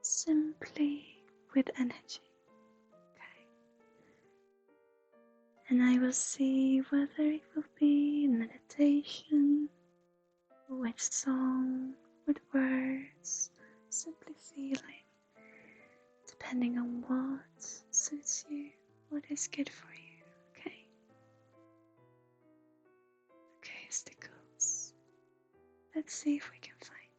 simply with energy, okay? And I will see whether it will be meditation, with song, with words, simply feeling, depending on what suits you, what is good for you, okay? Okay, Stickles. Let's see if we can find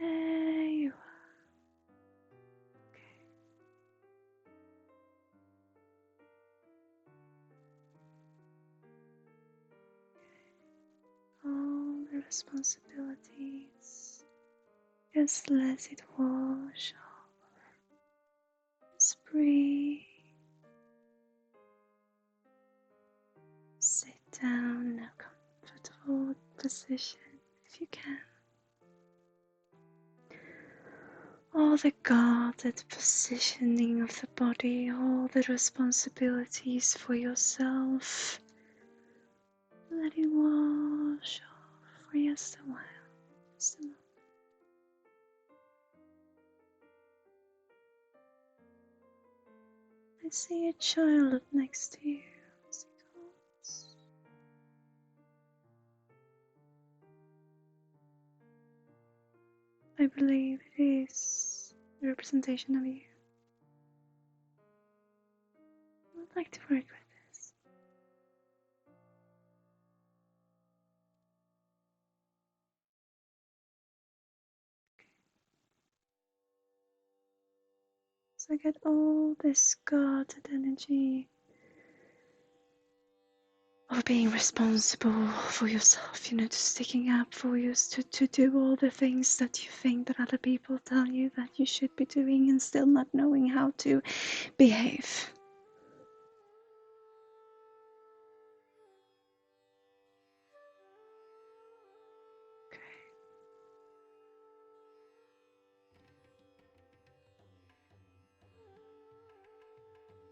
you. There you are. Okay. All the responsibilities, just let it wash off. Just breathe. Sit down in a comfortable position if you can. All the guarded positioning of the body, all the responsibilities for yourself, let it wash off for just a while. Just a moment. I see a child next to you. I believe it is a representation of you. I would like to work with this. So I get all this guarded energy of being responsible for yourself, to sticking up for you, to do all the things that you think that other people tell you that you should be doing and still not knowing how to behave. Okay.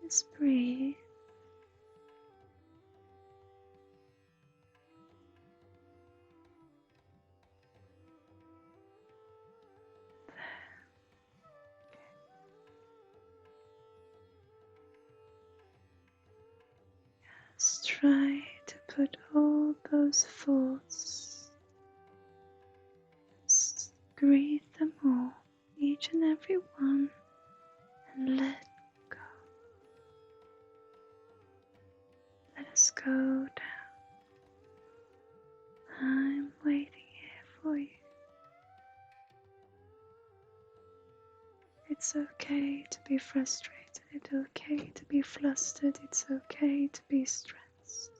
Just breathe. Just try to put all those thoughts, just breathe them all, each and every one, and let go. Let us go down. I'm waiting here for you. It's It's okay to be frustrated, it's okay to be flustered, it's okay to be stressed.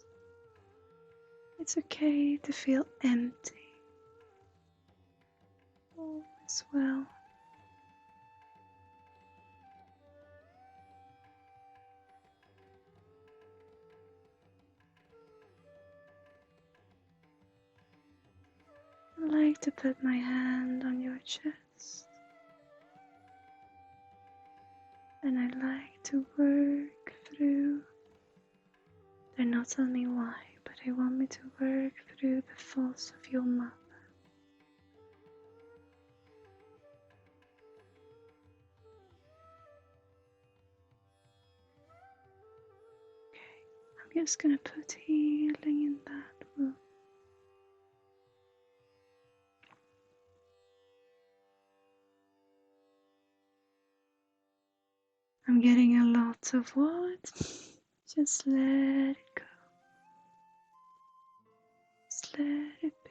It's okay to feel empty. All is well. I like to put my hand on your chest, and I like to work through. They're not telling me why, but they want me to work through the thoughts of your mother. Okay, I'm just gonna put healing in that wound. I'm getting a lot of what? Just let it go. Just let it be.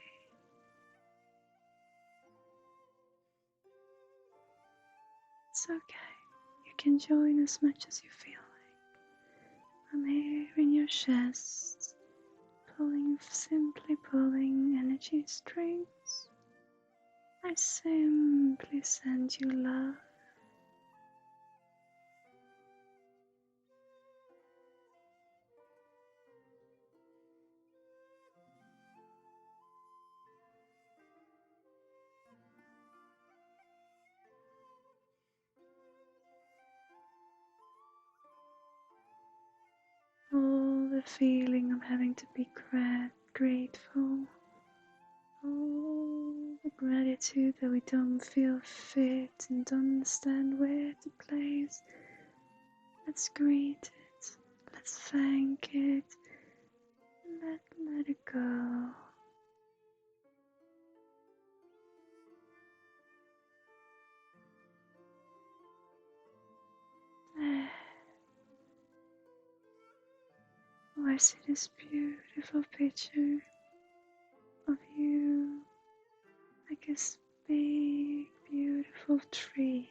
It's okay. You can join as much as you feel like. I'm here in your chest, simply pulling energy strings. I simply send you love. All the feeling of having to be grateful. All the gratitude that we don't feel fit and don't understand where to place. Let's greet it. Let's thank it. Let it go. There. Oh, I see this beautiful picture of you, like a big, beautiful tree.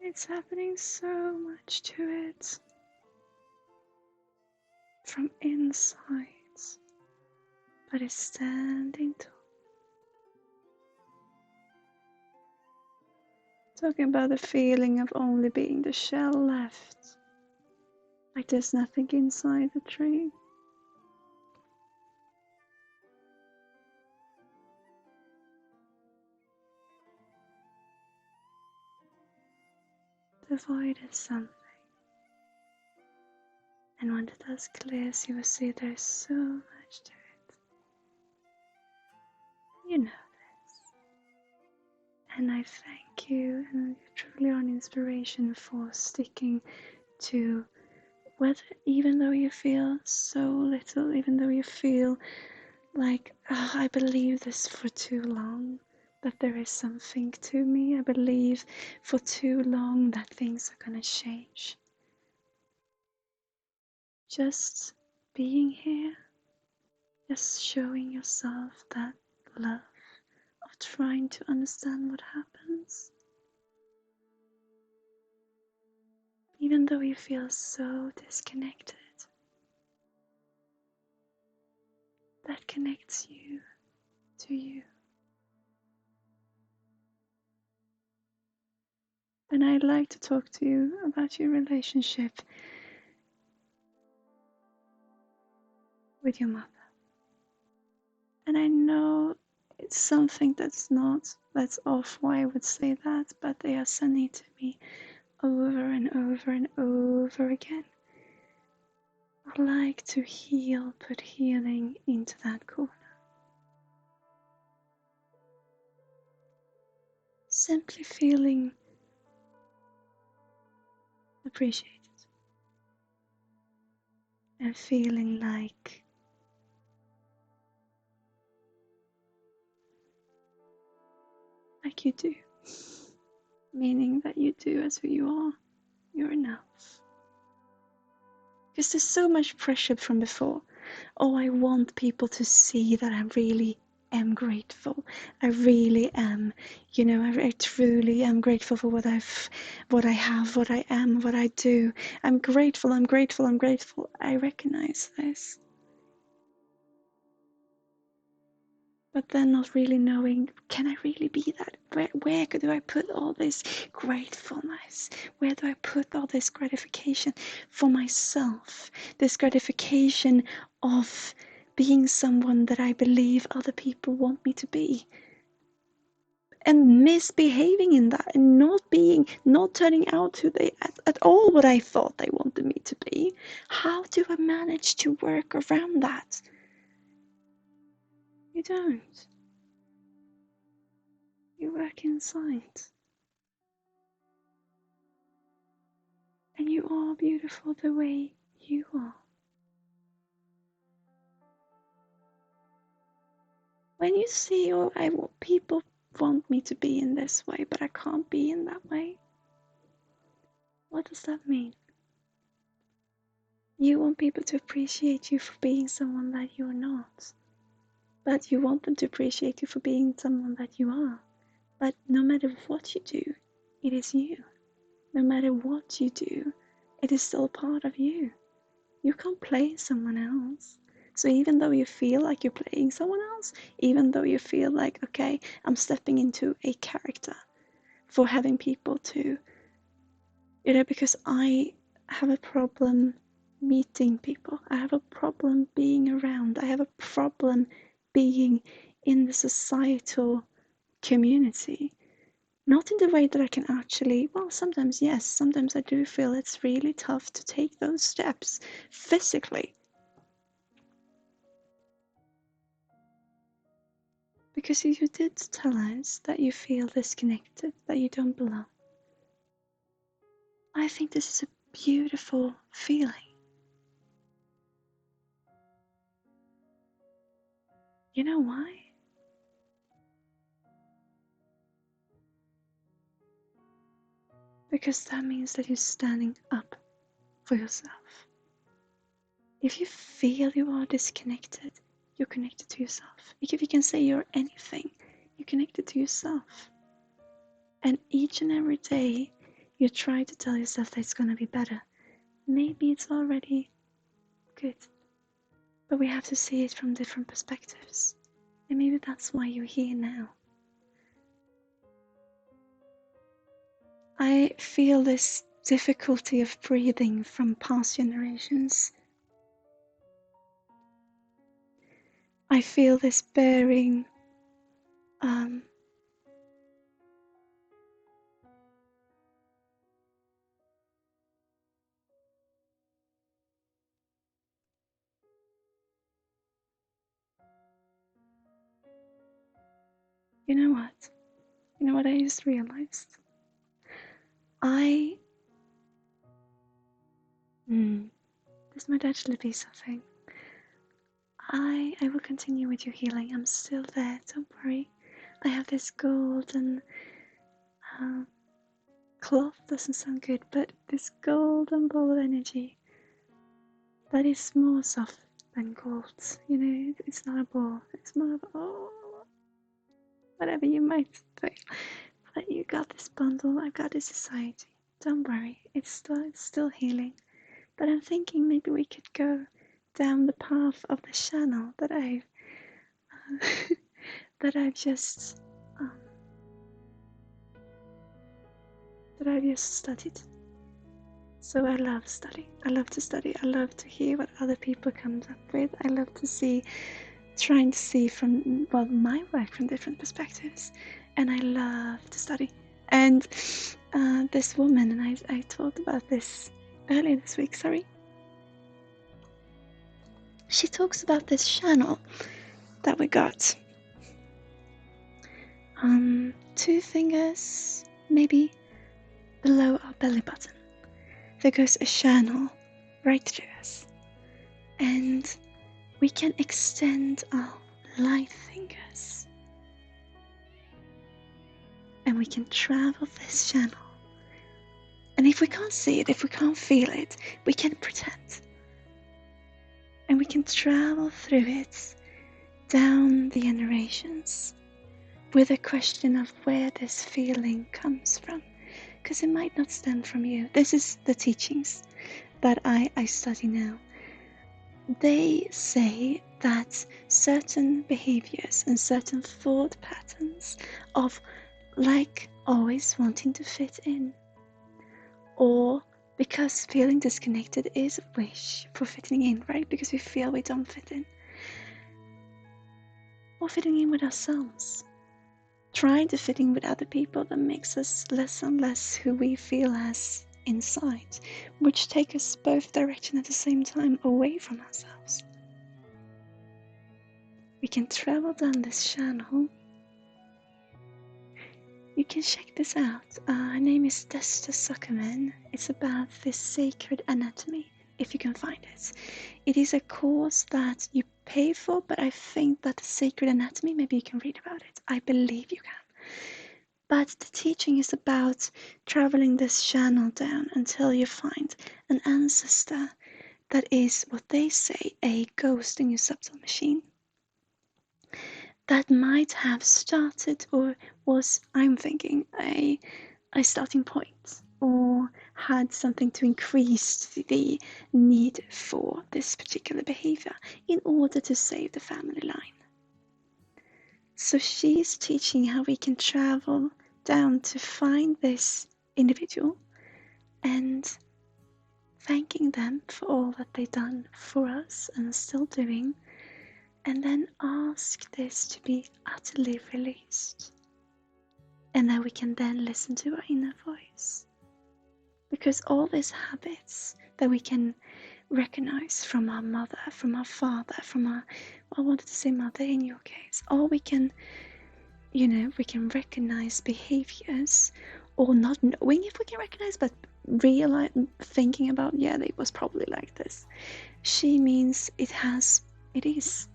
It's happening so much to it from inside, but it's standing tall. Talking about the feeling of only being the shell left, like there's nothing inside the tree. The void is something, and when the dust clears, you will see there's so much to it. You know this, and I thank you, and you truly are an inspiration for sticking to whether, even though you feel so little, even though you feel like, oh, I believe this for too long, that there is something to me. I believe for too long that things are gonna change. Just being here, just showing yourself that love of trying to understand what happens. Even though you feel so disconnected, that connects you to you. And I'd like to talk to you about your relationship with your mother. And I know it's something that's off why I would say that, but they are sending to me over and over and over again. I like to heal, put healing into that corner. Simply feeling appreciated and feeling like you do, meaning that you do as who you are, you're enough. Because there's so much pressure from before. Oh, I want people to see that I'm really am grateful. I really am. You know, I truly am grateful for what I have, what I am, what I do. I'm grateful, I'm grateful, I'm grateful. I recognize this. But then not really knowing, can I really be that? Where do I put all this gratefulness? Where do I put all this gratification for myself? This gratification of being someone that I believe other people want me to be. And misbehaving in that and not turning out to at all what I thought they wanted me to be. How do I manage to work around that? You don't. You work inside. And you are beautiful the way you are. When you see, oh, people want me to be in this way, but I can't be in that way. What does that mean? You want people to appreciate you for being someone that you're not. But you want them to appreciate you for being someone that you are. But no matter what you do, it is you. No matter what you do, it is still part of you. You can't play someone else. So even though you feel like you're playing someone else, even though you feel like, okay, I'm stepping into a character for having people to, because I have a problem meeting people. I have a problem being around. I have a problem being in the societal community. Not in the way that I can actually, well, sometimes yes, sometimes I do feel it's really tough to take those steps physically. Because you did tell us that you feel disconnected, that you don't belong. I think this is a beautiful feeling. You know why? Because that means that you're standing up for yourself. If you feel you are disconnected, you're connected to yourself. If you can say you're anything, you're connected to yourself. And each and every day, you try to tell yourself that it's going to be better. Maybe it's already good. But we have to see it from different perspectives. And maybe that's why you're here now. I feel this difficulty of breathing from past generations. I feel this bearing you know what? You know what I just realized? This might actually be something. I will continue with your healing. I'm still there, don't worry. I have this golden cloth, doesn't sound good, but this golden ball of energy that is more soft than gold. You know, it's not a ball, it's more of, whatever you might think. But you got this bundle, I've got this society. Don't worry, it's still healing. But I'm thinking maybe we could go down the path of the channel that I've just studied. So I love studying. I love to study. I love to hear what other people come up with. I love to trying to see from my work from different perspectives, and I love to study. And this woman, and I talked about this earlier this week. Sorry. She talks about this channel that we got. 2 fingers, maybe below our belly button. There goes a channel right through us, and we can extend our light fingers, and we can travel this channel. And if we can't see it, if we can't feel it, we can pretend, and we can travel through it down the generations with a question of where this feeling comes from, because it might not stem from you. This is the teachings that I study now. They say that certain behaviors and certain thought patterns of like always wanting to fit in, or because feeling disconnected is a wish for fitting in, right? Because we feel we don't fit in, or fitting in with ourselves. Trying to fit in with other people that makes us less and less who we feel as inside, which take us both direction at the same time, away from ourselves. We can travel down this channel. You can check this out. Her name is Desta Zuckerman. It's about this sacred anatomy, if you can find it. It is a course that you pay for, but I think that the sacred anatomy, maybe you can read about it. I believe you can. But the teaching is about traveling this channel down until you find an ancestor that is what they say a ghost in your subtle machine. That might have started, or was, I'm thinking, a starting point, or had something to increase the need for this particular behavior in order to save the family line. So she's teaching how we can travel down to find this individual and thanking them for all that they've done for us and are still doing, and then ask this to be utterly released. And that we can then listen to our inner voice. Because all these habits that we can recognize from our mother, from our father, from our, I wanted to say mother in your case, or we can, we can recognize behaviors, or not knowing if we can recognize, but realize, thinking about, yeah, it was probably like this. She means it is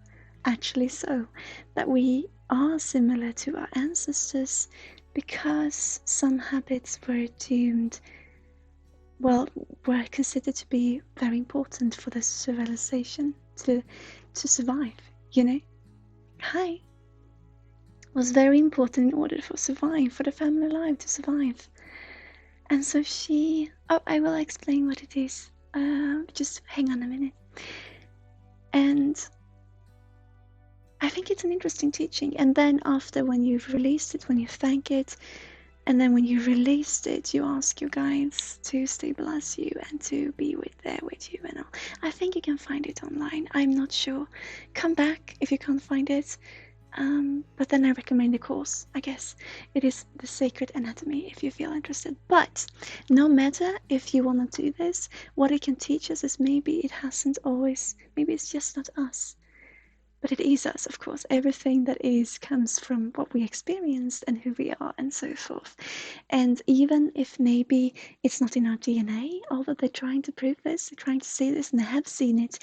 actually so, that we are similar to our ancestors because some habits were were considered to be very important for the civilization to survive, Hi. Was very important in order for the family life to survive. And so I will explain what it is. Just hang on a minute. And I think it's an interesting teaching. And then after, when you've released it, when you thank it, and then when you released it, you ask your guides to stabilize you and to be there with you and all. I think you can find it online. I'm not sure. Come back if you can't find it. But then I recommend the course, I guess. It is the Sacred Anatomy if you feel interested. But no matter if you want to do this, what it can teach us is maybe it's just not us. But it is us, of course. Everything that is comes from what we experienced and who we are and so forth. And even if maybe it's not in our DNA, although they're trying to prove this, they're trying to say this, and they have seen it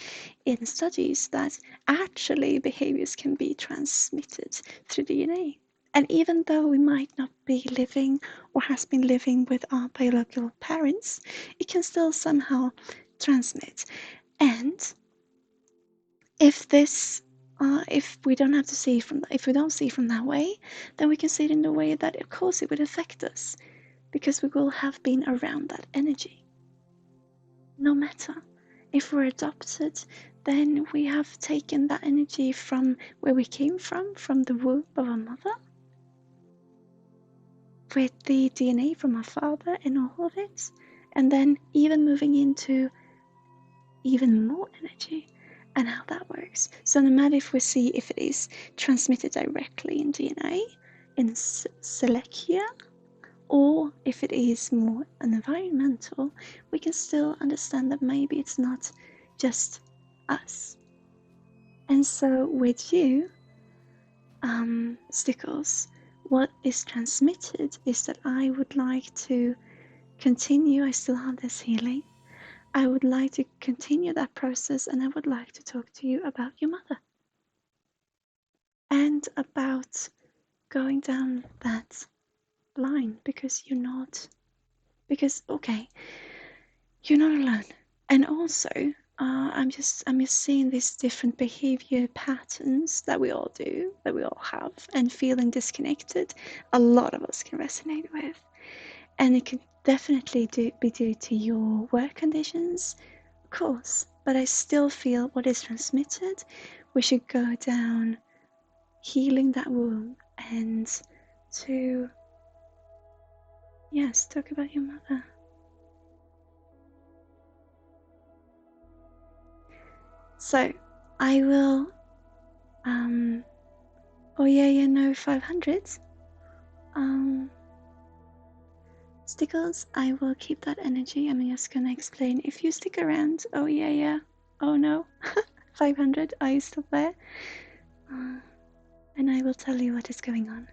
in studies that actually behaviors can be transmitted through DNA. And even though we might not be living or has been living with our biological parents, it can still somehow transmit. And if we don't have to see if we don't see from that way, then we can see it in the way that, of course, it would affect us, because we will have been around that energy. No matter if we're adopted, then we have taken that energy from where we came from the womb of our mother, with the DNA from our father and all of it, and then even moving into even more energy. And how that works. So no matter if we see if it is transmitted directly in DNA, in Selechia, or if it is more environmental, we can still understand that maybe it's not just us. And so with you, Stickles, what is transmitted is that I would like to continue. I still have this healing. I would like to continue that process, and I would like to talk to you about your mother and about going down that line, because you're not alone. And also I'm just seeing these different behavior patterns that we all do, that we all have, and feeling disconnected. A lot of us can resonate with, and it could definitely be due to your work conditions, of course. But I still feel what is transmitted. We should go down healing that wound and to, yes, talk about your mother. So I will oh yeah, no 500. Stickles, I will keep that energy. I'm just gonna explain. If you stick around, oh yeah, oh no, 500, are you still there? And I will tell you what is going on.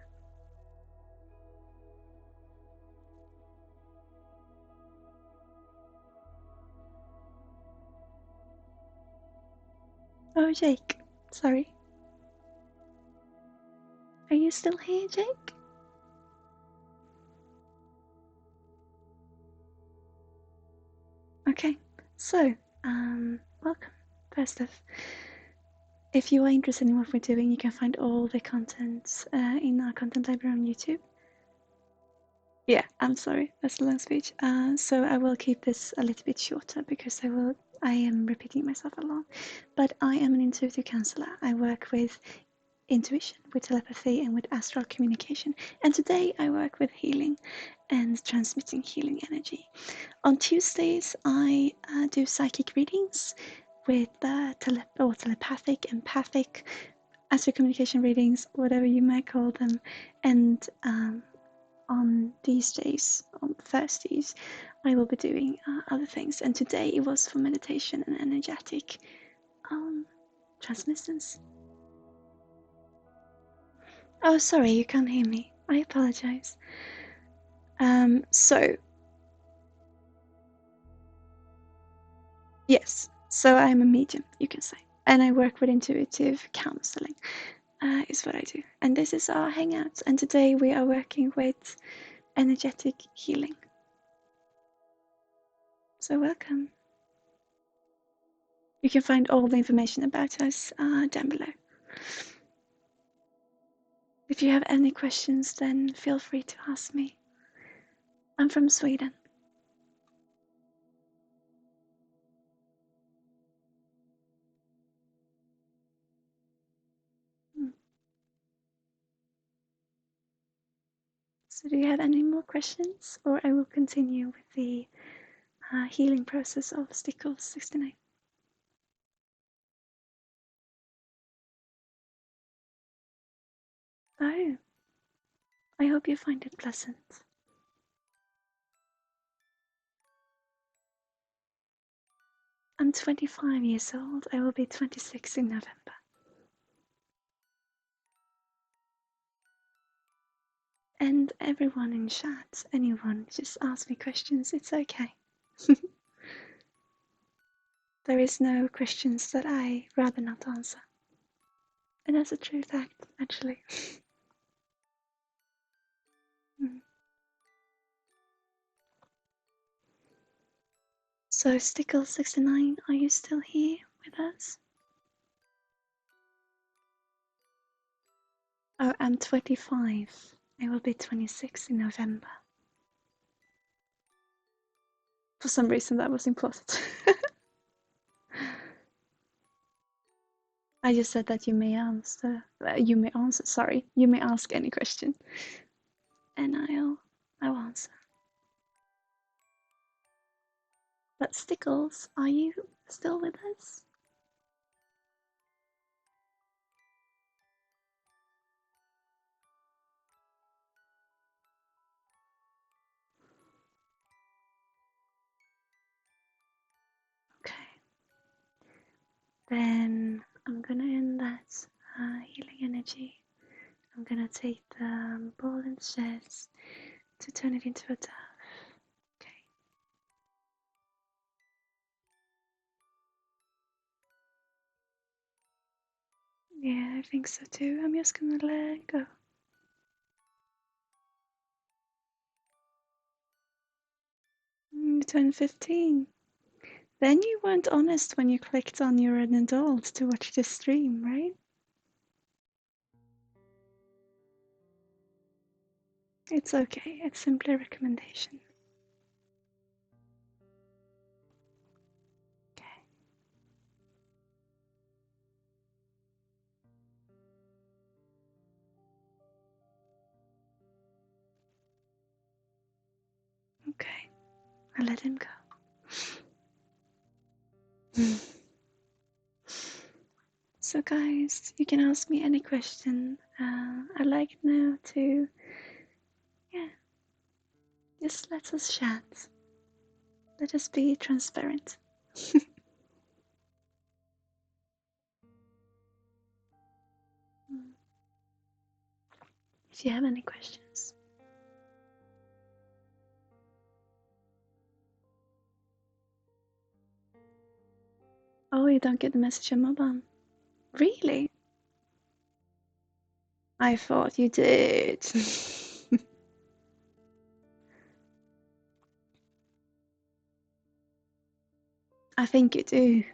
Oh, Jake, sorry. Are you still here, Jake? Okay, so, welcome. First off, if you are interested in what we're doing, you can find all the content in our content library on YouTube. Yeah, I'm sorry, that's a long speech. So I will keep this a little bit shorter because I am repeating myself a lot. But I am an intuitive counselor. I work with intuition, with telepathy, and with astral communication. And today I work with healing and transmitting healing energy. On Tuesdays, I do psychic readings with telepathic, empathic, astral communication readings, whatever you might call them, and on these days, on Thursdays, I will be doing other things. And today it was for meditation and energetic transmittance. Oh, sorry, you can't hear me. I apologize. So, yes, so I'm a medium, you can say. And I work with intuitive counseling, is what I do. And this is our hangout. And today we are working with energetic healing. So, welcome. You can find all the information about us down below. If you have any questions, then feel free to ask me. I'm from Sweden. So do you have any more questions, or I will continue with the healing process of Stickles 69? Oh, I hope you find it pleasant. I'm 25 years old. I will be 26 in November. And everyone in chat, anyone, just ask me questions. It's okay. There is no questions that I rather not answer. And that's a true fact, actually. So, Stickle69, are you still here with us? Oh, I'm 25. I will be 26 in November. For some reason, that was important. I just said that you may answer. Sorry, you may ask any question, and I'll answer. But Stickles, are you still with us? Okay. Then I'm gonna end that healing energy. I'm gonna take the ball and chest to turn it into a dove. Okay. Yeah, I think so too. I'm just gonna let it go. You turn 15. Then you weren't honest when you clicked on you're an adult to watch the stream, right? It's okay, it's simply a recommendation. Okay. Okay, I let him go. So guys, you can ask me any question. I like now to, yeah, just let us chat. Let us be transparent. If you have any questions. Oh, you don't get the message on mobile? Really? I thought you did. I think you do.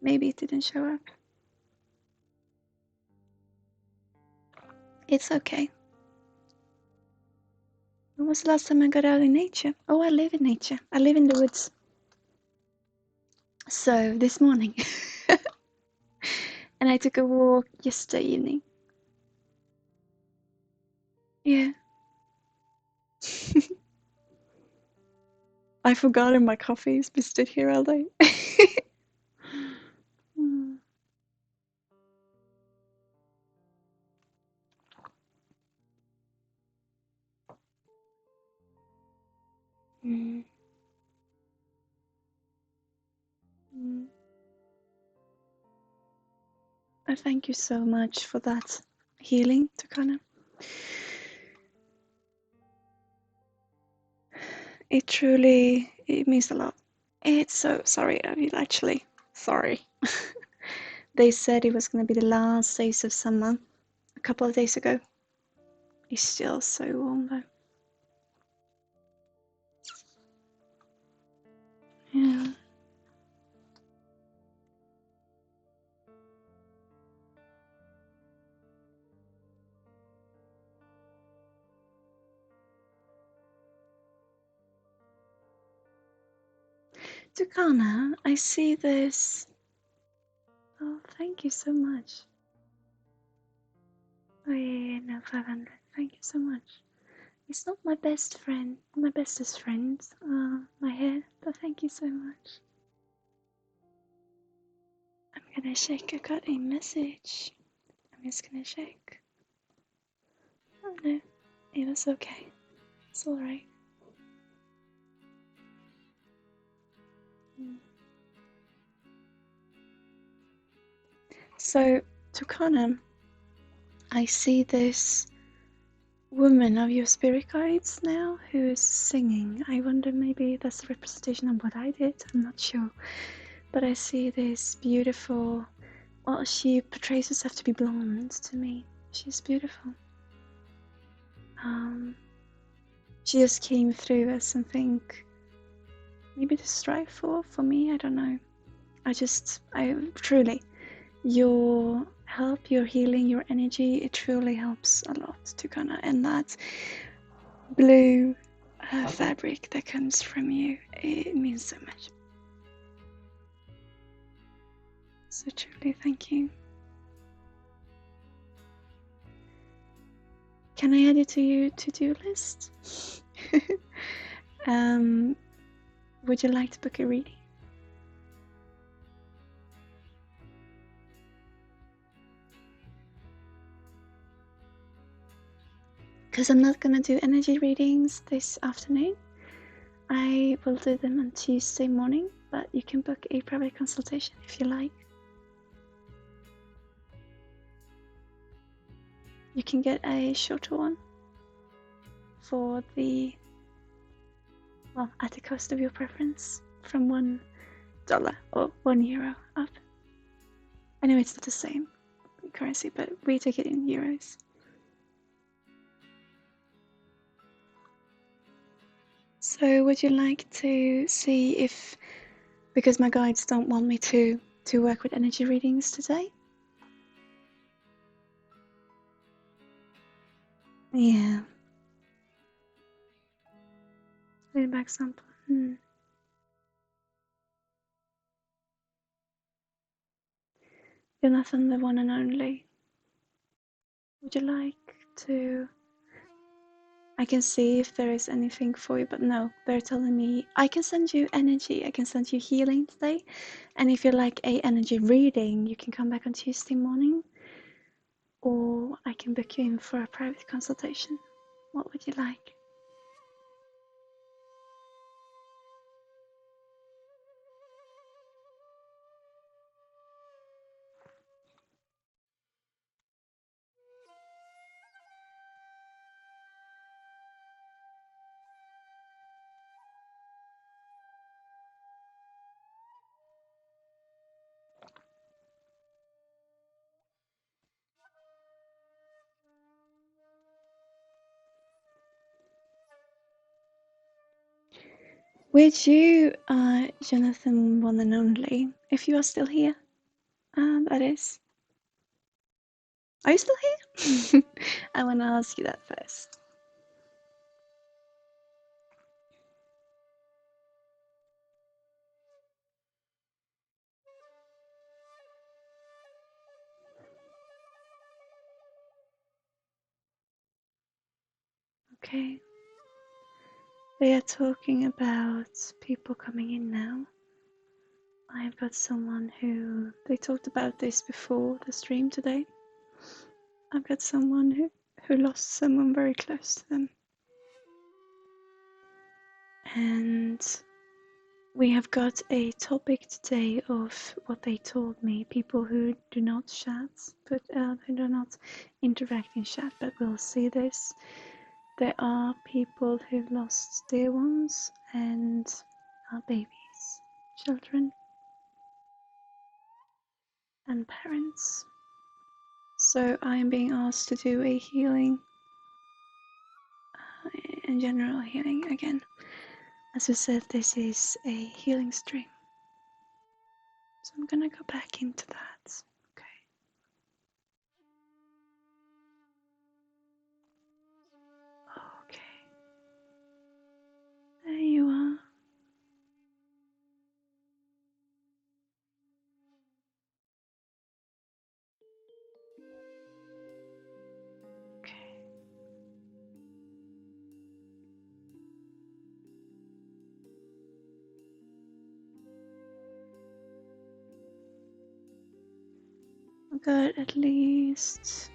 Maybe it didn't show up. It's okay. When was the last time I got out in nature? Oh, I live in nature. I live in the woods. So, this morning. And I took a walk yesterday evening. Yeah. I forgot my coffee's been stood here all day. Mm. Mm. Mm. I thank you so much for that healing, Tukana. It means a lot. It's so sorry, I mean, actually, sorry. They said it was going to be the last days of summer a couple of days ago. It's still so warm though. Yeah. Tukana, I see this. Oh, thank you so much. Oh, yeah, no, 500. Thank you so much. It's not my best friend, my bestest friend, my hair, but thank you so much. I'm gonna check. I got a message. I'm just gonna check. Oh no, it was okay. It's alright. So, Tukana, I see this woman of your spirit guides now who is singing. I wonder maybe that's a representation of what I did. I'm not sure. But I see this beautiful. Well, she portrays herself to be blonde to me. She's beautiful. She just came through as something maybe to strive for me. I don't know. I truly, your help, your healing, your energy, it truly helps a lot to kind of end that blue fabric that comes from you. It means so much. So truly, thank you. Can I add it to your to-do list? Would you like to book a reading? Because I'm not gonna do energy readings this afternoon. I will do them on Tuesday morning, but you can book a private consultation if you like. You can get a shorter one for the, well, at the cost of your preference, from $1 or €1 up. I know it's not the same currency, but we take it in euros. So would you like to see if because my guides don't want me to work with energy readings today. Yeah. Feedback sample. Jonathan, the one and only. Would you like to... I can see if there is anything for you, but no, they're telling me I can send you energy, I can send you healing today. And if you like a energy reading, you can come back on Tuesday morning, or I can book you in for a private consultation. What would you like? Would you, Jonathan, one and only, if you are still here, that is. Are you still here? I want to ask you that first. Okay. They are talking about people coming in now. I've got someone who, they talked about this before the stream today. I've got someone who lost someone very close to them. And we have got a topic today of what they told me, people who do not chat, but who do not interact in chat, but will see this. There are people who've lost dear ones and are babies, children, and parents. So I am being asked to do a healing, in general healing again. As we said, this is a healing stream. So I'm gonna go back into that. Okay. Okay. There you are. Okay. I've got at least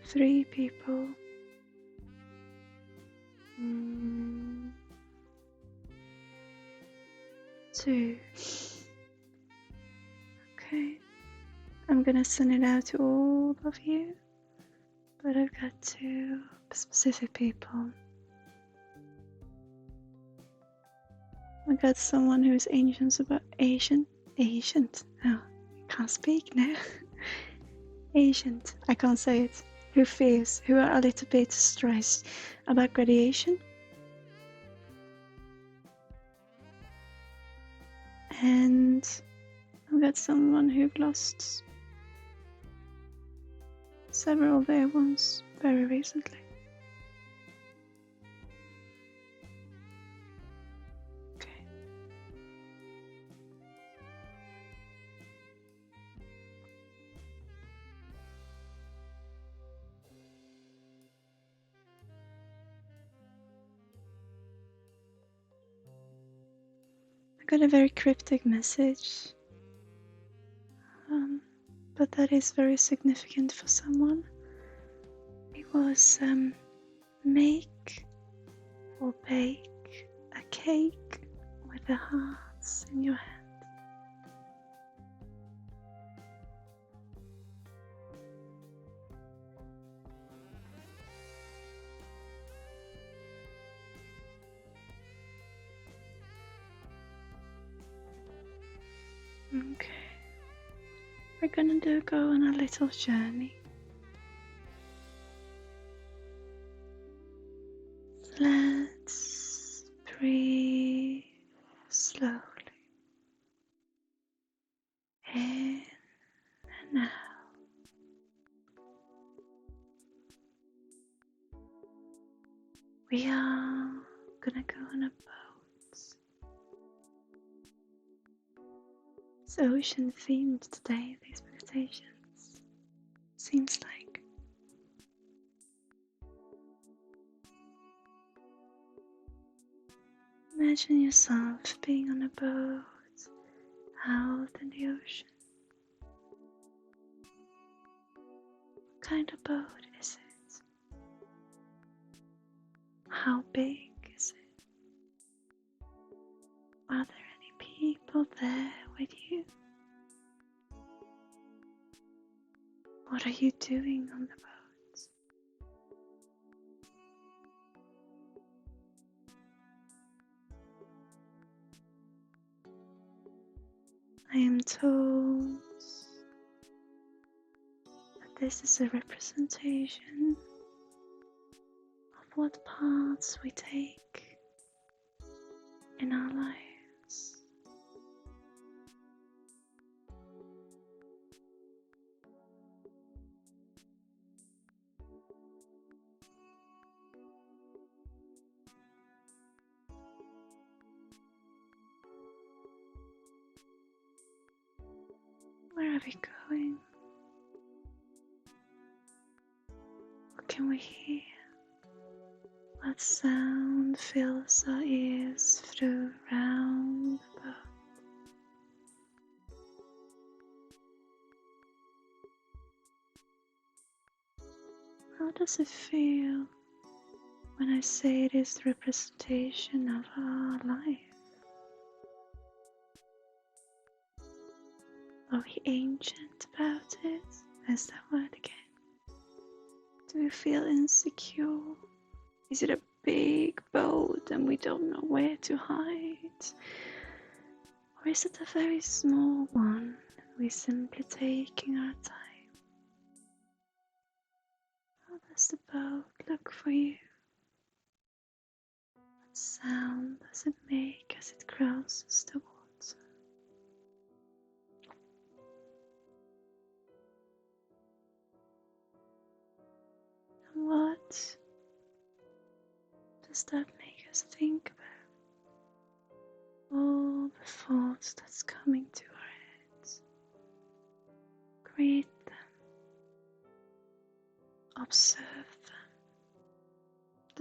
3 people. 2. Okay. I'm gonna send it out to all of you, but I've got 2 specific people. I got someone who's ancient. Oh, can't speak now. Ancient, I can't say it. Who fears, who are a little bit stressed about graduation. And I've got someone who lost several of their ones very recently. Okay. I got a very cryptic message, but that is very significant for someone. It was make or bake a cake with the hearts in your hand. Okay, we're gonna go on a little journey. Let's breathe slowly. gonna go on a boat. It's ocean themed today, these meditations. Seems like. Imagine yourself being on a boat out in the ocean. What kind of boat is it? How big is it? Are there any people there with you? What are you doing on the boat? I am told that this is a representation of what paths we take in our lives. Where are we going? What can we hear? What sound fills our ears through round the boat? How does it feel when I say it is the representation of our life? Are we ancient about it? There's that word again. Do we feel insecure? Is it a big boat and we don't know where to hide? Or is it a very small one and we're simply taking our time? How does the boat look for you? What sound does it make as it crosses the water? And what does that make us think about? All the thoughts that's coming to our heads. Greet them. Observe them.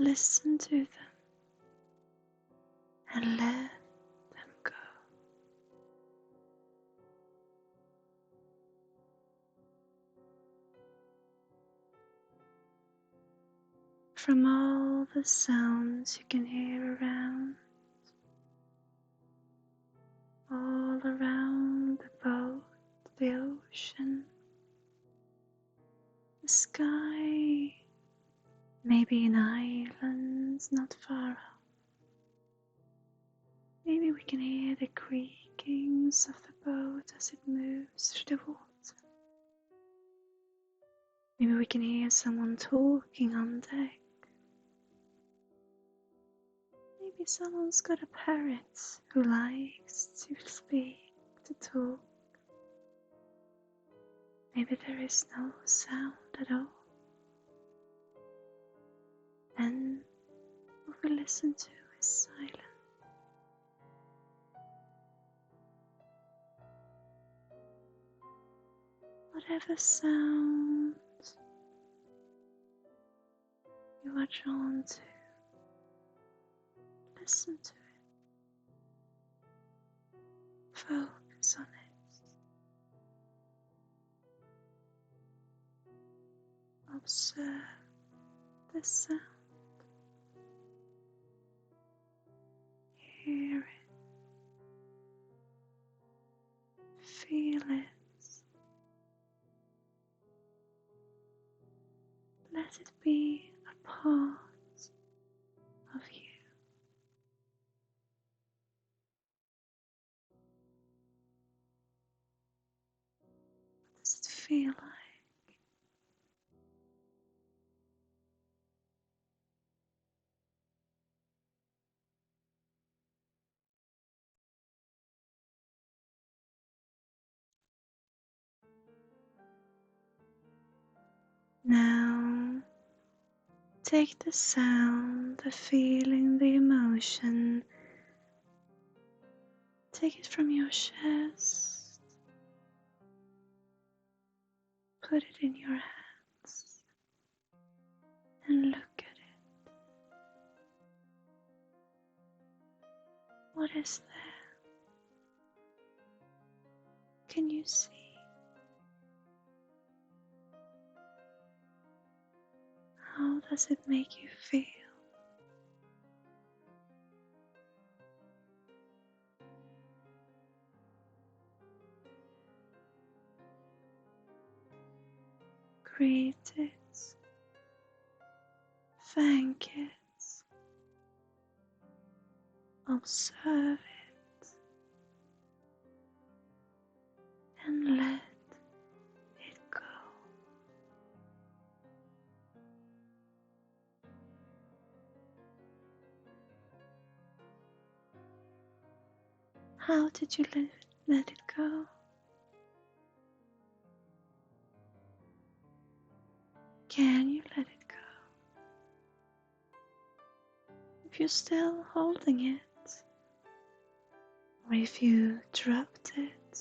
Listen to them. And let them go. From all the sounds you can hear around, all around the boat, the ocean, the sky, maybe an island not far off. Maybe we can hear the creakings of the boat as it moves through the water. Maybe we can hear someone talking on deck. Maybe someone's got a parrot who likes to speak, to talk. Maybe there is no sound at all. And what we listen to is silence. Whatever sound you are drawn to, listen to it. Focus on it. Observe the sound. Hear it. Feel it. Let it be a part of you. What does it feel like? Now Take the sound, the feeling, the emotion. Take it from your chest. Put it in your hands and look at it. What is there? Can you see? How does it make you feel? Greet it. Thank it. Observe it. And let it go. How did you let it go? Can you let it go? If you're still holding it, or if you dropped it,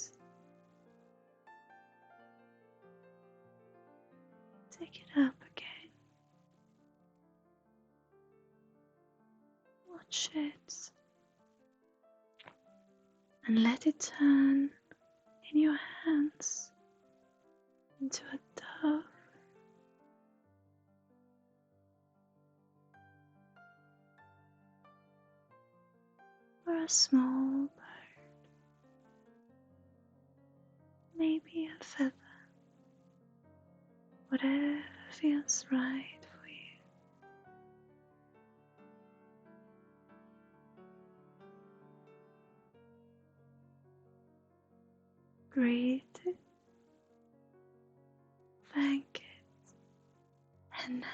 take it up again. Watch it and let it turn in your hands into a dove. Or a small bird, maybe a feather, whatever feels right for you. Greet it, thank it, and now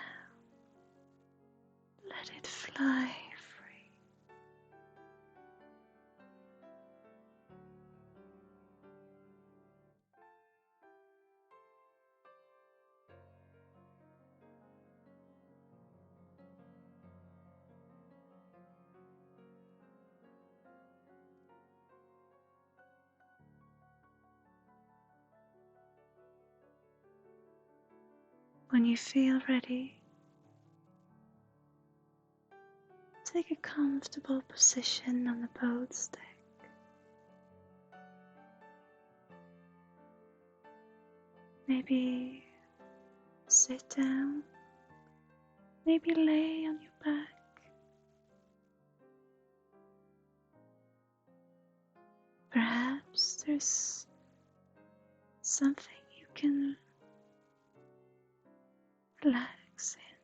let it fly free. When you feel ready, take a comfortable position on the boat's deck. Maybe sit down, maybe lay on your back. Perhaps there's something you can relax in.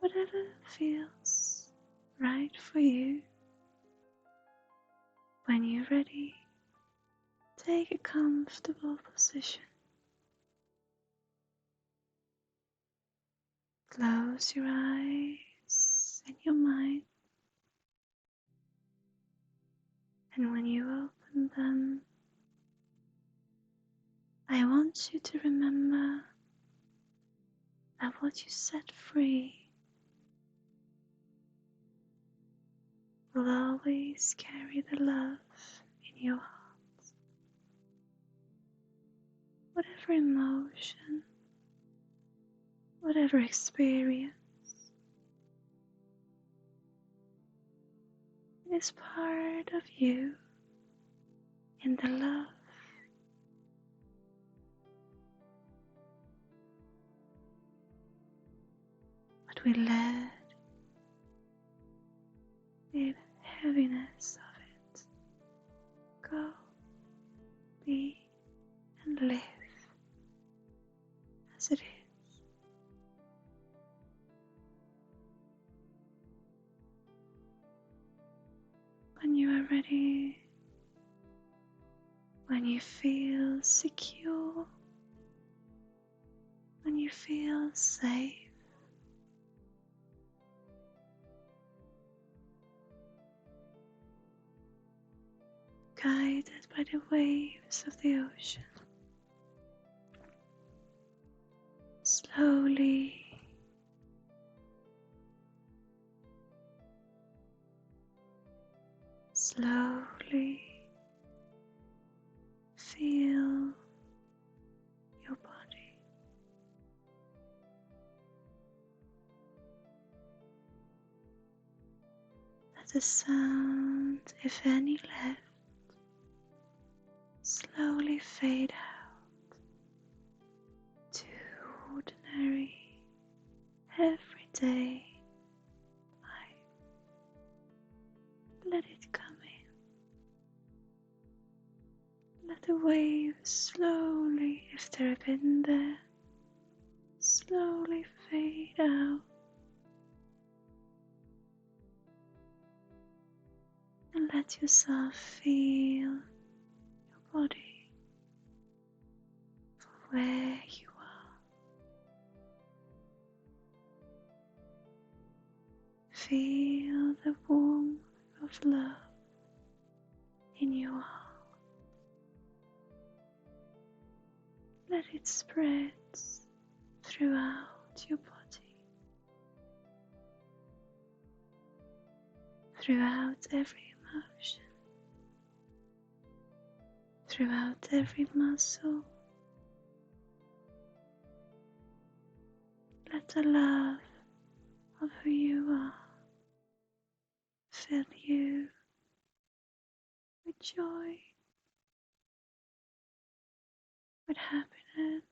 Whatever feels right for you. When you're ready, take a comfortable position. Close your eyes and your mind. And when you open them, I want you to remember that what you set free will always carry the love in your heart. Whatever emotion, whatever experience, it is part of you in the love. But we let the heaviness of it go, be, and live as it is. When you are ready, when you feel secure, when you feel safe, guided by the waves of the ocean, slowly slowly feel your body. Let the sound, if any left, slowly fade out to ordinary, everyday life. Let it come in. Let the waves slowly, if there have been there, slowly fade out. And let yourself feel your body for where you are. Feel the warmth of love in your heart. Let it spread throughout your body, throughout every emotion, throughout every muscle. Let the love of who you are fill you with joy, with happiness,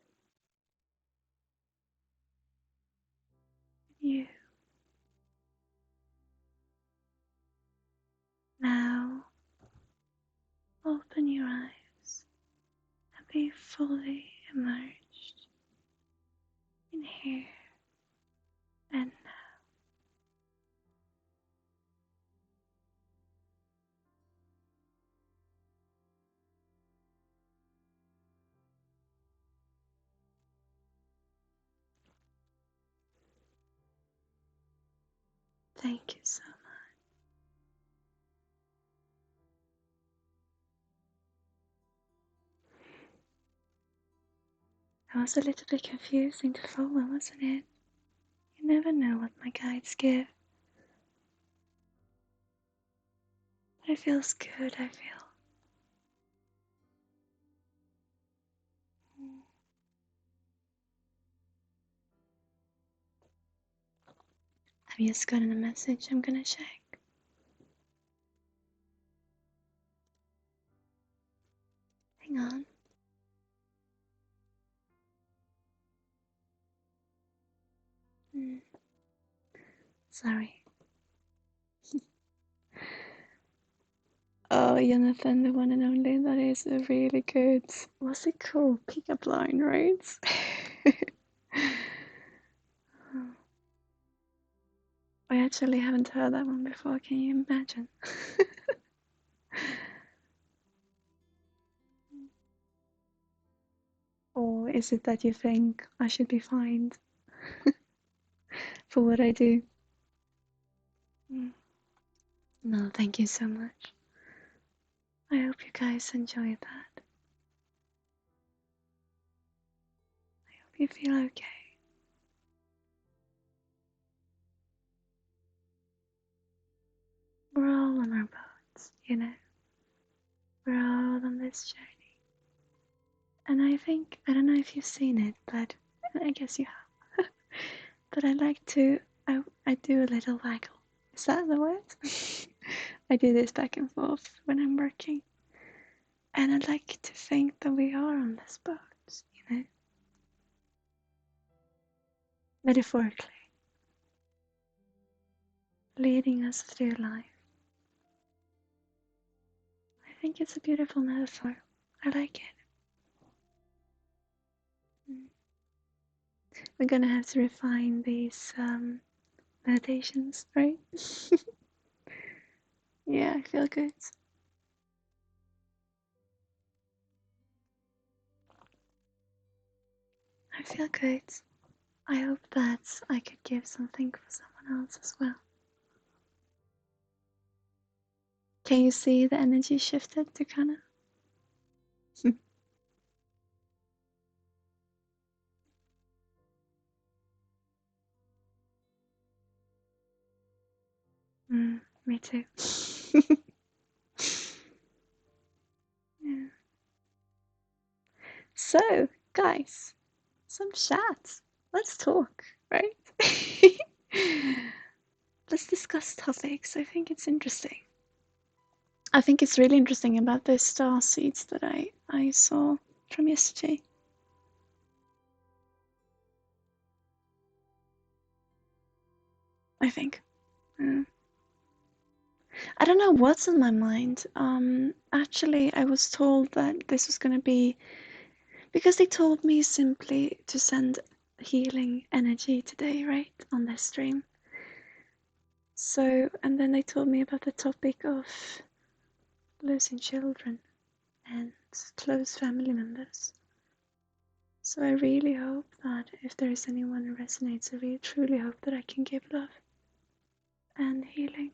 with you. Now, open your eyes and be fully immersed in here and now. Thank you so much. It was a little bit confusing to follow, wasn't it? You never know what my guides give. But it feels good, I feel. I've just gotten a message, I'm gonna check. Hang on. Sorry. Oh, Jonathan, the one and only, that is a really good, what's it called? Pickup line, right? I actually haven't heard that one before, can you imagine? Or is it that you think I should be fined for what I do? No, thank you so much. I hope you guys enjoy that. I hope you feel okay. We're all on our boats, you know. We're all on this journey. And I think, I don't know if you've seen it, but I guess you have. But I like to, I do a little waggle. Is that the word? I do this back and forth when I'm working. And I like to think that we are on this boat, you know. Metaphorically. Leading us through life. I think it's a beautiful metaphor. I like it. We're gonna have to refine these meditations, right? Yeah, I feel good. I feel good. I hope that I could give something for someone else as well. Can you see the energy shifted to kind of? Me too. So, guys, some chat. Let's talk, right? Let's discuss topics. I think it's interesting. I think it's really interesting about the star seeds that I saw from yesterday. I think. I don't know what's in my mind. Actually, I was told that this was gonna be because they told me simply to send healing energy today, right, on their stream. So, and then they told me about the topic of losing children and close family members. So I really hope that if there is anyone who resonates, I really truly hope that I can give love and healing.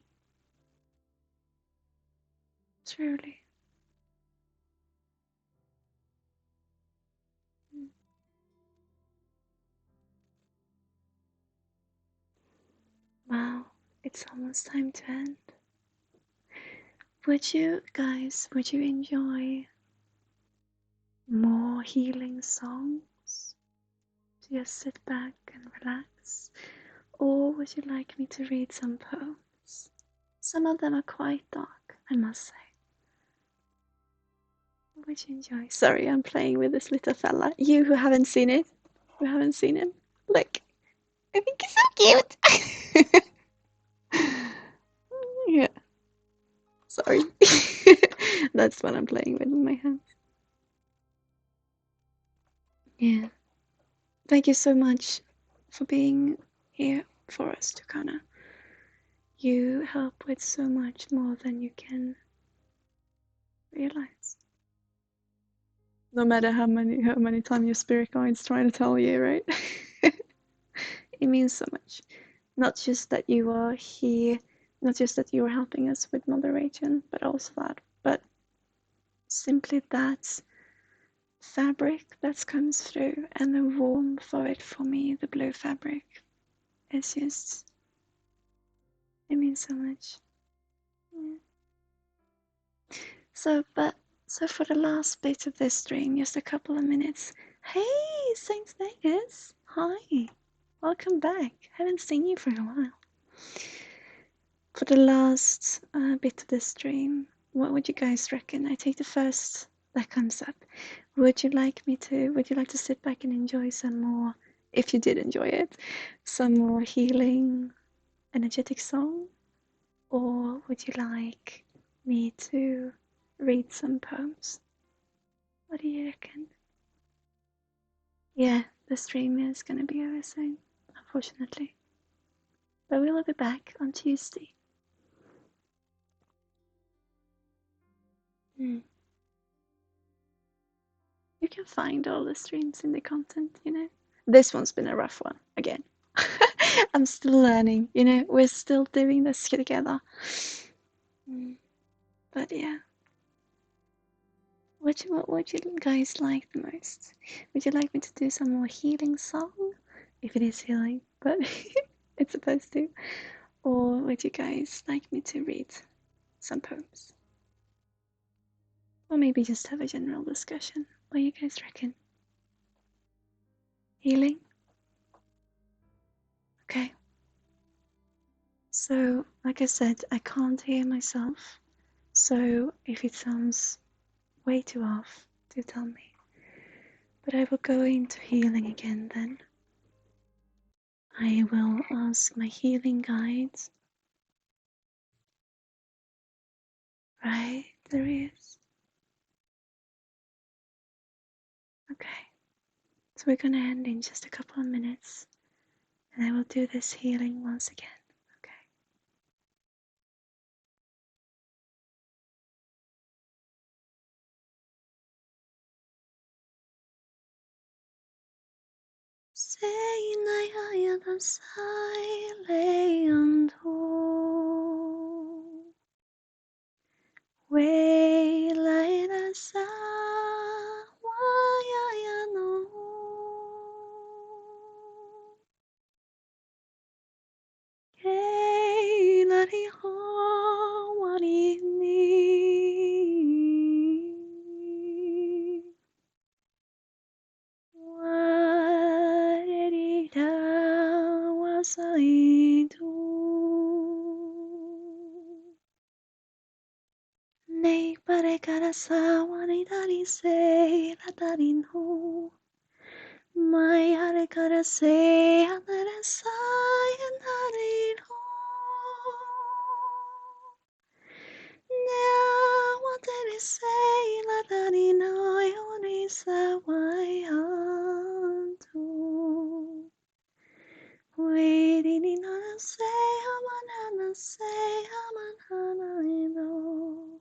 Truly. Wow, it's almost time to end. Would you guys, would you enjoy more healing songs? Just sit back and relax? Or would you like me to read some poems? Some of them are quite dark, I must say. What would you enjoy? Sorry, I'm playing with this little fella. You who haven't seen it, who haven't seen him, look, I think he's so cute. Yeah, sorry. That's what I'm playing with in my hands. Yeah. Thank you so much for being here for us, Tukana. You help with so much more than you can realize. No matter how many times your spirit guides try to tell you, right? It means so much. Not just that you are here, not just that you are helping us with moderation, but also that. But simply that fabric that comes through and the warmth of it for me, the blue fabric, it's just, it means so much. Yeah. So for the last bit of this stream, just a couple of minutes. Hey, Saint Vegas. Hi. Welcome back. Haven't seen you for a while. For the last bit of the stream, what would you guys reckon? I take the first that comes up. Would you like to sit back and enjoy some more, if you did enjoy it, some more healing, energetic song? Or would you like me to read some poems? What do you reckon? Yeah, the stream is gonna be over soon, unfortunately. But we'll be back on Tuesday. You can find all the streams in the content, you know. This one's been a rough one, again. I'm still learning, you know, we're still doing this together. But yeah. What would you guys like the most? Would you like me to do some more healing song? If it is healing, but it's supposed to. Or would you guys like me to read some poems? Or maybe just have a general discussion. What do you guys reckon? Healing? Okay. So, like I said, I can't hear myself. So, if it sounds way too off, do tell me. But I will go into healing again then. I will ask my healing guides. Right, there is. Okay. So we're gonna end in just a couple of minutes. And I will do this healing once again. Okay. Say na the silent home. Way light as why no. Hey, let it what it need. saidu. Nei pare kara sawa ni dari se la dari no. Mai hare kara se hanare sai and hare no. Now what did it say? La dari no yoni sawai hantu. Waiting in on a say haman say haman hanaido.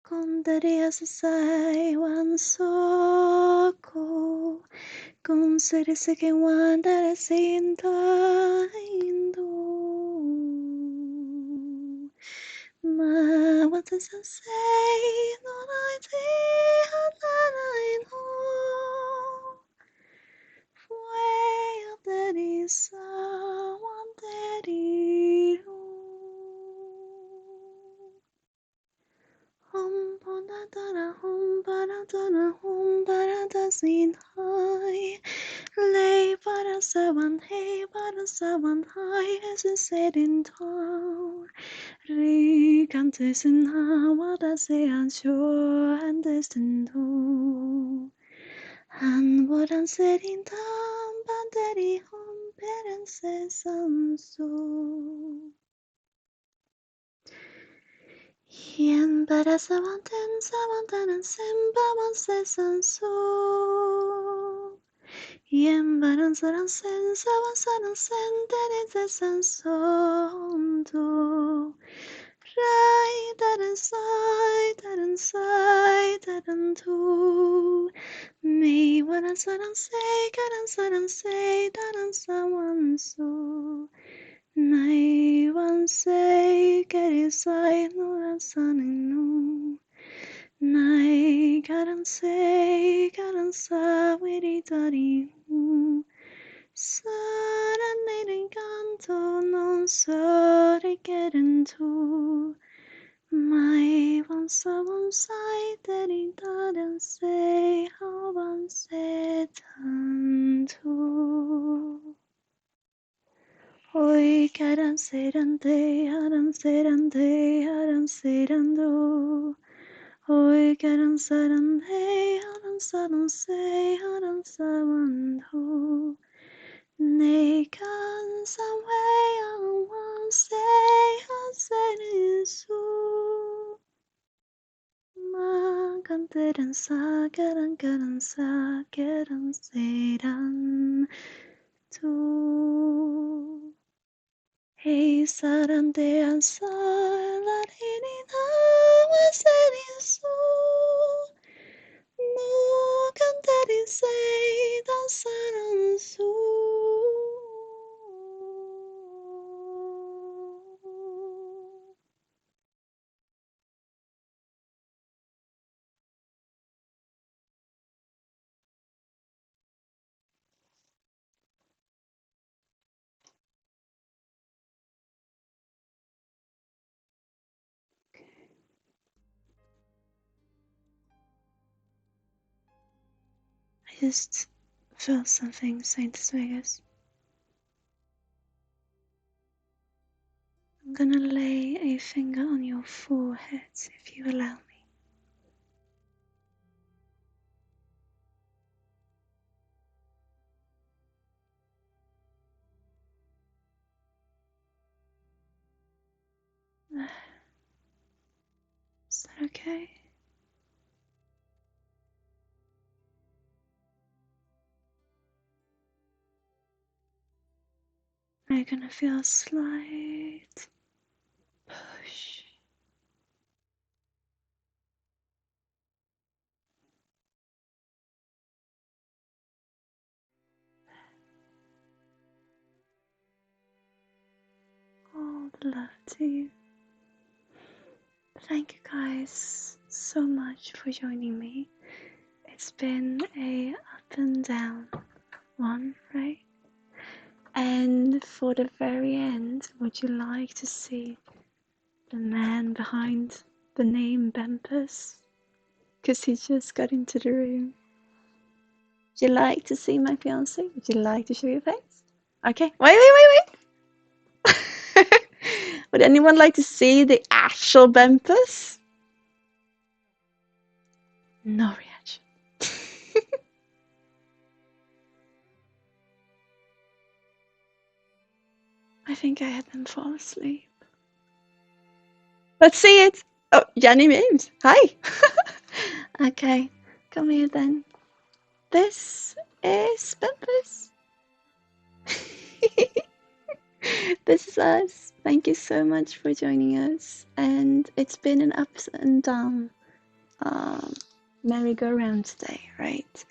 Kondaria sai wan soko. Consider second one that I see in indo. Ma what does it say? No idea that I know. Fue that is one that is. Hum banadana hum barada sin high. Lay para saban high as it said in town. Ricantes in Hawada say unsure and destined to. And what I'm said in town, Banderi home parents says some so. Yen para sabanten and semba man says some so. Yen baran saran sen saban sen dere san so. Rai daran sai daran tu. Me waran saran say daran sawan so. Nai wan say keri sai no san no. Nai garan sa wiri dari no. Saran neden canto non so riqueren tu. Mai wan sai deri daran say havan se tanto. Oi karan serante haran serando. Oi karan sarante haran say haran savando. Nei kan somewhere on one say I said is so. Ma kanteran sa karan seran tu. Hey sarante an sa la ni na was said is so. No cantare sei danzaran su. I just felt something Saint Vegas. I'm gonna lay a finger on your forehead if you allow me. Is that okay? You're gonna feel a slight push. All the love to you. Thank you guys so much for joining me. It's been a up and down one, right? And for the very end, would you like to see the man behind the name Bumpus? Because he just got into the room. Would you like to see my fiance? Would you like to show your face? Okay, wait. Would anyone like to see the actual bumpers? No reaction. I think I had them fall asleep. Let's see it. Oh, Jenny Mims. Hi. Okay, come here then. This is bumpers. This is us. Thank you so much for joining us. And it's been an ups and down merry-go-round today, right?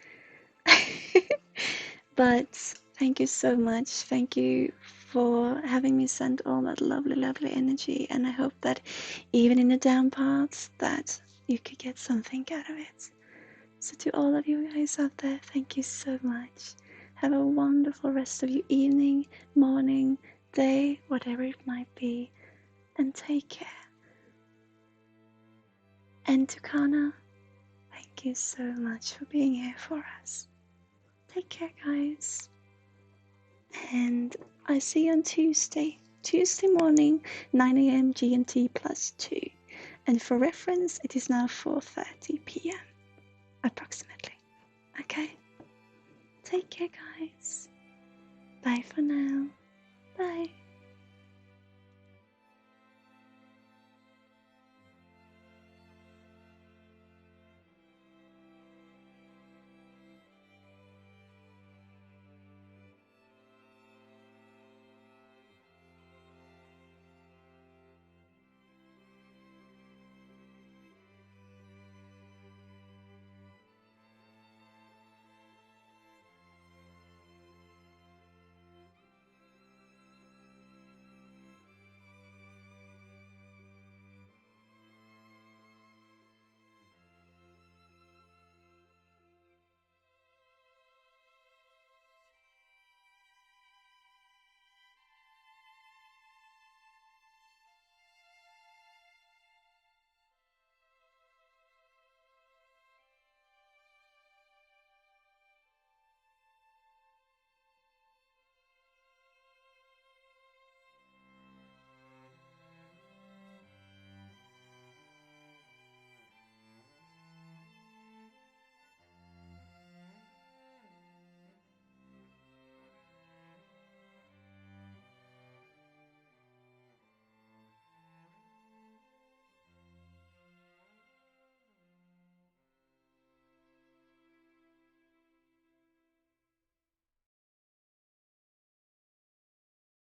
But thank you so much. Thank you for having me send all that lovely, lovely energy. And I hope that even in the down parts that you could get something out of it. So to all of you guys out there, thank you so much. Have a wonderful rest of your evening, morning, day, whatever it might be. And take care. And to Kana, thank you so much for being here for us. Take care, guys. And I see you on Tuesday morning, 9 a.m. GMT +2. And for reference, it is now 4:30 p.m. approximately. Okay? Take care, guys. Bye for now. Bye.